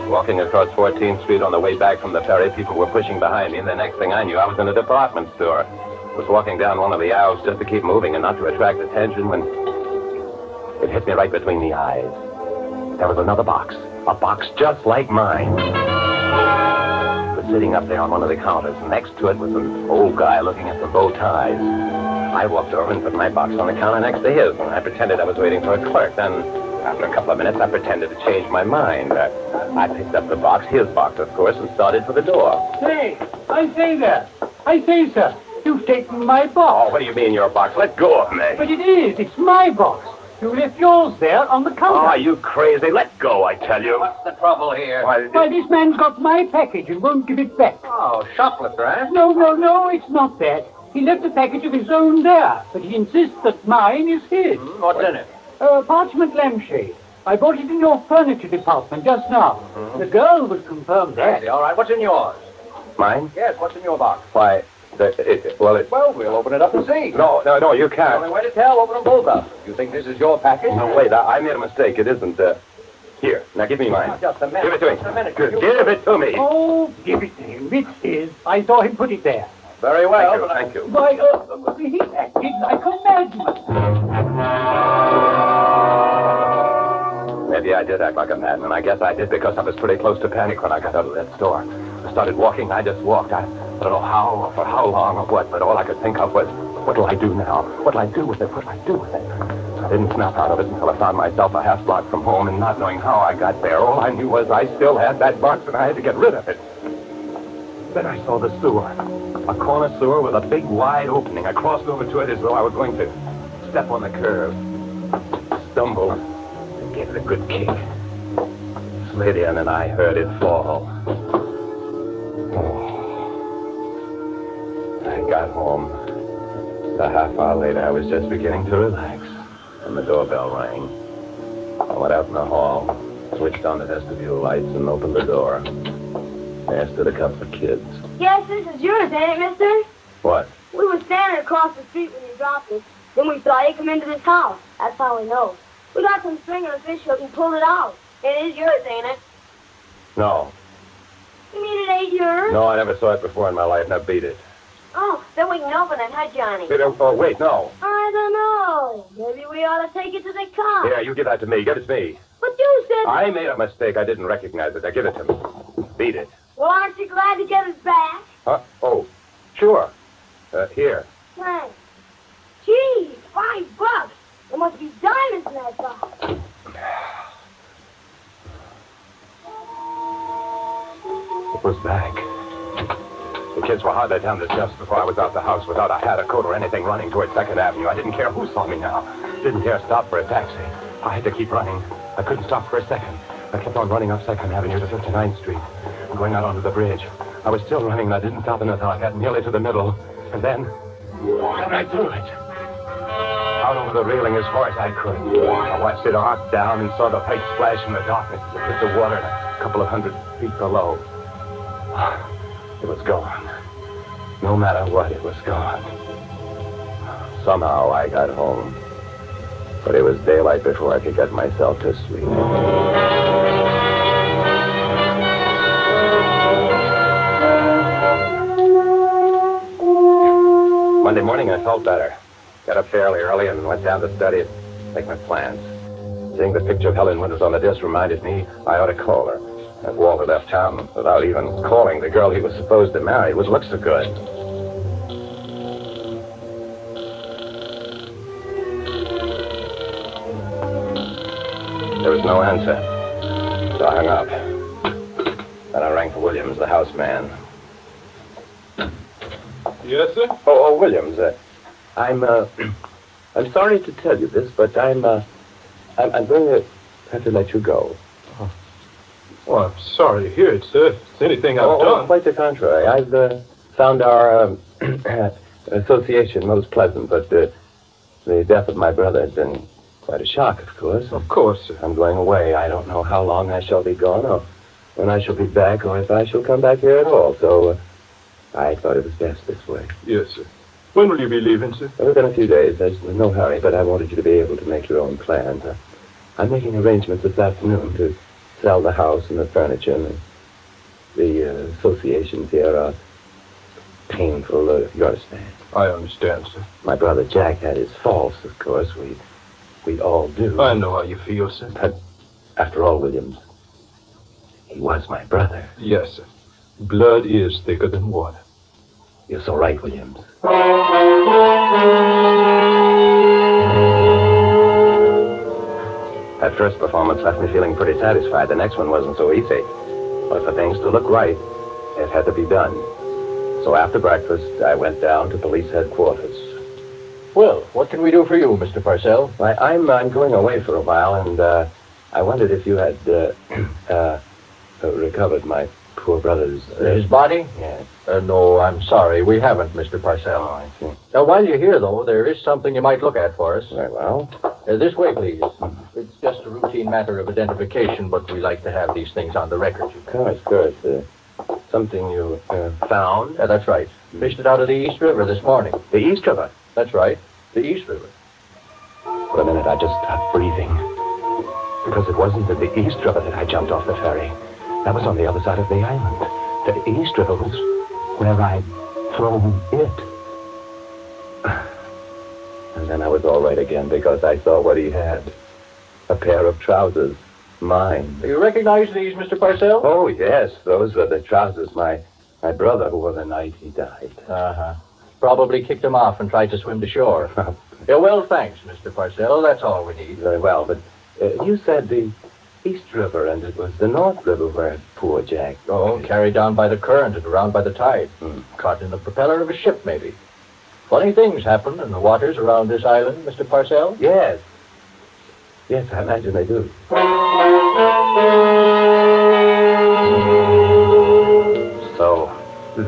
Walking across 14th Street on the way back from the ferry, people were pushing behind me, and the next thing I knew, I was in a department store. I was walking down one of the aisles just to keep moving and not to attract attention when it hit me right between the eyes. There was another box, a box just like mine. It was sitting up there on one of the counters, and next to it was an old guy looking at some bow ties. I walked over and put my box on the counter next to his, and I pretended I was waiting for a clerk. Then, after a couple of minutes, I pretended to change my mind. I picked up the box, his box, of course, and started for the door. Hey, I say there. I say, sir, you've taken my box. Oh, what do you mean, your box? Let go of me. But it is. It's my box. You left yours there on the counter. Oh, you crazy. Let go, I tell you. What's the trouble here? Why, this man's got my package and won't give it back. Oh, shoplifter, eh? No, it's not that. He left a package of his own there, but he insists that mine is his. What's in it? A parchment lampshade. I bought it in your furniture department just now. The girl would confirm that. All right, what's in yours? Mine? Yes, what's in your box? Why, Well, we'll open it up and see. No, you The can't. only way to tell, open them both up. You think this is your package? No, wait, I made a mistake. It isn't, Here, now give me mine. Just a minute. Give it to me. Just a minute. Good. Give it to me. Oh, give it to him. It's his. I saw him put it there. Very well. Thank you. Why, he acted like a madman. Maybe I did act like a madman. I guess I did because I was pretty close to panic when I got out of that store. I started walking. I just walked. I don't know how or for how long or what, but all I could think of was, what'll I do now? What'll I do with it? What'll I do with it? I didn't snap out of it until I found myself a half block from home, and not knowing how I got there, all I knew was I still had that box and I had to get rid of it. Then I saw the sewer. A corner sewer with a big wide opening. I crossed over to it as though I was going to step on the curb. Stumbled and gave it a good kick. Slid in and I heard it fall. I got home. A half hour later, I was just beginning to relax, and the doorbell rang. I went out in the hall, switched on the vestibule lights, and opened the door. There stood a couple of kids. Yes, this is yours, ain't it, mister? What? We were standing across the street when you dropped it. Then we saw you come into this house. That's how we know. We got some string on a fish hook and pulled it out. It is yours, ain't it? No. You mean it ain't yours? No, I never saw it before in my life. Now beat it. Oh, then we can open it, huh, Johnny? Oh, wait, no. I don't know. Maybe we ought to take it to the cops. Here, you give that to me. Give it to me. But you said... I made a mistake. I didn't recognize it. Now give it to me. Beat it. Well, aren't you glad to get it back? Huh? Oh, sure. Here. Thanks. Gee, $5. There must be diamonds in that box. It was back. The kids were hardly down the steps before I was out the house without a hat, a coat, or anything running toward 2nd Avenue. I didn't care who saw me now. Didn't dare stop for a taxi. I had to keep running. I couldn't stop for a second. I kept on running up 2nd Avenue to 59th Street, going out onto the bridge. I was still running, and I didn't stop until I got nearly to the middle. And then I threw it. Out over the railing as far as I could. I watched it arc down and saw the pipe splash in the darkness as it hit the water a couple of 100 feet below. It was gone. No matter what, it was gone. Somehow I got home. But it was daylight before I could get myself to sleep. Monday morning, I felt better. Got up fairly early and went down to study and make my plans. Seeing the picture of Helen Winters on the disc reminded me I ought to call her. And Walter left town without even calling the girl he was supposed to marry, which looked so good. There was no answer, so I hung up. Then I rang for Williams, the house man. Yes, sir? Oh, Williams, I'm sorry to tell you this, but I'm going to have to let you go. Well, I'm sorry to hear it, sir. If it's anything I've done. Quite the contrary. I've found our association most pleasant, but the death of my brother has been quite a shock, of course. Of course, sir. I'm going away. I don't know how long I shall be gone, or when I shall be back, or if I shall come back here at all. So I thought it was best this way. Yes, sir. When will you be leaving, sir? Within a few days. There's no hurry, but I wanted you to be able to make your own plans. I'm making arrangements this afternoon to sell the house and the furniture, and the associations here are painful, you understand. I understand, sir. My brother Jack had his faults, of course. We all do. I know how you feel, sir. But after all, Williams, he was my brother. Yes, sir. Blood is thicker than water. You're so right, Williams. That first performance left me feeling pretty satisfied. The next one wasn't so easy. But for things to look right, it had to be done. So after breakfast, I went down to police headquarters. Well, what can we do for you, Mr. Parcell? I'm going away for a while, and I wondered if you had recovered my poor brother's... His body? Yes. No, I'm sorry. We haven't, Mr. Parcell. Oh, I see. Now, while you're here, though, there is something you might look at for us. Very well. This way, please. It's just a routine matter of identification, but we like to have these things on the record. Of course. Something you found? That's right. Fished it out of the East River this morning. The East River? That's right. The East River. For a minute, I just stopped breathing. Because it wasn't in the East River that I jumped off the ferry. That was on the other side of the island. The East River was where I'd thrown it. And then I was all right again because I saw what he had. A pair of trousers. Mine. Do you recognize these, Mr. Parcell? Oh, yes. Those are the trousers my brother wore the night he died. Uh-huh. Probably kicked him off and tried to swim to shore. Yeah, well, thanks, Mr. Parcell. That's all we need. Very well, but you said the East River, and it was the North River where poor Jack... Oh, carried down by the current and around by the tide. Caught in the propeller of a ship, maybe. Funny things happen in the waters around this island, Mr. Parcell. Yes. Yes, I imagine they do. So,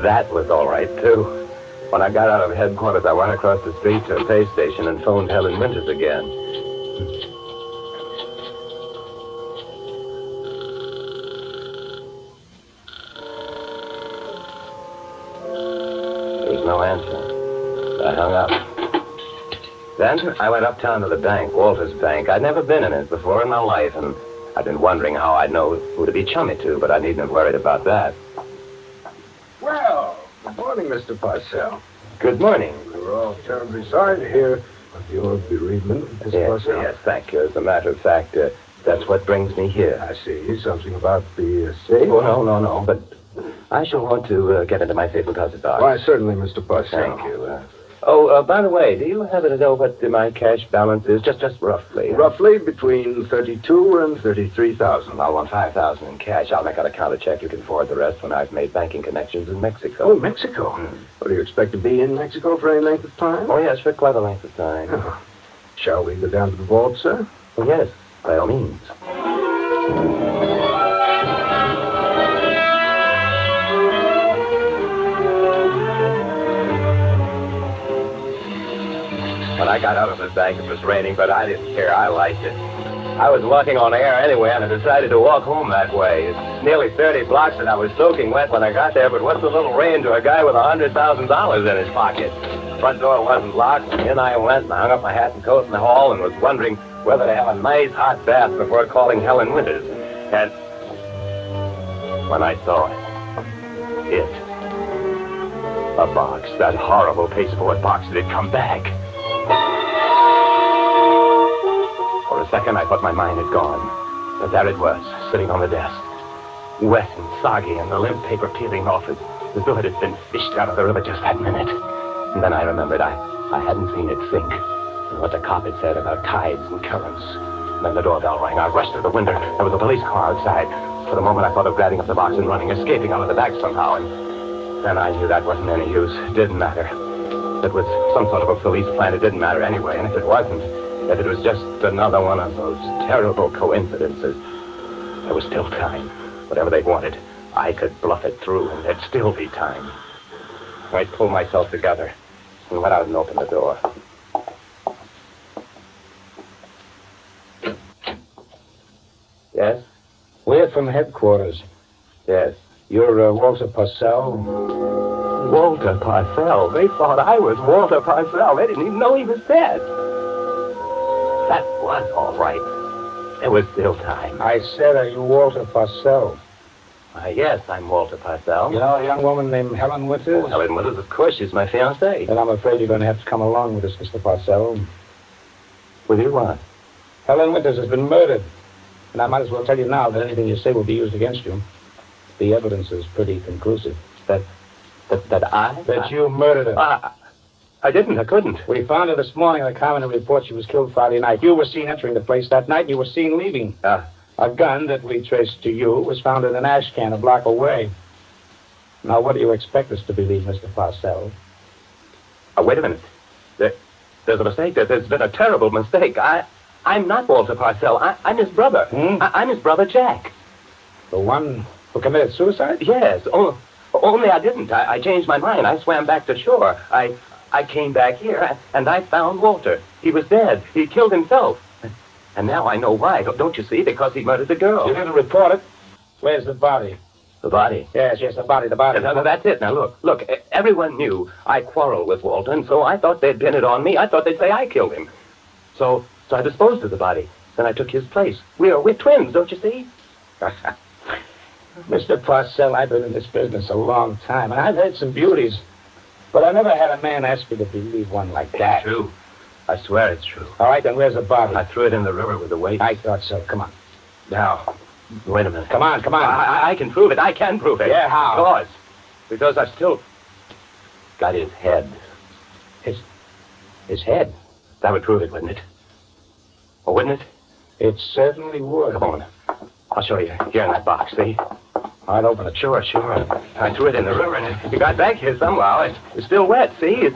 that was all right, too. When I got out of headquarters, I went across the street to a pay station and phoned Helen Winters again. There was no answer. I hung up. Then I went uptown to the bank, Walter's bank. I'd never been in it before in my life, and I'd been wondering how I'd know who to be chummy to, but I needn't have worried about that. Well, good morning, Mr. Parcell. Good morning. We were all terribly sorry to hear of your bereavement, Mr. Parcell. Yes, thank you. As a matter of fact, that's what brings me here. I see. Something about the estate? Oh, no. But I shall want to get into my safe deposit box. Why, certainly, Mr. Parcell. Thank you. By the way, do you happen to know what my cash balance is? Just roughly. Roughly between 32 and 33,000. I'll want 5,000 in cash. I'll make out a counter check. You can forward the rest when I've made banking connections in Mexico. Oh, Mexico? What, do you expect to be in Mexico for any length of time? Oh, yes, for quite a length of time. Oh. Shall we go down to the vault, sir? Oh, yes, by all means. When I got out of the bank, it was raining, but I didn't care. I liked it. I was walking on air anyway, and I decided to walk home that way. It's nearly 30 blocks, and I was soaking wet when I got there, but what's a little rain to a guy with $100,000 in his pocket? The front door wasn't locked, and in I went, and I hung up my hat and coat in the hall, and was wondering whether to have a nice hot bath before calling Helen Winters. And when I saw it, a box, that horrible pasteboard box that had come back. For a second, I thought my mind had gone. But there it was, sitting on the desk. Wet and soggy, and the limp paper peeling off it, as though it had been fished out of the river just that minute. And then I remembered I hadn't seen it sink, and what the cop had said about tides and currents. And then the doorbell rang. I rushed to the window. There was a police car outside. For the moment, I thought of grabbing up the box and running, escaping out of the back somehow. And then I knew that wasn't any use. It didn't matter. It was some sort of a police plan. It didn't matter anyway. And if it wasn't, if it was just another one of those terrible coincidences, there was still time. Whatever they wanted, I could bluff it through, and there'd still be time. I pulled myself together and went out and opened the door. Yes? We're from headquarters. Yes. You're Walter Parcell? Walter Parcell? They thought I was Walter Parcell. They didn't even know he was dead. That was all right. There was still time. I said, are you Walter Parcell? Yes, I'm Walter Parcell. You know a young woman named Helen Winters? Oh, Helen Winters, of course. She's my fiancée. Then I'm afraid you're going to have to come along with us, Mr. Parcell. With you what? Helen Winters has been murdered. And I might as well tell you now that anything you say will be used against you. The evidence is pretty conclusive. That you murdered her. I didn't. I couldn't. We found her this morning in the coroner report. She was killed Friday night. You were seen entering the place that night, and you were seen leaving. A gun that we traced to you was found in an ash can a block away. Now, what do you expect us to believe, Mr. Parcell? Wait a minute. There's a mistake. There's been a terrible mistake. I'm not Walter Parcell. I'm his brother. I'm his brother, Jack. The one who committed suicide? Yes. Only I didn't. I changed my mind. I swam back to shore. I came back here, and I found Walter. He was dead. He killed himself. And now I know why. Don't you see? Because he murdered the girl. You didn't report it. Where's the body? The body? Yes, the body. No, that's it. Now, look. Everyone knew I quarreled with Walter, and so I thought they'd pin it on me. I thought they'd say I killed him. So I disposed of the body. Then I took his place. We're twins, don't you see? Mr. Parcell, I've been in this business a long time, and I've had some beauties. But I never had a man ask me to believe one like that. It's true. I swear it's true. All right, then where's the body? I threw it in the river with the weight. I thought so. Come on. Now, wait a minute. Come on. I can prove it. I can prove it. Yeah, how? Because I've still got his head. His head? That would prove it, wouldn't it? Oh, wouldn't it? It certainly would. Come on. I'll show you. Here in that box, see? I'd open it. Sure. I threw it in the river, and it got back here somehow. It's still wet, see?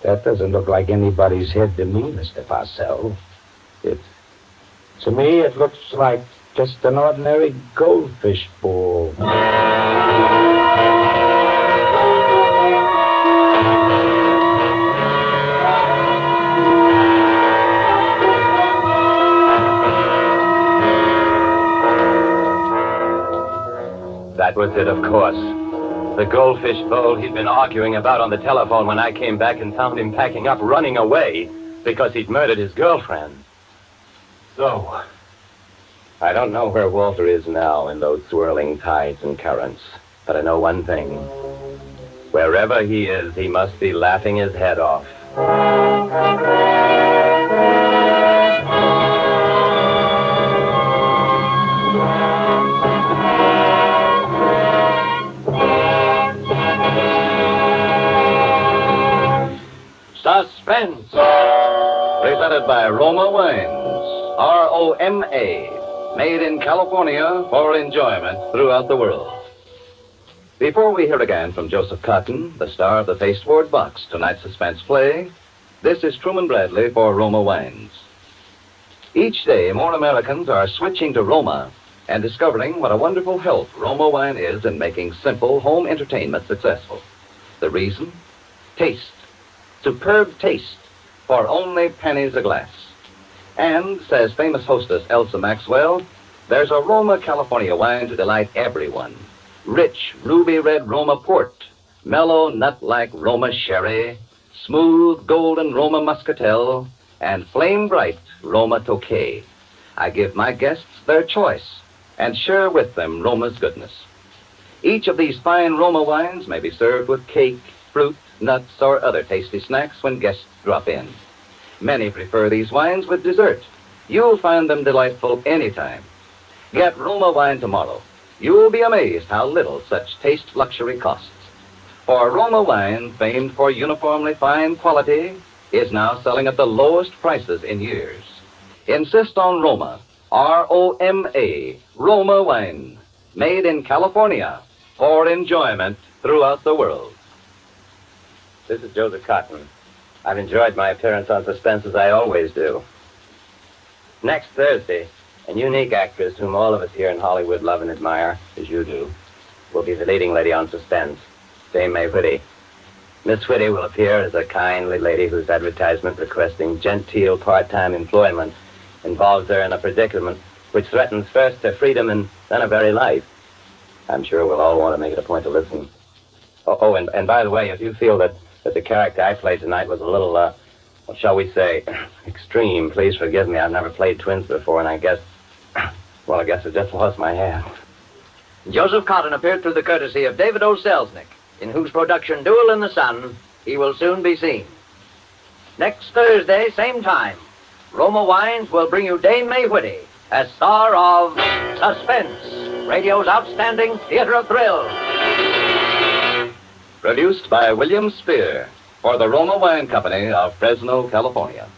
That doesn't look like anybody's head to me, Mr. Parcell. To me, it looks like just an ordinary goldfish bowl. That was it, of course. The goldfish bowl he'd been arguing about on the telephone when I came back and found him packing up, running away, because he'd murdered his girlfriend. So, I don't know where Walter is now in those swirling tides and currents, but I know one thing. Wherever he is, he must be laughing his head off. Suspense. Presented by Roma Wines. R-O-M-A. Made in California for enjoyment throughout the world. Before we hear again from Joseph Cotton, the star of the Pasteboard Box, tonight's suspense play, this is Truman Bradley for Roma Wines. Each day, more Americans are switching to Roma and discovering what a wonderful help Roma wine is in making simple home entertainment successful. The reason? Taste. Superb taste for only pennies a glass. And, says famous hostess Elsa Maxwell, there's a Roma California wine to delight everyone. Rich, ruby red Roma port, mellow, nut-like Roma sherry, smooth, golden Roma muscatel, and flame-bright Roma Tokay. I give my guests their choice and share with them Roma's goodness. Each of these fine Roma wines may be served with cake, fruit, nuts, or other tasty snacks when guests drop in. Many prefer these wines with dessert. You'll find them delightful anytime. Get Roma wine tomorrow. You'll be amazed how little such taste luxury costs. For Roma wine, famed for uniformly fine quality, is now selling at the lowest prices in years. Insist on Roma, R-O-M-A, Roma wine, made in California for enjoyment throughout the world. This is Joseph Cotton. I've enjoyed my appearance on Suspense as I always do. Next Thursday, a unique actress whom all of us here in Hollywood love and admire, as you do, will be the leading lady on Suspense, Dame May Whitty. Miss Whitty will appear as a kindly lady whose advertisement requesting genteel part-time employment involves her in a predicament which threatens first her freedom and then her very life. I'm sure we'll all want to make it a point to listen. And by the way, if you feel that the character I played tonight was a little, what shall we say, extreme, please forgive me. I've never played twins before, and I guess I just lost my hat. Joseph Cotton appeared through the courtesy of David O. Selznick, in whose production Duel in the Sun he will soon be seen. Next Thursday, same time, Roma Wines will bring you Dame May Whitty as star of Suspense, radio's outstanding theater of thrills. Produced by William Spear for the Roma Wine Company of Fresno, California.